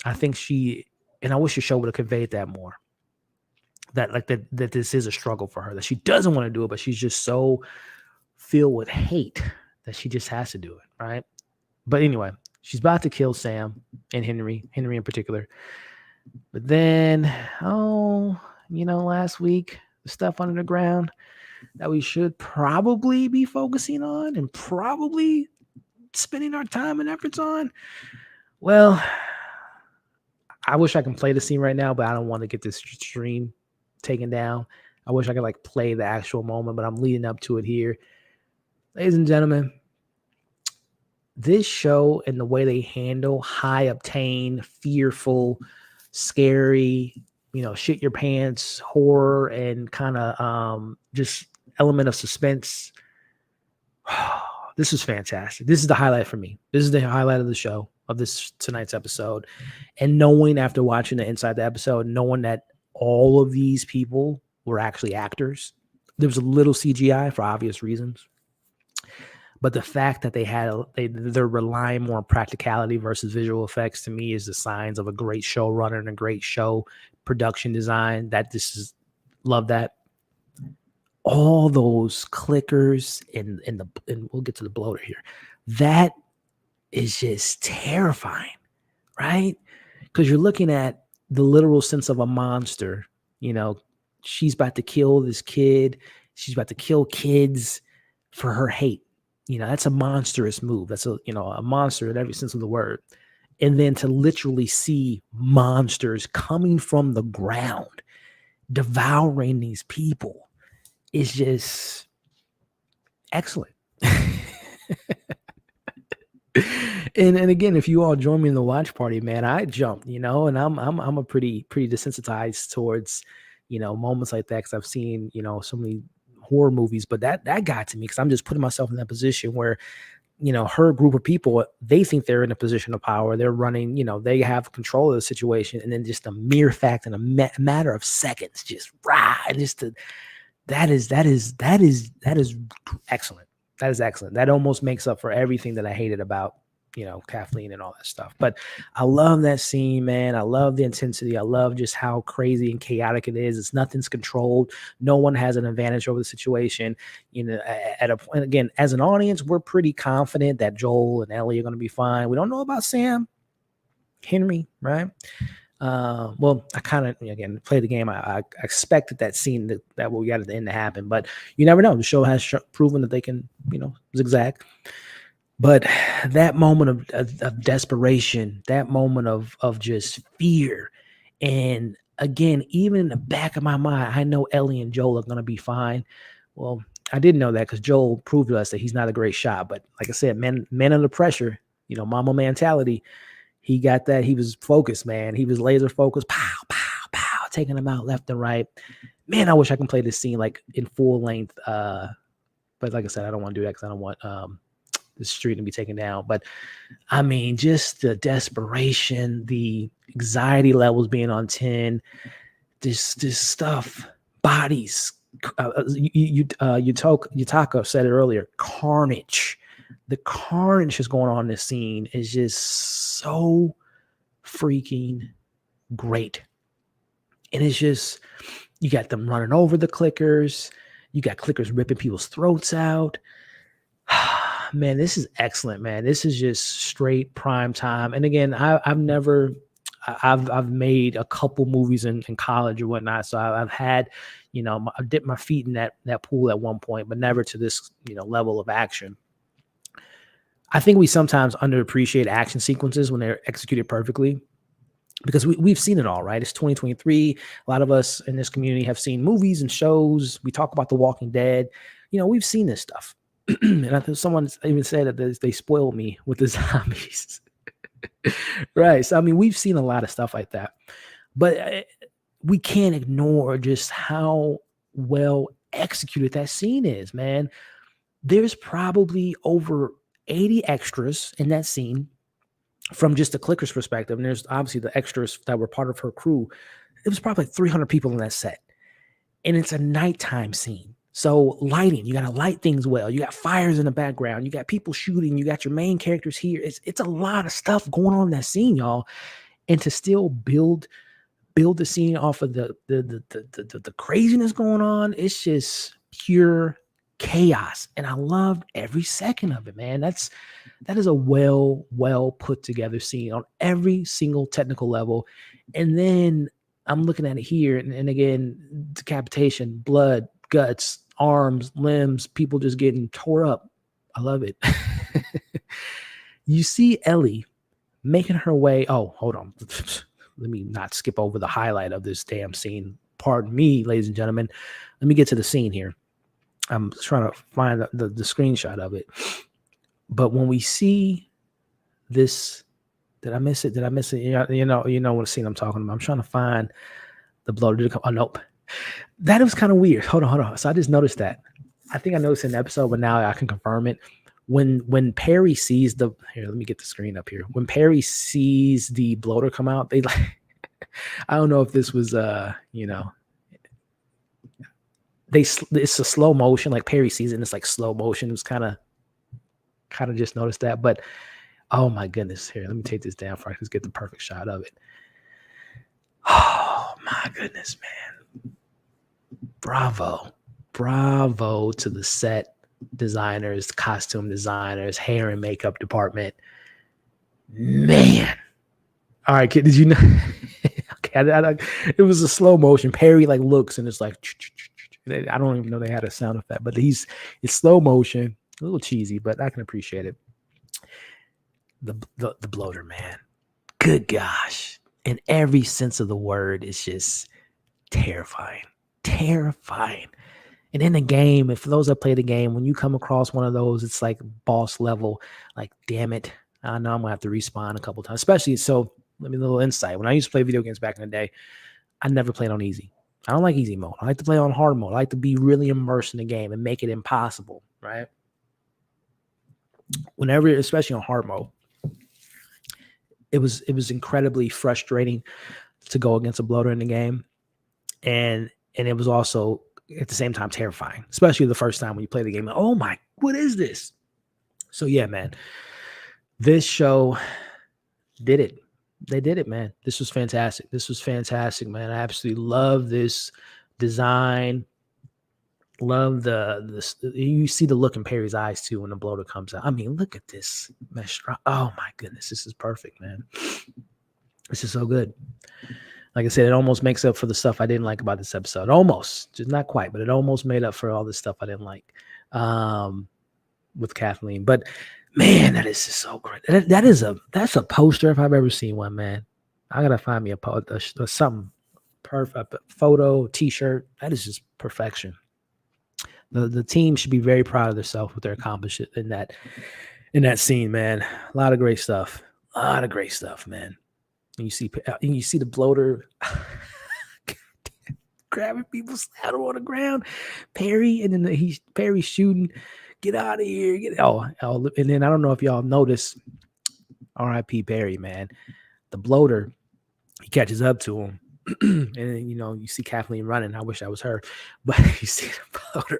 I think and I wish the show would have conveyed that more. That this is a struggle for her, that she doesn't want to do it, but she's just so filled with hate that she just has to do it, right? But anyway, she's about to kill Sam and Henry in particular. But then, last week, the stuff under the ground that we should probably be focusing on and probably spending our time and efforts on. Well, I wish I can play the scene right now, but I don't want to get this stream taken down. I wish I could play the actual moment, but I'm leading up to it here. Ladies and gentlemen, this show and the way they handle high octane, fearful, scary, shit your pants horror and kind of just element of suspense. This is fantastic. This is the highlight for me. This is the highlight of the show, of this tonight's episode. And knowing after watching the inside the episode, knowing that all of these people were actually actors. There was a little CGI for obvious reasons. But the fact that they're relying more on practicality versus visual effects, to me, is the signs of a great showrunner and a great show production design. Love that. All those clickers and we'll get to the bloater here. That is just terrifying, right? Because you're looking at the literal sense of a monster. She's about to kill this kid. She's about to kill kids for her hate. That's a monstrous move. That's a monster in every sense of the word. And then to literally see monsters coming from the ground, devouring these people, is just excellent. And again, if you all join me in the watch party, man, I jumped, and I'm a pretty desensitized towards, moments like that, because I've seen, so many horror movies, but that got to me because I'm just putting myself in that position where, her group of people, they think they're in a position of power. They're running, they have control of the situation, and then just a mere fact in a matter of seconds, just and just that is excellent. That is excellent. That almost makes up for everything that I hated about, Kathleen and all that stuff. But I love that scene, man. I love the intensity. I love just how crazy and chaotic it is. Nothing's controlled. No one has an advantage over the situation. At a point, again, as an audience, we're pretty confident that Joel and Ellie are going to be fine. We don't know about Sam, Henry, right? Well, I kind of, again, play the game. I expected that scene that we got at the end to happen, but you never know. The show has proven that they can, zigzag. But that moment of desperation, that moment of just fear, and again, even in the back of my mind, I know Ellie and Joel are going to be fine. Well, I didn't know that because Joel proved to us that he's not a great shot. But like I said, men under pressure, mama mentality. He got that. He was focused, man. He was laser focused. Pow, pow, pow, taking them out left and right. Man, I wish I can play this scene in full length. But like I said, I don't want to do that because I don't want the street to be taken down. But I mean, just the desperation, the anxiety levels being on 10, this stuff, bodies. Yutaka said it earlier. Carnage. The carnage that's going on in this scene is just so freaking great. And it's just, you got them running over the clickers. You got clickers ripping people's throats out. Man, this is excellent, man. This is just straight prime time. And again, I've made a couple movies in college or whatnot. So I've had, I dipped my feet in that pool at one point, but never to this, level of action. I think we sometimes underappreciate action sequences when they're executed perfectly, because we've seen it all, right? It's 2023. A lot of us in this community have seen movies and shows. We talk about The Walking Dead. We've seen this stuff. And I think someone even said that they spoiled me with the zombies. Right. So, I mean, we've seen a lot of stuff like that. But we can't ignore just how well executed that scene is, man. There's probably over 80 extras in that scene from just the clicker's perspective. And there's obviously the extras that were part of her crew. It was probably like 300 people in that set. And it's a nighttime scene. So lighting, you got to light things well. You got fires in the background. You got people shooting. You got your main characters here. It's a lot of stuff going on in that scene, y'all. And to still build the scene off of the craziness going on, it's just pure chaos. And I loved every second of it, man. That is a well put together scene on every single technical level. And then I'm looking at it here, and again, decapitation, blood, guts, arms, limbs, people just getting tore up. I love it. You see Ellie making her way. Oh, hold on. Let me not skip over the highlight of this damn scene. Pardon me, ladies and gentlemen. Let me get to the scene here. I'm trying to find the screenshot of it. But when we see this, did I miss it? You know what scene I'm talking about. I'm trying to find the blow. Did it come? Oh, nope. That was kind of weird. Hold on. So I just noticed that. I think I noticed in the episode, but now I can confirm it. When Perry sees let me get the screen up here. When Perry sees the bloater come out, they like, I don't know if this was, it's a slow motion, like Perry sees it and it's like slow motion. It was kind of just noticed that, but oh my goodness. Here, let me take this down for I can get the perfect shot of it. Oh my goodness, man. Bravo to the set designers, costume designers, hair and makeup department. Man. All right, kid, did you know? Okay, it was a slow motion. Perry like looks and it's like, I don't even know they had a sound effect, but it's slow motion, a little cheesy, but I can appreciate it. The bloater, man. Good gosh. In every sense of the word, it's just terrifying. And in the game, if for those that play the game, when you come across one of those, it's like boss level. Like, damn it, I know I'm gonna have to respawn a couple times. Especially, so let me a little insight. When I used to play video games back in the day, I never played on easy. I don't like easy mode. I like to play on hard mode. I like to be really immersed in the game and make it impossible, right? Whenever, especially on hard mode, it was incredibly frustrating to go against a bloater in the game, and it was also at the same time terrifying, especially the first time when you play the game. Like, oh my, what is this? So yeah, man, this show did it. They did it, man. This was fantastic, man. I absolutely love this design. Love the you see the look in Perry's eyes too when the bloater comes out. I mean, look at this mesh. Oh my goodness, this is perfect, man. This is so good. Like I said, it almost makes up for the stuff I didn't like about this episode. Almost, just not quite, but it almost made up for all the stuff I didn't like with Kathleen. But man, that is just so great. That's a poster if I've ever seen one, man. I gotta find me a something perfect photo, T-shirt. That is just perfection. The team should be very proud of themselves with their accomplishment in that scene, man. A lot of great stuff, man. And you see the bloater grabbing people's saddle on the ground, Perry, and then Perry shooting, get out of here, and then I don't know if y'all noticed, R.I.P. Perry, man. The bloater, he catches up to him, and then, you see Kathleen running. I wish I was her, but you see the bloater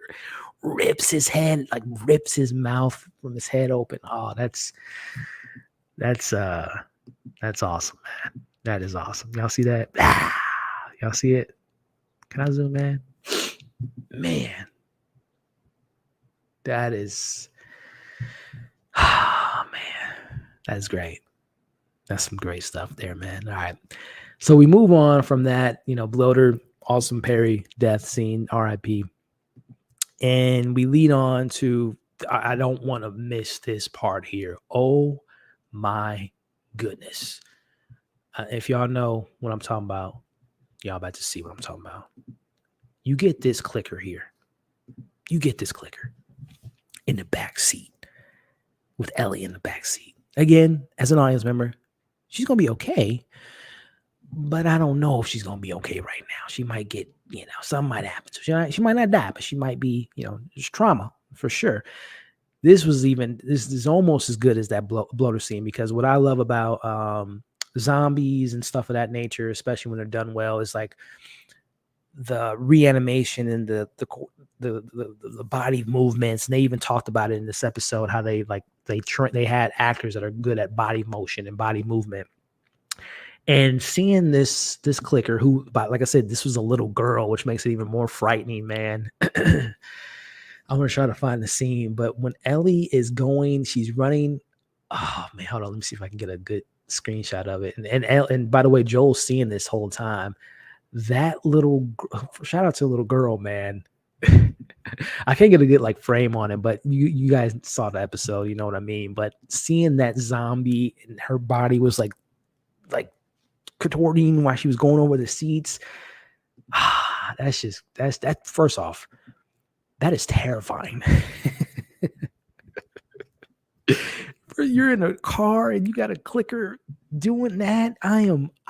rips his head, like rips his mouth from his head open. Oh, that's awesome, man. That is awesome. Y'all see that? Y'all see it? Can I zoom in? Man, that is, man, that is great. That's some great stuff there, man. All right. So we move on from that, bloater, awesome Perry death scene, RIP. And we lead on to, I don't want to miss this part here. Oh my goodness. If y'all know what I'm talking about, y'all about to see what I'm talking about. You get this clicker here. You get this clicker in the back seat with Ellie in the back seat. Again, as an audience member, she's going to be okay. but I don't know if she's gonna be okay right now. She might get, something might happen. So she might not die, but she might be, just trauma for sure. This is almost as good as that bloater scene, because what I love about zombies and stuff of that nature, especially when they're done well, is like the reanimation and the body movements. And they even talked about it in this episode, how they had actors that are good at body motion and body movement. And seeing this clicker, who, like I said, this was a little girl, which makes it even more frightening, man. I'm gonna try to find the scene, but when Ellie is going, she's running. Oh man, hold on. Let me see if I can get a good screenshot of it. And by the way, Joel's seeing this whole time. That little shout out to the little girl, man. I can't get a good frame on it, but you guys saw the episode, you know what I mean. But seeing that zombie and her body was like contorting while she was going over the seats. That's first off, that is terrifying. You're in a car and you got a clicker doing that.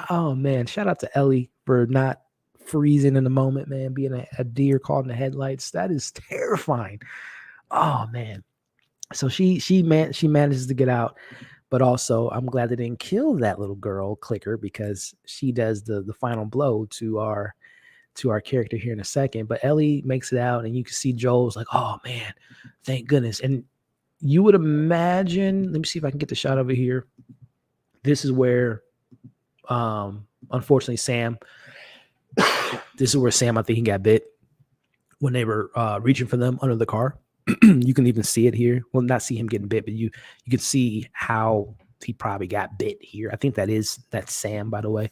Oh man, shout out to Ellie for not freezing in the moment, man, being a deer caught in the headlights. That is terrifying. Oh man. So she manages to get out, but also I'm glad they didn't kill that little girl clicker, because she does the final blow to our character here in a second. But Ellie makes it out, and you can see Joel's like, oh man, thank goodness. And you would imagine, let me see if I can get the shot over here. This is where unfortunately Sam I think he got bit when they were reaching for them under the car. You can even see it here. Well, not see him getting bit, but you can see how he probably got bit here. I think that's Sam, by the way.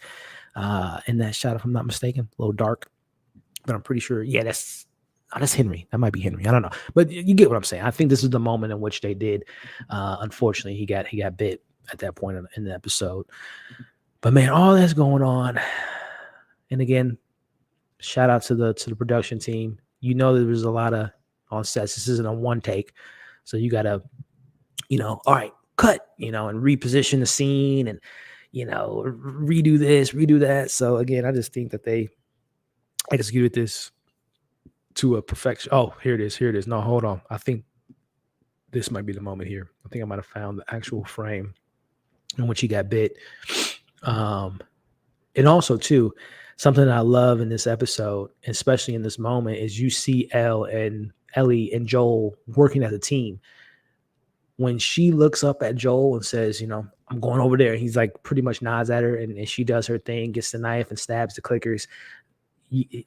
In that shot, if I'm not mistaken, a little dark, but I'm pretty sure. Yeah, that's Henry. That might be Henry. I don't know, but you get what I'm saying. I think this is the moment in which they did. Unfortunately, he got bit at that point in the episode. But man, all that's going on, and again, shout out to the production team. There was a lot of on sets. This isn't a one take, so you gotta, all right, cut, and reposition the scene and redo this, redo that. So again, I just think that they executed this to a perfection. Oh, here it is. No, hold on. I think this might be the moment here. I think I might have found the actual frame in which he got bit. And also too, something that I love in this episode, especially in this moment, is you see Ellie and Joel working as a team. When she looks up at Joel and says, I'm going over there, he's like pretty much nods at her, and she does her thing, gets the knife and stabs the clickers.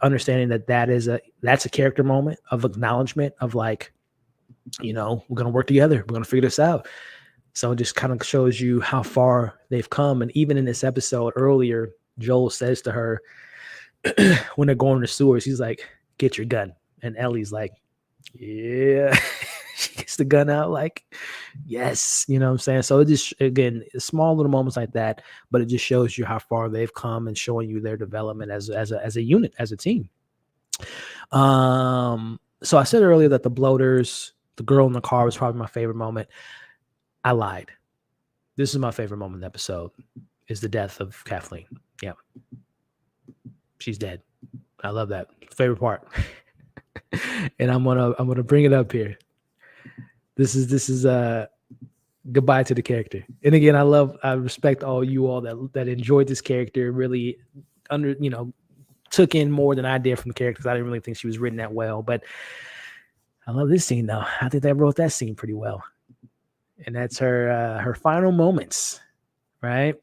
Understanding that's a character moment of acknowledgement of like, we're going to work together. We're going to figure this out. So it just kind of shows you how far they've come. And even in this episode earlier, Joel says to her when they're going to the sewers, he's like, get your gun. And Ellie's like, yeah. She gets the gun out like, yes, you know what I'm saying? So it just, again, small little moments like that, but it just shows you how far they've come and showing you their development as a unit, as a team. So I said earlier that the bloaters, the girl in the car, was probably my favorite moment. I lied. This is my favorite moment in the episode, is the death of Kathleen. Yeah. She's dead. I love that. Favorite part. And I'm gonna bring it up here. This is goodbye to the character. And again, I respect all you all that enjoyed this character, really took in more than I did from the characters. I didn't really think she was written that well, but I love this scene though. I think they wrote that scene pretty well. And that's her final moments, right?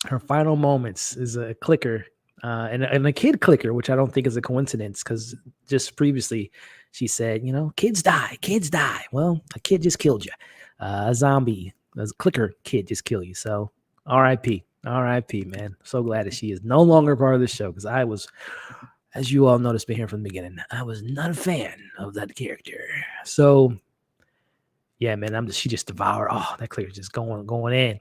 Her final moments is a clicker, and a kid clicker, which I don't think is a coincidence, because just previously she said, kids die. Well, a kid just killed you. A zombie, a clicker kid just killed you. So R.I.P., man. So glad that she is no longer part of the show, because I was, as you all noticed, been here from the beginning, I was not a fan of that character. So yeah, man, she just devoured. Oh, that clicker just going in.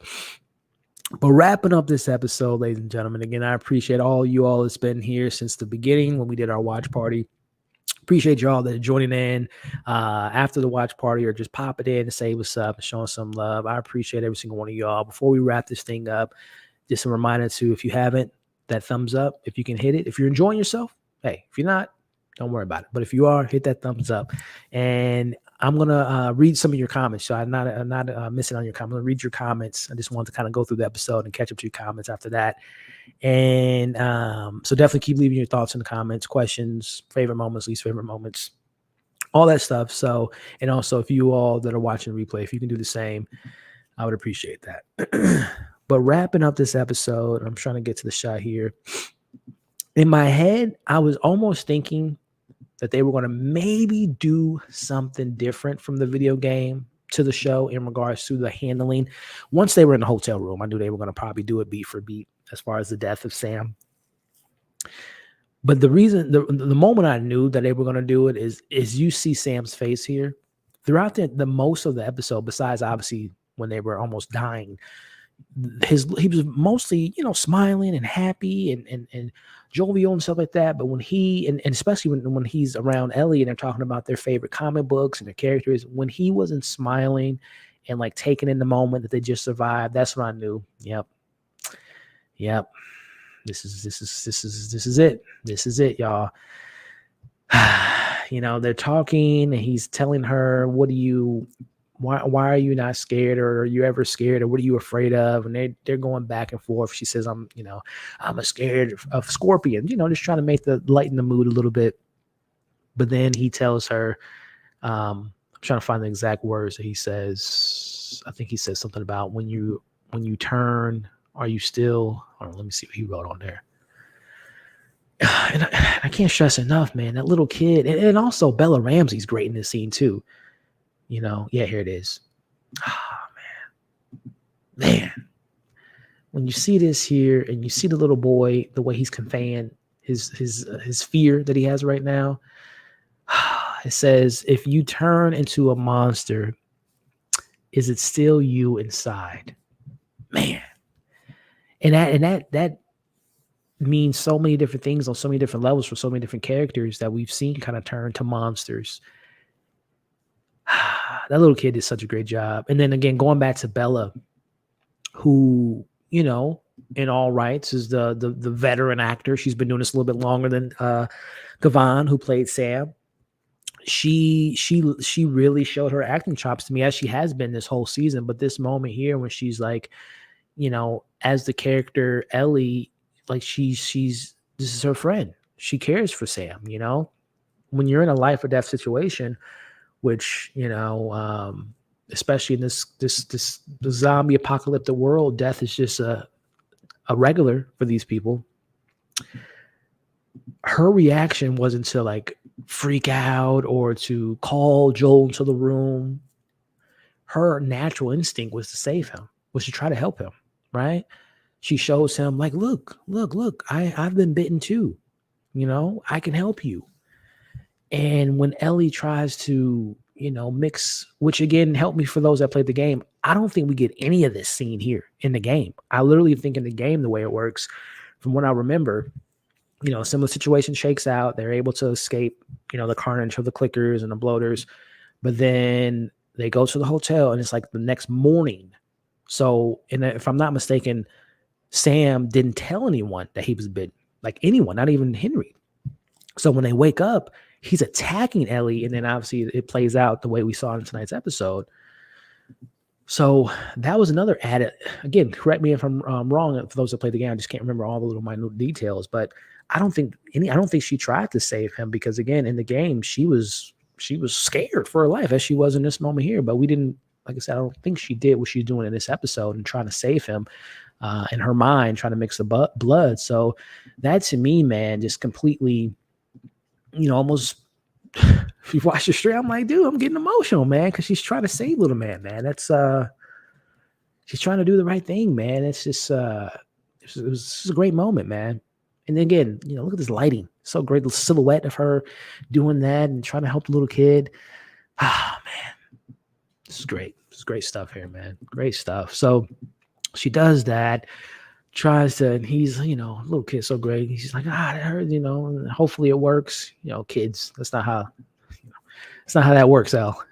But wrapping up this episode, ladies and gentlemen, again, I appreciate all you all that's been here since the beginning when we did our watch party. Appreciate y'all that are joining in after the watch party, or just popping in to say what's up and showing some love. I appreciate every single one of y'all. Before we wrap this thing up, just a reminder to, if you haven't, that thumbs up. If you can hit it, if you're enjoying yourself, hey, if you're not, don't worry about it. But if you are, hit that thumbs up. And I'm gonna read some of your comments. So I'm not missing on your comments. I'm gonna read your comments. I just wanted to kind of go through the episode and catch up to your comments after that. And so definitely keep leaving your thoughts in the comments, questions, favorite moments, least favorite moments, all that stuff. So, and also if you all that are watching the replay, if you can do the same, I would appreciate that. But wrapping up this episode, I'm trying to get to the shot here. In my head, I was almost thinking that they were going to maybe do something different from the video game to the show in regards to the handling. Once they were in the hotel room, I knew they were going to probably do it beat for beat as far as the death of Sam. But the reason, the moment I knew that they were going to do it is you see Sam's face here throughout the most of the episode, besides obviously when they were almost dying. He was mostly, smiling and happy and jovial and stuff like that. But when he and especially when he's around Ellie and they're talking about their favorite comic books and their characters, when he wasn't smiling and like taking in the moment that they just survived, that's when I knew, yep. This is it. This is it, y'all. They're talking and he's telling her, why are you not scared, or are you ever scared, or what are you afraid of? And they're going back and forth. She says, I'm scared of scorpions, just trying to lighten the mood a little bit. But then he tells her, I'm trying to find the exact words that he says. I think he says something about when you turn, are you still, let me see what he wrote on there. And I can't stress enough, man, that little kid, and also Bella Ramsey's great in this scene too. Yeah, here it is. Oh, man. When you see this here and you see the little boy, the way he's conveying his fear that he has right now, it says, if you turn into a monster, is it still you inside? Man. And that means so many different things on so many different levels for so many different characters that we've seen kind of turn to monsters. That little kid did such a great job. And then again, going back to Bella, who, in all rights is the veteran actor. She's been doing this a little bit longer than Gavon, who played Sam. She really showed her acting chops to me, as she has been this whole season. But this moment here when she's like, as the character Ellie, like this is her friend. She cares for Sam, when you're in a life or death situation, which, especially in this the zombie apocalyptic world, death is just a regular for these people. Her reaction wasn't to like freak out or to call Joel into the room. Her natural instinct was to save him, was to try to help him, right? She shows him like, look, I've been bitten too. I can help you. And when Ellie tries to, mix, which again, help me for those that played the game, I don't think we get any of this scene here in the game. I literally think in the game, the way it works, from what I remember, a similar situation shakes out. They're able to escape, the carnage of the clickers and the bloaters. But then they go to the hotel and it's like the next morning. So, if I'm not mistaken, Sam didn't tell anyone that he was bitten, like anyone, not even Henry. So when they wake up, he's attacking Ellie, and then obviously it plays out the way we saw in tonight's episode. So that was another added. Again, correct me if I'm wrong. For those that played the game, I just can't remember all the little minute details. But I don't think she tried to save him, because again, in the game, she was scared for her life, as she was in this moment here. But we didn't, like I said, I don't think she did what she's doing in this episode and trying to save him. In her mind, trying to mix the blood. So that to me, man, just completely, almost, if you watch the stream, I'm like, dude, I'm getting emotional, man, because she's trying to save little man. That's she's trying to do the right thing, man. It's just it was a great moment, man. And again, look at this lighting, so great, the silhouette of her doing that and trying to help the little kid. Ah, man, this is great. This is great stuff here, man. Great stuff. So she does that, tries to, and he's, little kid, so great. He's like, that hurt, and hopefully it works. Kids, that's not how that works, Al.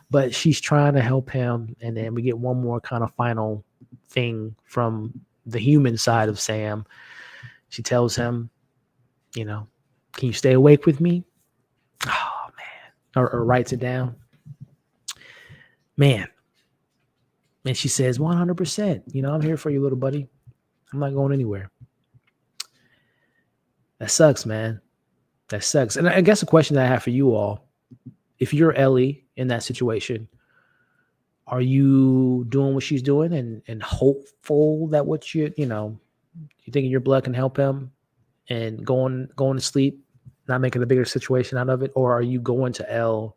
But she's trying to help him. And then we get one more kind of final thing from the human side of Sam. She tells him, can you stay awake with me? Oh man. Or writes it down. Man. And she says, 100%, I'm here for you, little buddy. I'm not going anywhere. That sucks, man. That sucks. And I guess the question that I have for you all, if you're Ellie in that situation, are you doing what she's doing and hopeful that what you thinking your blood can help him and going to sleep, not making a bigger situation out of it? Or are you going to Elle,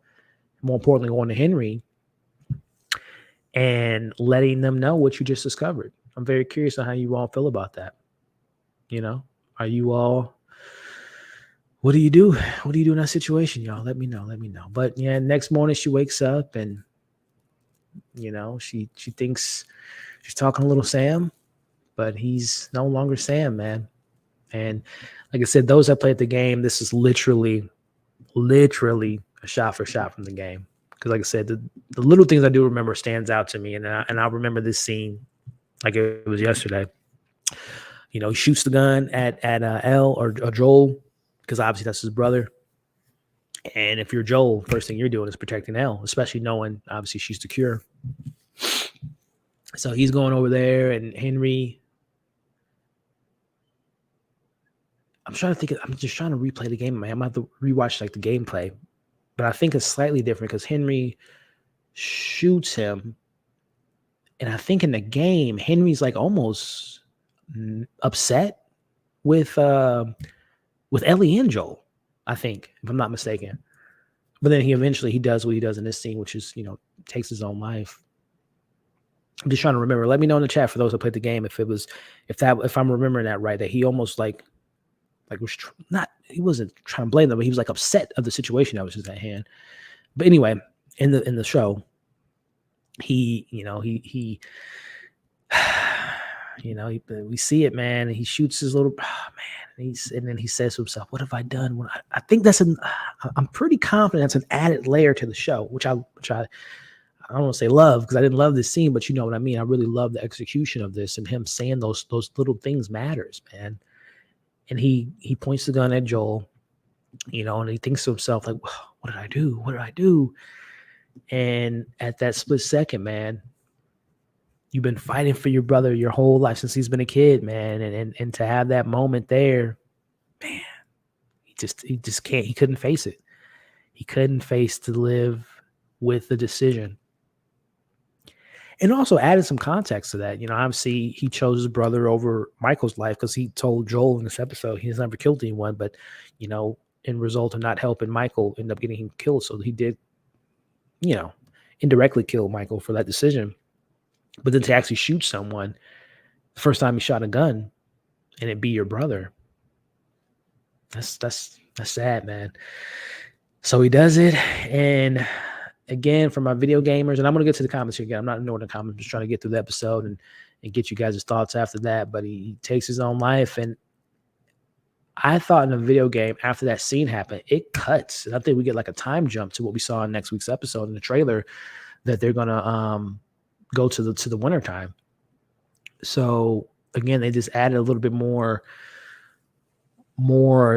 more importantly, going to Henry and letting them know what you just discovered? I'm very curious on how you all feel about that. Are you all, what do you do? What do you do in that situation, y'all? Let me know. But yeah, next morning she wakes up and, she thinks she's talking to little Sam, but he's no longer Sam, man. And like I said, those that played the game, this is literally a shot for shot from the game. Because like I said, the little things I do remember stands out to me. And I remember this scene like it was yesterday. He shoots the gun at Elle or Joel, because obviously that's his brother. And if you're Joel, first thing you're doing is protecting Elle, especially knowing obviously she's the cure. So he's going over there, and Henry, I'm just trying to replay the game, man. I'm going to have to rewatch like the gameplay. But I think it's slightly different because Henry shoots him. And I think in the game, Henry's like almost upset with Ellie and Joel, I think, if I'm not mistaken. But then he does what he does in this scene, which is, takes his own life. I'm just trying to remember. Let me know in the chat for those that played the game if I'm remembering that right, that he almost he wasn't trying to blame them, but he was like upset of the situation that was just at hand. But anyway, in the show, we see it, man. And he shoots his little man, and then he says to himself, "What have I done?" I think I'm pretty confident that's an added layer to the show, which I don't want to say love, because I didn't love this scene, but you know what I mean. I really love the execution of this, and him saying those little things matters, man. And he points the gun at Joel, and he thinks to himself, like, what did I do? What did I do? And at that split second, man, you've been fighting for your brother your whole life since he's been a kid, man. And to have that moment there, man, he just can't, he couldn't face it. He couldn't face to live with the decision. And also added some context to that. Obviously he chose his brother over Michael's life because he told Joel in this episode he's never killed anyone, but, in result of not helping Michael, ended up getting him killed. So he did, indirectly kill Michael for that decision. But then to actually shoot someone, the first time he shot a gun, and it be your brother, that's sad, man. So he does it, and again, for my video gamers, and I'm going to get to the comments here again. I'm not ignoring the comments. I'm just trying to get through the episode and get you guys' thoughts after that. But he takes his own life, and I thought in the video game, after that scene happened, it cuts. And I think we get like a time jump to what we saw in next week's episode in the trailer, that they're going to go to the winter time. So again, they just added a little bit more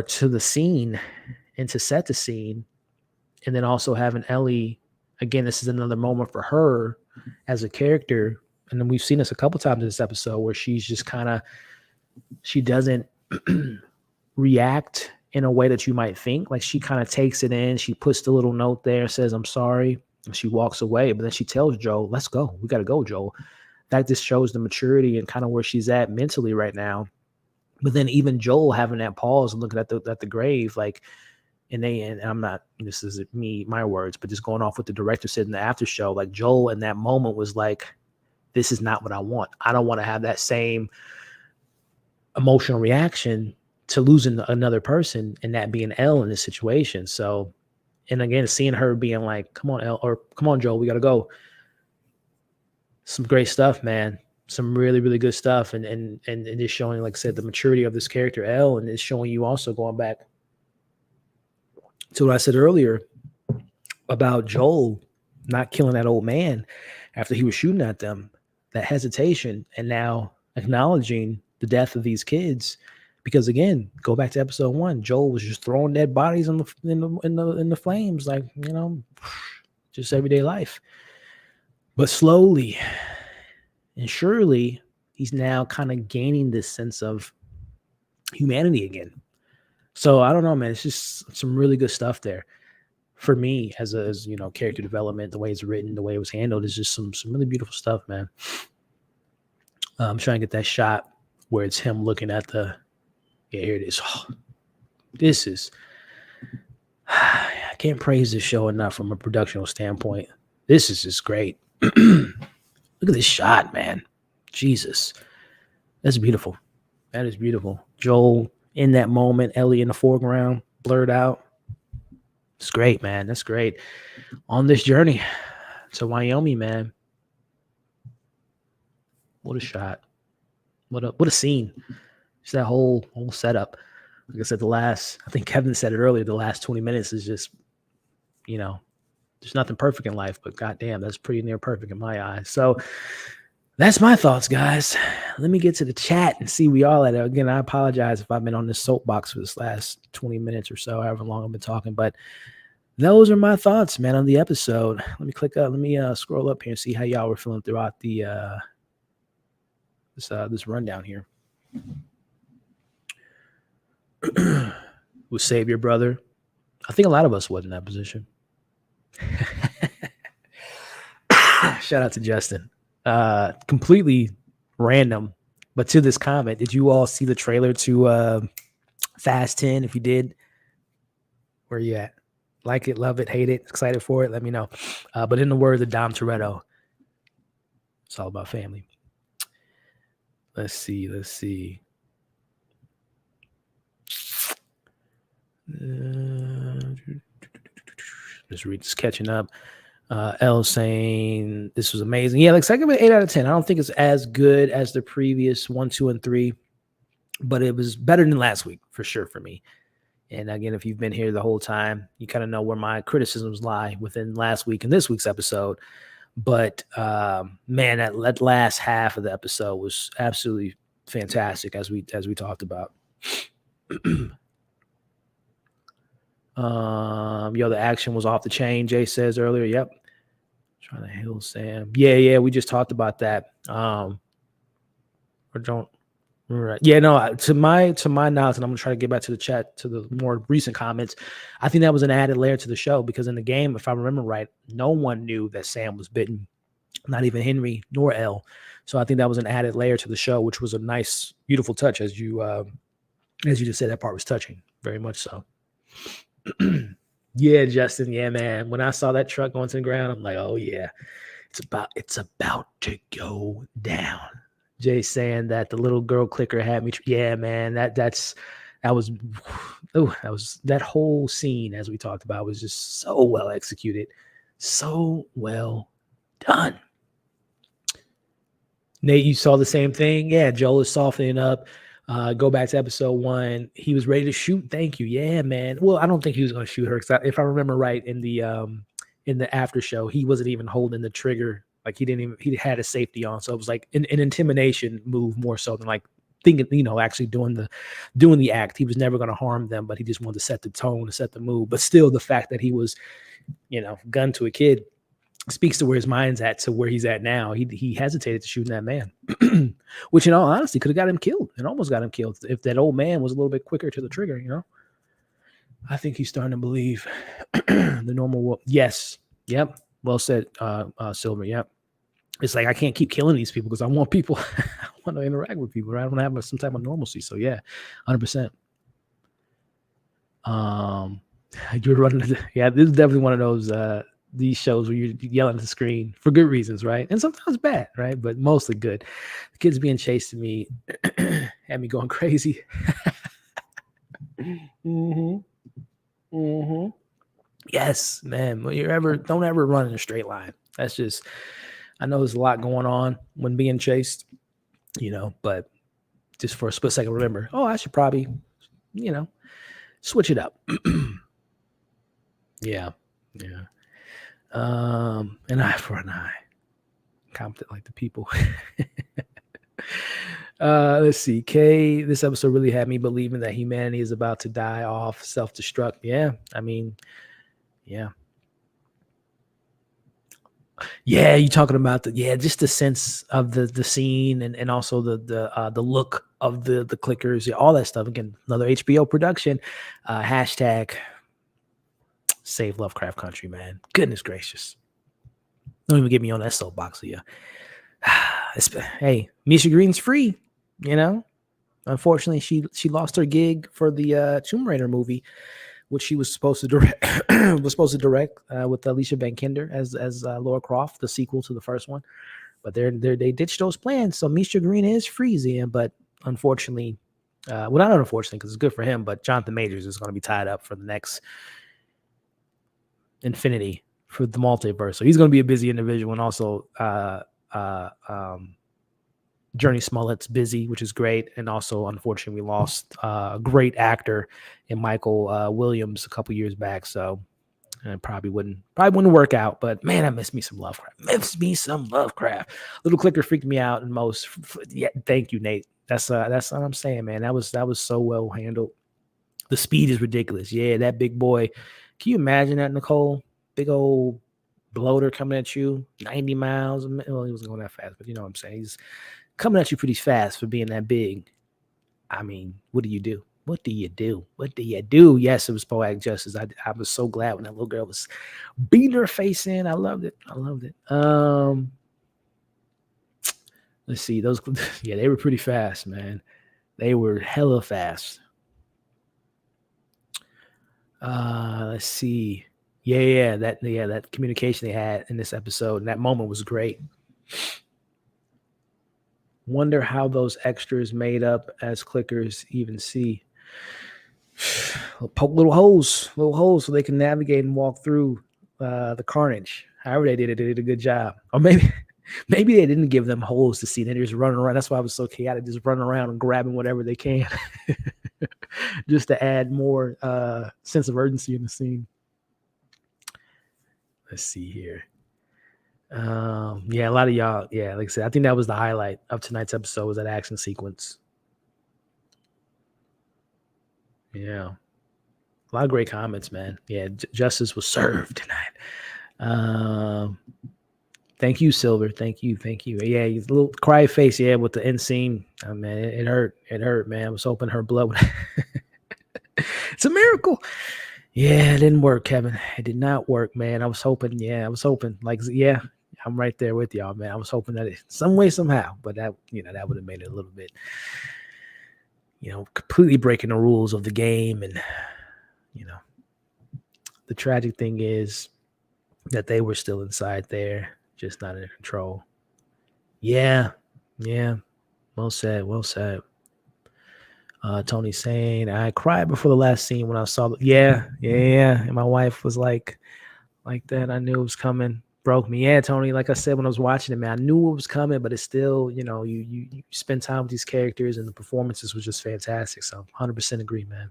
to the scene and to set the scene. And then also having Ellie, again, this is another moment for her as a character. And then we've seen this a couple times in this episode where she's just she doesn't react in a way that you might think. Like, she kind of takes it in. She puts the little note there, says, "I'm sorry." And she walks away. But then she tells Joel, "Let's go. We got to go, Joel." That just shows the maturity and kind of where she's at mentally right now. But then even Joel having that pause and looking at the grave, like, and I'm not, this is my words, but just going off what the director said in the after show, like, Joel in that moment was like, this is not what I want. I don't want to have that same emotional reaction to losing another person, and that being Elle in this situation. So, and again, seeing her being like, "Come on, Elle," or "Come on, Joel, we got to go." Some great stuff, man. Some really, really good stuff. And it's showing, like I said, the maturity of this character, Elle, and it's showing you also going back to what I said earlier about Joel not killing that old man after he was shooting at them, that hesitation. And now acknowledging the death of these kids. Because again, go back to episode 1. Joel was just throwing dead bodies in the flames, like, just everyday life. But slowly and surely, he's now kind of gaining this sense of humanity again. So I don't know, man. It's just some really good stuff there. For me, as character development, the way it's written, the way it was handled, is just some really beautiful stuff, man. I'm trying to get that shot where it's him looking at the. Yeah, here it is. Oh, this is. I can't praise this show enough from a productional standpoint. This is just great. Look at this shot, man. Jesus, that's beautiful. That is beautiful. Joel in that moment, Ellie in the foreground, blurred out. It's great, man. That's great. On this journey to Wyoming, man. What a shot. What a scene. Just that whole setup. Like I said, I think Kevin said it earlier, the last 20 minutes is just, there's nothing perfect in life, but goddamn, that's pretty near perfect in my eyes. So that's my thoughts, guys. Let me get to the chat and see we all at it. Again, I apologize if I've been on this soapbox for this last 20 minutes or so, however long I've been talking, but those are my thoughts, man, on the episode. Let me let me scroll up here and see how y'all were feeling throughout the this rundown here. Would save your brother. I think a lot of us was in that position. Shout out to Justin. Completely random, but to this comment, did you all see the trailer to Fast 10? If you did, where you at? Like it, love it, hate it, excited for it? Let me know. But in the words of Dom Toretto, it's all about family. Let's see. Just read this, catching up. L saying this was amazing. Yeah, like second 8 out of 10. I don't think it's as good as the previous 1, 2, and 3, but it was better than last week for sure for me. And again, if you've been here the whole time, you kind of know where my criticisms lie within last week and this week's episode. But man, that last half of the episode was absolutely fantastic, as we talked about. The action was off the chain, Jay says earlier. Yep. Trying to heal Sam. Yeah, we just talked about that. Or don't. Right. Yeah, no, to my knowledge, and I'm gonna try to get back to the chat, to the more recent comments. I think that was an added layer to the show, because in the game, if I remember right, no one knew that Sam was bitten, not even Henry nor Elle. So I think that was an added layer to the show, which was a nice, beautiful touch, as you just said. That part was touching, very much so. Yeah, Justin. Yeah, man. When I saw that truck going to the ground, I'm like, oh yeah, it's about to go down. Jay saying that the little girl clicker had me. Yeah, man. That whole scene, as we talked about, was just so well executed, so well done. Nate, you saw the same thing? Yeah, Joel is softening up. Go back to episode 1. He was ready to shoot. Thank you. Yeah, man. Well, I don't think he was going to shoot her, because if I remember right, in the after show, he wasn't even holding the trigger. Like he had his safety on. So it was like an intimidation move more so than like thinking, actually doing the act. He was never going to harm them, but he just wanted to set the tone, to set the mood. But still, the fact that he was, gun to a kid speaks to where his mind's at, to where he's at now. He hesitated to shooting that man, which in all honesty could have got him killed. It almost got him killed if that old man was a little bit quicker to the trigger, I think he's starting to believe the normal. Yes. Yep. Well said, Silver. Yep. It's like, I can't keep killing these people because I want people, I want to interact with people, right? I want to have some type of normalcy. So yeah, 100%. You're running. Yeah, this is definitely one of those, these shows where you're yelling at the screen for good reasons, right? And sometimes bad, right? But mostly good. The kids being chased to me had me going crazy. Yes, man. Don't ever run in a straight line. That's just, I know there's a lot going on when being chased, but just for a split second, remember, I should probably, switch it up. Yeah. An eye for an eye. Competent like the people. Let's see. K, this episode really had me believing that humanity is about to die off, self-destruct. Yeah, I mean, yeah. Yeah, you talking about just the sense of the scene and also the look of the clickers, yeah, all that stuff. Again, another HBO production. Hashtag save Lovecraft Country, man. Goodness gracious. Don't even get me on that soapbox of you. Hey, Misha Green's free, you know? Unfortunately, she lost her gig for the Tomb Raider movie, which she was supposed to direct with Alicia Vikander as Laura Croft, the sequel to the first one. But they ditched those plans, so Misha Green is freezing. But unfortunately, well, not unfortunately, because it's good for him. But Jonathan Majors is going to be tied up for the next Infinity for the multiverse, so he's going to be a busy individual. And also, Journey Smollett's busy, which is great. And also, unfortunately, we lost a great actor in Michael Williams a couple years back. So it probably wouldn't work out. But man, I miss me some Lovecraft. Little Clicker freaked me out, and most. Yeah, thank you, Nate. That's what I'm saying, man. That was so well handled. The speed is ridiculous. Yeah, that big boy. Can you imagine that, Nicole? Big old bloater coming at you, 90 miles. Well, he wasn't going that fast, but you know what I'm saying. He's coming at you pretty fast for being that big. I mean, what do you do? What do you do? What do you do? Yes, it was poetic justice. I was so glad when that little girl was beating her face in. I loved it. Let's see. Those, yeah, they were pretty fast, man. They were hella fast. Let's see. Yeah, that communication they had in this episode and that moment was great. Wonder how those extras made up as clickers even see. Poke little holes so they can navigate and walk through the carnage. However they did a good job. Or maybe they didn't give them holes to see. They're just running around. That's why I was so chaotic, just running around and grabbing whatever they can. Just to add more sense of urgency in the scene. Let's see here. Yeah, a lot of y'all. Yeah, like I said, I think that was the highlight of tonight's episode, was that action sequence. Yeah, a lot of great comments, man. Yeah, justice was served tonight. Thank you, Silver. Thank you. Yeah, you little cry face. Yeah, with the end scene. Oh, man, it hurt. It hurt, man. I was hoping her blood would. It's a miracle. Yeah, it didn't work, Kevin. It did not work, man. I was hoping. Yeah, I was hoping. Like, yeah, I'm right there with y'all, man. I was hoping that some way, somehow, but that that would have made it a little bit, completely breaking the rules of the game. And the tragic thing is that they were still inside there, just not in control. Yeah. Well said. Tony saying, I cried before the last scene when I saw yeah. And my wife was like that. I knew it was coming. Broke me. Yeah, Tony, like I said when I was watching it, man, I knew it was coming, but it's still, you spend time with these characters and the performances was just fantastic. So 100% agree, man.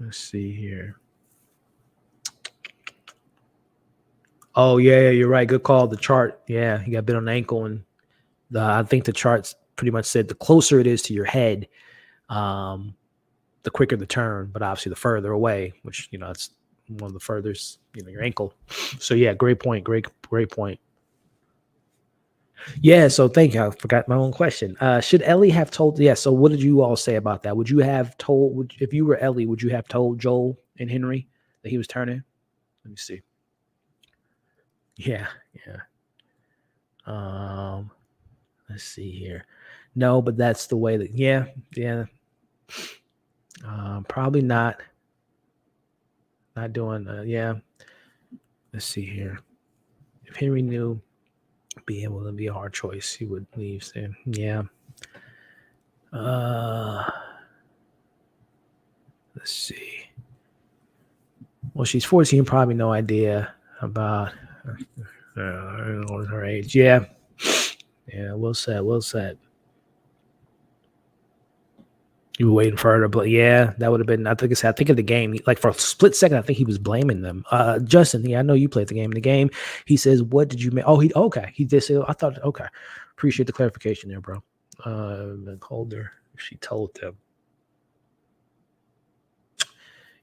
Let's see here. Oh, yeah, you're right. Good call. The chart. Yeah, he got bit on the ankle, and I think the charts pretty much said the closer it is to your head, the quicker the turn, but obviously the further away, which, it's one of the furthest, your ankle. So yeah, great point. Great point. Yeah. So thank you. I forgot my own question. Should Ellie have told? Yeah. So what did you all say about that? Would you have told, if you were Ellie, would you have told Joel and Henry that he was turning? Let me see. Yeah. Let's see here. No, but that's the way that, yeah. Probably not doing, yeah. Let's see here. If Henry knew being able to be a hard choice, he would leave soon. Yeah. Let's see. Well, she's 14, probably no idea about her age. Yeah. Yeah, well said. You were waiting for her to, but yeah, that would have been. I think I think of the game. Like for a split second, I think he was blaming them. Justin, yeah, I know you played the game. In the game, he says, "What did you make?" Oh, he okay. He did say, "I thought okay." Appreciate the clarification there, bro. Holder, she told them.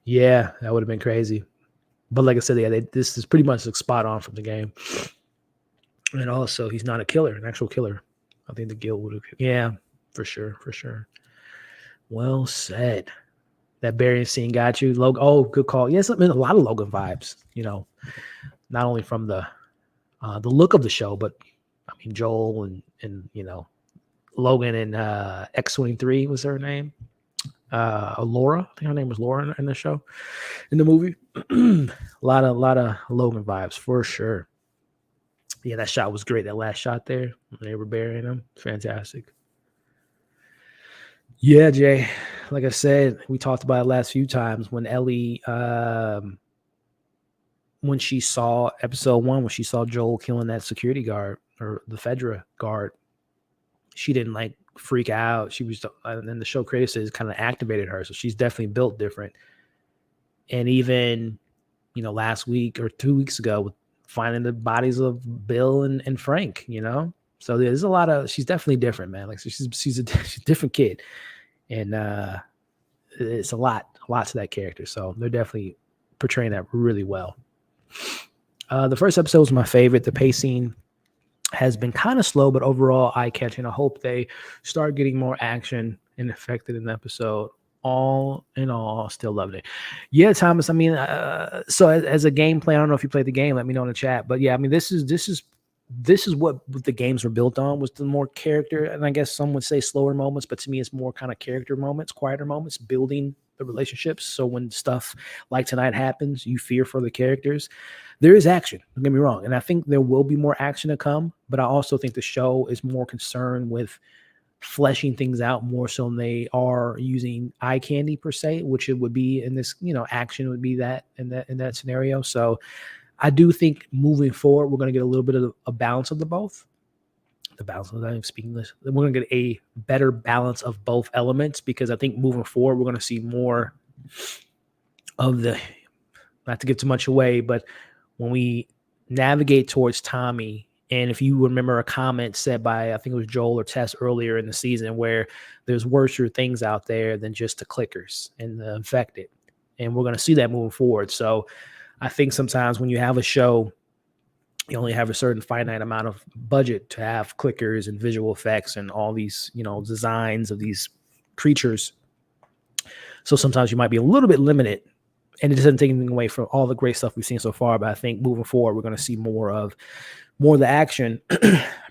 Yeah, that would have been crazy. But like I said, yeah, this is pretty much like spot on from the game. And also, he's not a killer, an actual killer. I think the guild would have. Yeah, for sure, for sure. Well said. That burying scene got you, Logan. Oh, good call. Yes, I mean a lot of Logan vibes. You know, not only from the look of the show, but I mean Joel and you know Logan and X-23 was her name. Laura, I think her name was Laura in the show, in the movie. a lot of Logan vibes for sure. Yeah, that shot was great. That last shot there, when they were burying him, fantastic. Yeah, Jay. Like I said, we talked about it last few times when Ellie, when she saw episode 1, when she saw Joel killing that security guard or the Fedra guard, she didn't like freak out. She was, and then the show creator says kind of activated her, so she's definitely built different. And even, you know, last week or 2 weeks ago, with finding the bodies of Bill and Frank, you know, so there's a lot of. She's definitely different, man. Like she's she's a different kid, and it's a lot to that character. So they're definitely portraying that really well. The first episode was my favorite. The pacing has been kind of slow, but overall eye-catching. I hope they start getting more action and affected in the episode. All in all, still loved it. Yeah, Thomas. I mean, so as a gameplay, I don't know if you played the game. Let me know in the chat. But yeah, I mean, this is what the games were built on, was the more character, and I guess some would say slower moments, but to me, it's more kind of character moments, quieter moments, building the relationships. So when stuff like tonight happens, you fear for the characters. There is action, don't get me wrong, and I think there will be more action to come, but I also think the show is more concerned with fleshing things out more so than they are using eye candy per se, which it would be in this, you know, action would be that in that scenario. So I do think moving forward, we're going to get a little bit of a balance of the both. The balance of that, I'm speaking English. We're going to get a better balance of both elements, because I think moving forward, we're going to see more of the, not to give too much away, but when we navigate towards Tommy, and if you remember a comment said by, I think it was Joel or Tess earlier in the season, where there's worser things out there than just the clickers and the infected. And we're going to see that moving forward. So I think sometimes when you have a show, you only have a certain finite amount of budget to have clickers and visual effects and all these, you know, designs of these creatures. So sometimes you might be a little bit limited, and it doesn't take anything away from all the great stuff we've seen so far. But I think moving forward, we're going to see more of the action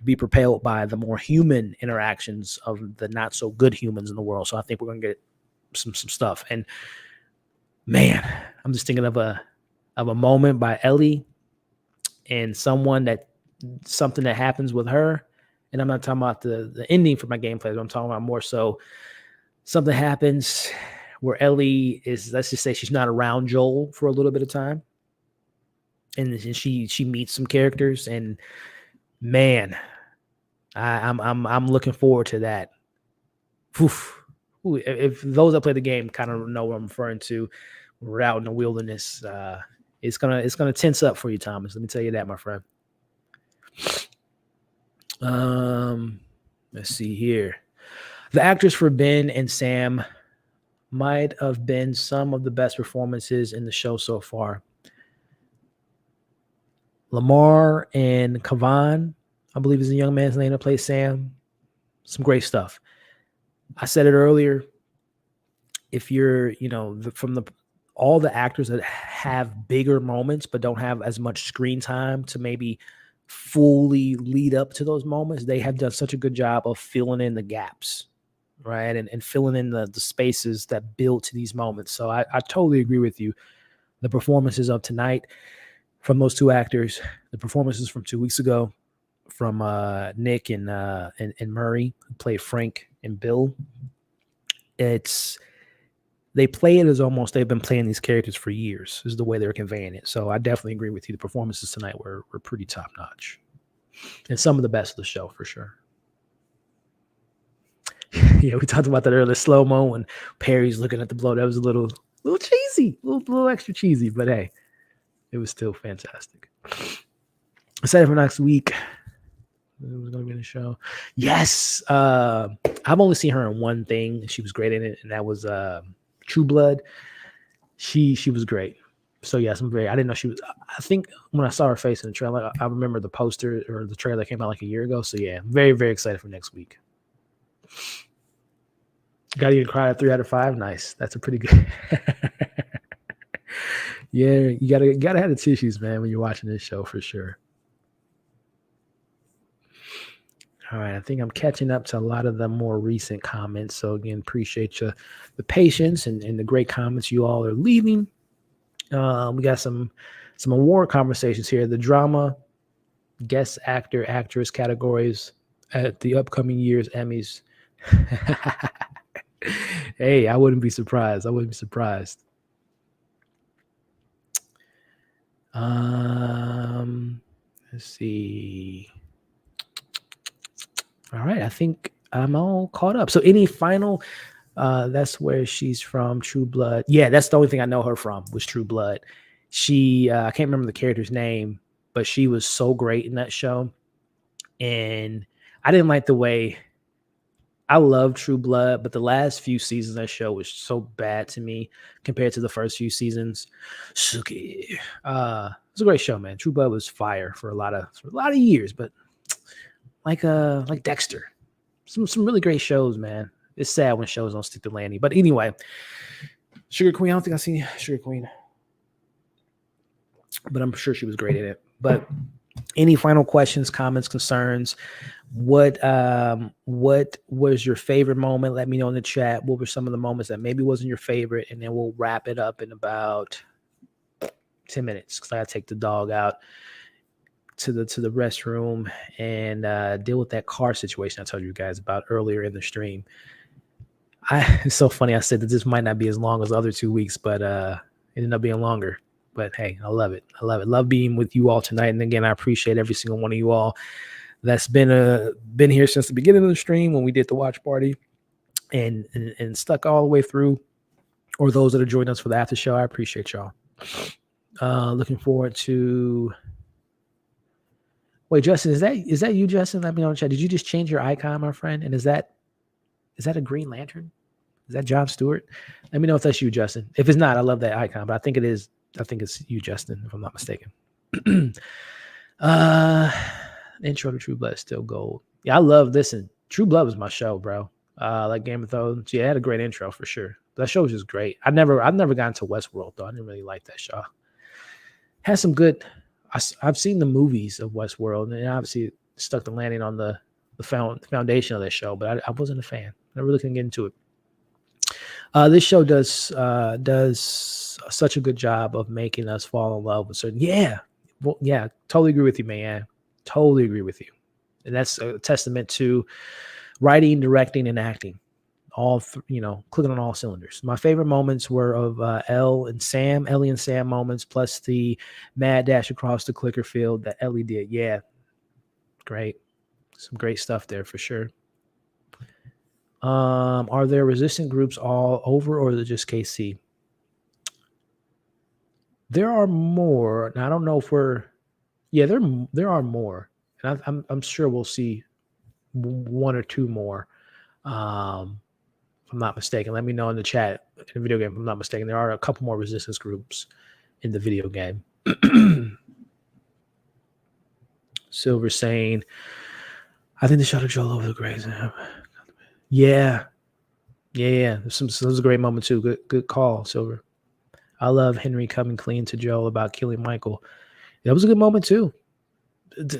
be propelled by the more human interactions of the not so good humans in the world. So I think we're going to get some stuff. And man, I'm just thinking of a moment by Ellie and something that happens with her. And I'm not talking about the ending for my gameplay, but I'm talking about more so something happens where Ellie is, let's just say she's not around Joel for a little bit of time. And she meets some characters, and man, I'm looking forward to that. Oof. Ooh, if those that play the game kind of know what I'm referring to, we're out in the wilderness. It's gonna tense up for you, Thomas. Let me tell you that, my friend. Let's see here. The actors for Ben and Sam might have been some of the best performances in the show so far. Lamar and Kavan, I believe is the young man's name that plays Sam. Some great stuff. I said it earlier. If you're, you know, from all the actors that have bigger moments but don't have as much screen time to maybe fully lead up to those moments, they have done such a good job of filling in the gaps, right? And filling in the spaces that build to these moments. So I totally agree with you. The performances of tonight from those two actors, the performances from 2 weeks ago from Nick and Murray, who played Frank and Bill, they play it as almost they've been playing these characters for years, is the way they're conveying it. So I definitely agree with you. The performances tonight were pretty top notch, and some of the best of the show for sure. Yeah, we talked about that earlier. Slow mo when Perry's looking at the blow. That was a little cheesy, little extra cheesy, but hey, it was still fantastic. Excited for next week. It was going to be in the show. Yes, I've only seen her in one thing. She was great in it, and that was True Blood. She was great. So yes, I didn't know she was. I think when I saw her face in the trailer, I remember the poster or the trailer that came out like a year ago. So yeah, I'm very, very excited for next week. Got you to cry at 3 out of 5. Nice. That's a pretty good. Yeah, you gotta have the tissues, man, when you're watching this show for sure. All right, I think I'm catching up to a lot of the more recent comments. So again, appreciate the patience and the great comments you all are leaving. We got some award conversations here. The drama, guest actor, actress categories at the upcoming year's Emmys. Hey, I wouldn't be surprised. Let's see. All right, I think I'm all caught up. So any final that's where she's from, True Blood. Yeah, that's the only thing I know her from was True Blood. She I can't remember the character's name, but she was so great in that show. And I didn't like the way I love True Blood, but the last few seasons of that show was so bad to me compared to the first few seasons. Suki. It's a great show, man. True Blood was fire for a lot of years, but like Dexter. Some really great shows, man. It's sad when shows don't stick to landing. But anyway, Sugar Queen, I don't think I've seen Sugar Queen, but I'm sure she was great in it. But any final questions, comments, concerns? What was your favorite moment? Let me know in the chat. What were some of the moments that maybe wasn't your favorite? And then we'll wrap it up in about 10 minutes because I gotta take the dog out to the restroom and deal with that car situation I told you guys about earlier in the stream. It's so funny. I said that this might not be as long as the other 2 weeks, but it ended up being longer. But hey, I love it. Love being with you all tonight. And again, I appreciate every single one of you all that's been here since the beginning of the stream when we did the watch party and stuck all the way through, or those that are joining us for the after show. I appreciate y'all. Looking forward to. Wait, Justin, is that you, Justin? Let me know in the chat. Did you just change your icon, my friend? And is that a Green Lantern? Is that Jon Stewart? Let me know if that's you, Justin. If it's not, I love that icon, but I think it is. I think it's you, Justin, if I'm not mistaken. Intro to True Blood is still gold. Yeah, I love this. And True Blood was my show, bro. Like Game of Thrones. Yeah, it had a great intro for sure. That show was just great. I've never gotten to Westworld though. I didn't really like that show. Has some good. I've seen the movies of Westworld, and obviously stuck the landing on the foundation of that show, but I wasn't a fan. I really couldn't get into it. This show does such a good job of making us fall in love with certain. Yeah, well, yeah, totally agree with you, man. Totally agree with you, and that's a testament to writing, directing, and acting. All clicking on all cylinders. My favorite moments were of Ellie and Sam moments, plus the mad dash across the clicker field that Ellie did. Yeah, great, some great stuff there for sure. Are there resistant groups all over, or is it just KC? There are more. Now, I don't know if we're. Yeah, there are more, and I'm sure we'll see one or two more. If I'm not mistaken, let me know in the chat in the video game. If I'm not mistaken, there are a couple more resistance groups in the video game. Silver saying, I think they shot a Joel over the graves. Yeah. Those are a great moment too. Good call, Silver. I love Henry coming clean to Joel about killing Michael. That was a good moment too.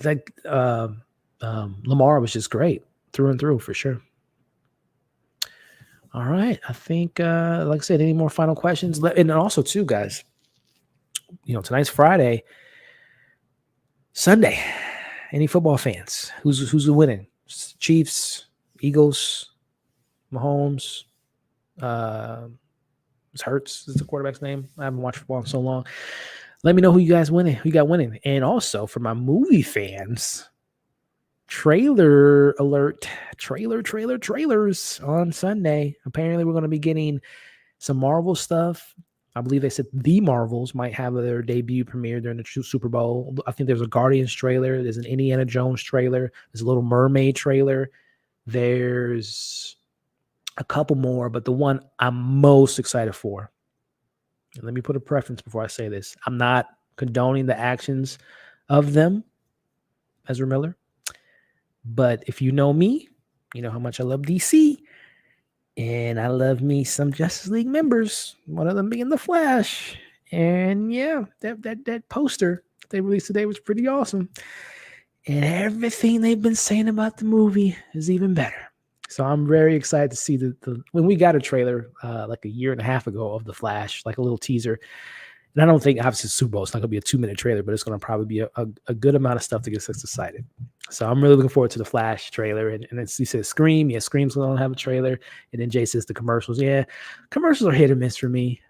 Like Lamar was just great through and through for sure. All right. I think, like I said, any more final questions? And also, too, guys, tonight's Friday, Sunday. Any football fans? Who's winning? Chiefs, Eagles, Mahomes. Hurts is the quarterback's name. I haven't watched football in so long. Let me know who you guys winning. Who you got winning? And also for my movie fans, trailer alert. Trailers on Sunday. Apparently, we're going to be getting some Marvel stuff. I believe they said the Marvels might have their debut premiere during the Super Bowl. I think there's a Guardians trailer. There's an Indiana Jones trailer. There's a Little Mermaid trailer. There's a couple more, but the one I'm most excited for, and let me put a preference before I say this, I'm not condoning the actions of them, Ezra Miller, but if you know me, you know how much I love DC, and I love me some Justice League members, one of them being the Flash. And yeah, that poster they released today was pretty awesome. And everything they've been saying about the movie is even better. So I'm very excited to see the when we got a trailer like a year and a half ago of The Flash, like a little teaser. And I don't think, obviously, Super Bowl, it's not going to be a 2-minute trailer, but it's going to probably be a good amount of stuff to get us excited. So I'm really looking forward to the Flash trailer. And then he says Scream. Yeah, Scream's going to have a trailer. And then Jay says the commercials. Yeah, commercials are hit or miss for me.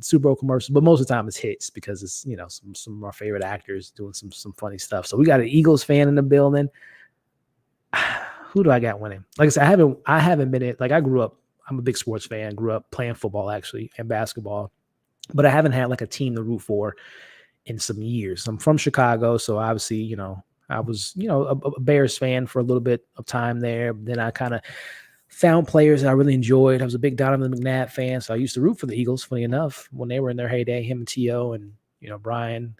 Super Bowl commercials, but most of the time it's hits because it's, you know, some of our favorite actors doing some funny stuff. So we got an Eagles fan in the building. Who do I got winning? Like I said, I haven't been it. Like I grew up, I'm a big sports fan, grew up playing football actually and basketball, but I haven't had like a team to root for in some years. I'm from Chicago, so obviously, you know, I was, you know, a Bears fan for a little bit of time there. Then I kind of found players that I really enjoyed. I was a big Donovan McNabb fan, so I used to root for the Eagles, funny enough, when they were in their heyday, him and T.O. and, you know, Brian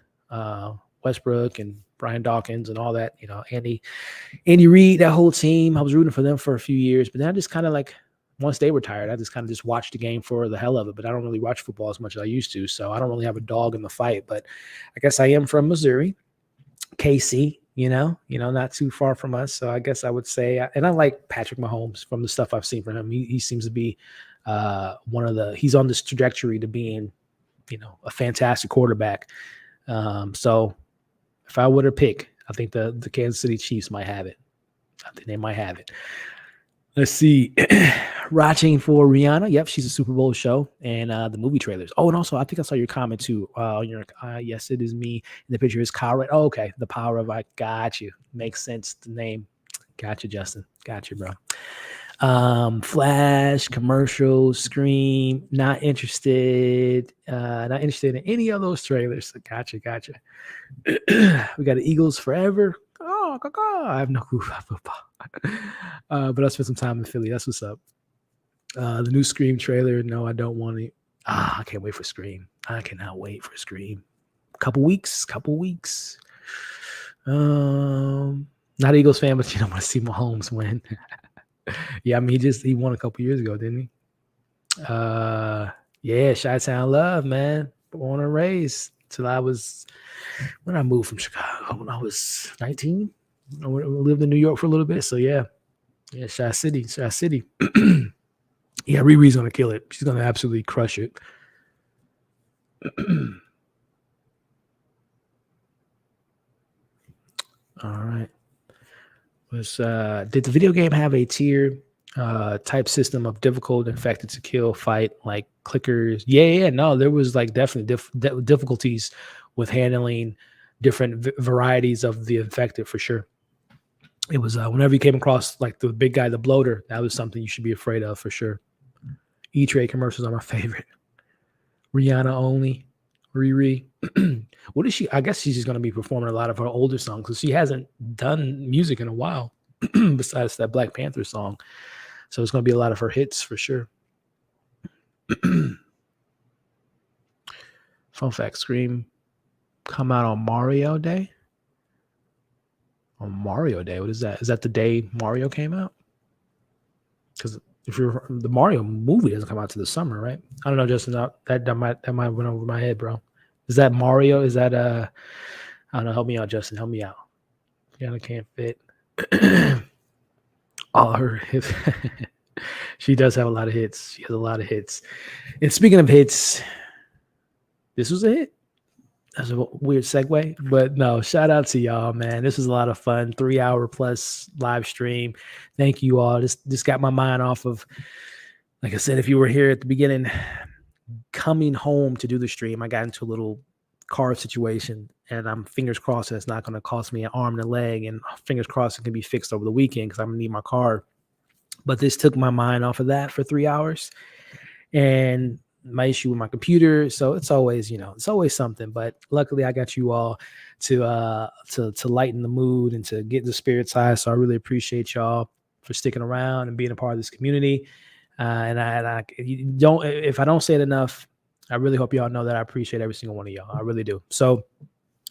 Westbrook and Brian Dawkins and all that, you know, Andy Reid, that whole team. I was rooting for them for a few years, but then I just kind of like, once they retired, I just kind of just watched the game for the hell of it, but I don't really watch football as much as I used to, so I don't really have a dog in the fight, but I guess I am from Missouri, KC, you know, not too far from us, so I guess I would say, and I like Patrick Mahomes from the stuff I've seen from him. He seems to be he's on this trajectory to being, you know, a fantastic quarterback. So if I were to pick, I think the Kansas City Chiefs might have it. I think they might have it. Let's see. Watching for Rihanna. Yep, she's a Super Bowl show and the movie trailers. Oh, and also I think I saw your comment too. Yes, it is me. And the picture is Kyle. Oh, okay. The power of I got you. Makes sense. The name. Got you, Justin. Got you, bro. Flash, commercials, Scream. Not interested. Not interested in any of those trailers. Gotcha. We got the Eagles forever. Oh, I have no clue about football. But I spent some time in Philly. That's what's up. The new Scream trailer. No, I don't want it. I can't wait for Scream. I cannot wait for Scream. Couple weeks. Not Eagles fan, but you don't want to see Mahomes win. Yeah, I mean, he won a couple years ago, didn't he? Yeah, Chi-Town love, man. Born and raised till I was, when I moved from Chicago, when I was 19. I lived in New York for a little bit, so yeah, Chi City. Yeah, Riri's gonna kill it. She's gonna absolutely crush it. All right. Did the video game have a tier type system of difficult, infected to kill, fight, like clickers? Yeah. No, there was like definitely difficulties with handling different varieties of the infected for sure. It was whenever you came across like the big guy, the bloater, that was something you should be afraid of for sure. E-Trade commercials are my favorite. Rihanna only. Riri. What is she? I guess she's just going to be performing a lot of her older songs because she hasn't done music in a while besides that Black Panther song. So it's going to be a lot of her hits for sure. Fun fact, Scream come out on Mario Day. On Mario Day, what is that? Is that the day Mario came out? Because if you're the Mario movie doesn't come out to the summer, right? I don't know, Justin. That might went over my head, bro. Is that Mario? Is that I don't know. Help me out, Justin. Help me out. Yeah, I can't fit. All her hits. She does have a lot of hits. She has a lot of hits. And speaking of hits, this was a hit. That's a weird segue, but no, shout out to y'all, man. This was a lot of fun. 3-hour plus live stream. Thank you all. This got my mind off of, like I said, if you were here at the beginning, coming home to do the stream, I got into a little car situation, and I'm fingers crossed that it's not going to cost me an arm and a leg, and fingers crossed it can be fixed over the weekend because I'm going to need my car. But this took my mind off of that for 3 hours, and my issue with my computer. So it's always, it's always something. But luckily I got you all to lighten the mood and to get the spirits high. So I really appreciate y'all for sticking around and being a part of this community. If I don't say it enough, I really hope y'all know that I appreciate every single one of y'all. I really do. So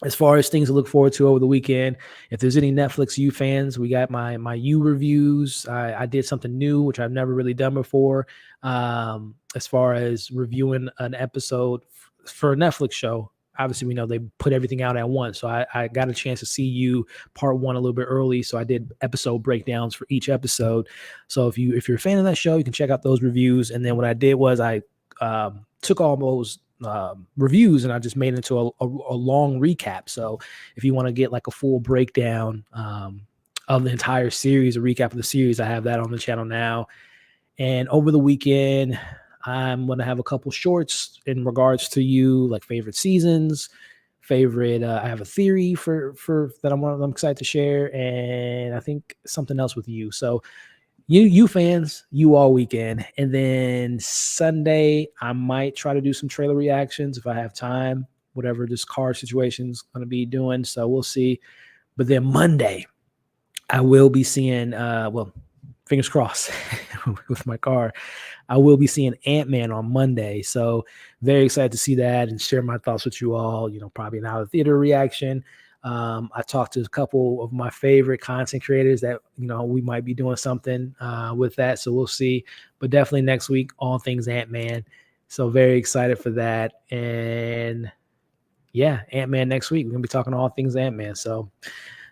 as far as things to look forward to over the weekend, if there's any Netflix U fans, we got my U reviews. I did something new, which I've never really done before, as far as reviewing an episode for a Netflix show. Obviously, we know they put everything out at once. So I got a chance to see you part one a little bit early. So I did episode breakdowns for each episode. So if you're a fan of that show, you can check out those reviews. And then what I did was I took all those reviews and I just made it into a long recap. So if you want to get like a full breakdown of the entire series, a recap of the series, I have that on the channel now. And over the weekend, I'm going to have a couple shorts in regards to you, like favorite seasons, favorite. I have a theory for that I'm excited to share, and I think something else with you. So you fans, you all weekend. And then Sunday, I might try to do some trailer reactions if I have time, whatever this car situation is going to be doing. So we'll see. But then Monday, I will be seeing, fingers crossed with my car, I will be seeing Ant-Man on Monday. So very excited to see that and share my thoughts with you all, probably an out of theater reaction. I talked to a couple of my favorite content creators that, we might be doing something with that. So we'll see. But definitely next week, all things Ant-Man. So very excited for that. And yeah, Ant-Man next week. We're going to be talking all things Ant-Man. So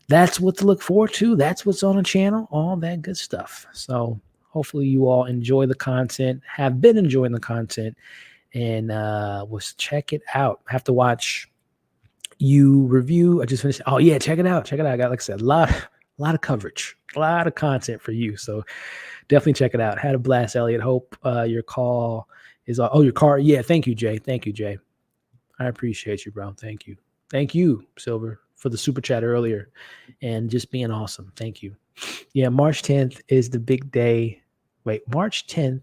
that's what to look forward to. That's what's on the channel, all that good stuff. So hopefully you all enjoy the content, have been enjoying the content, and let's check it out. I have to watch you review. I just finished. Oh yeah, check it out. Check it out. I got, like I said, a lot of coverage, a lot of content for you. So definitely check it out. Had a blast, Elliot. Hope your call is your car. Yeah, thank you, Jay. Thank you, Jay. I appreciate you, bro. Thank you. Thank you, Silver, for the super chat earlier and just being awesome. Thank you. Yeah, March 10th is the big day. Wait, March 10th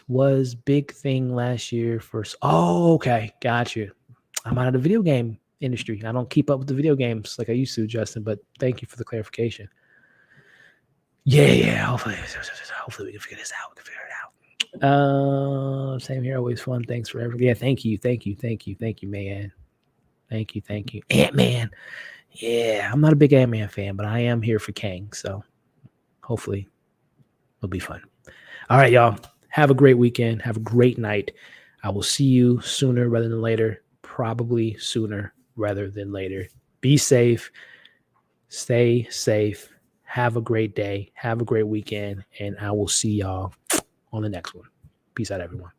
was big thing last year for. Oh, okay. Got you. I'm out of the video game industry. I don't keep up with the video games like I used to, Justin, but thank you for the clarification. Yeah. Hopefully we can figure this out. Same here. Always fun. Thanks for everything. Yeah, thank you, man. Thank you. Ant-Man. Yeah, I'm not a big Ant-Man fan, but I am here for Kang. So hopefully it'll be fun. All right, y'all. Have a great weekend. Have a great night. I will see you sooner rather than later. Probably sooner rather than later. Be safe. Stay safe. Have a great day. Have a great weekend. And I will see y'all on the next one. Peace out, everyone.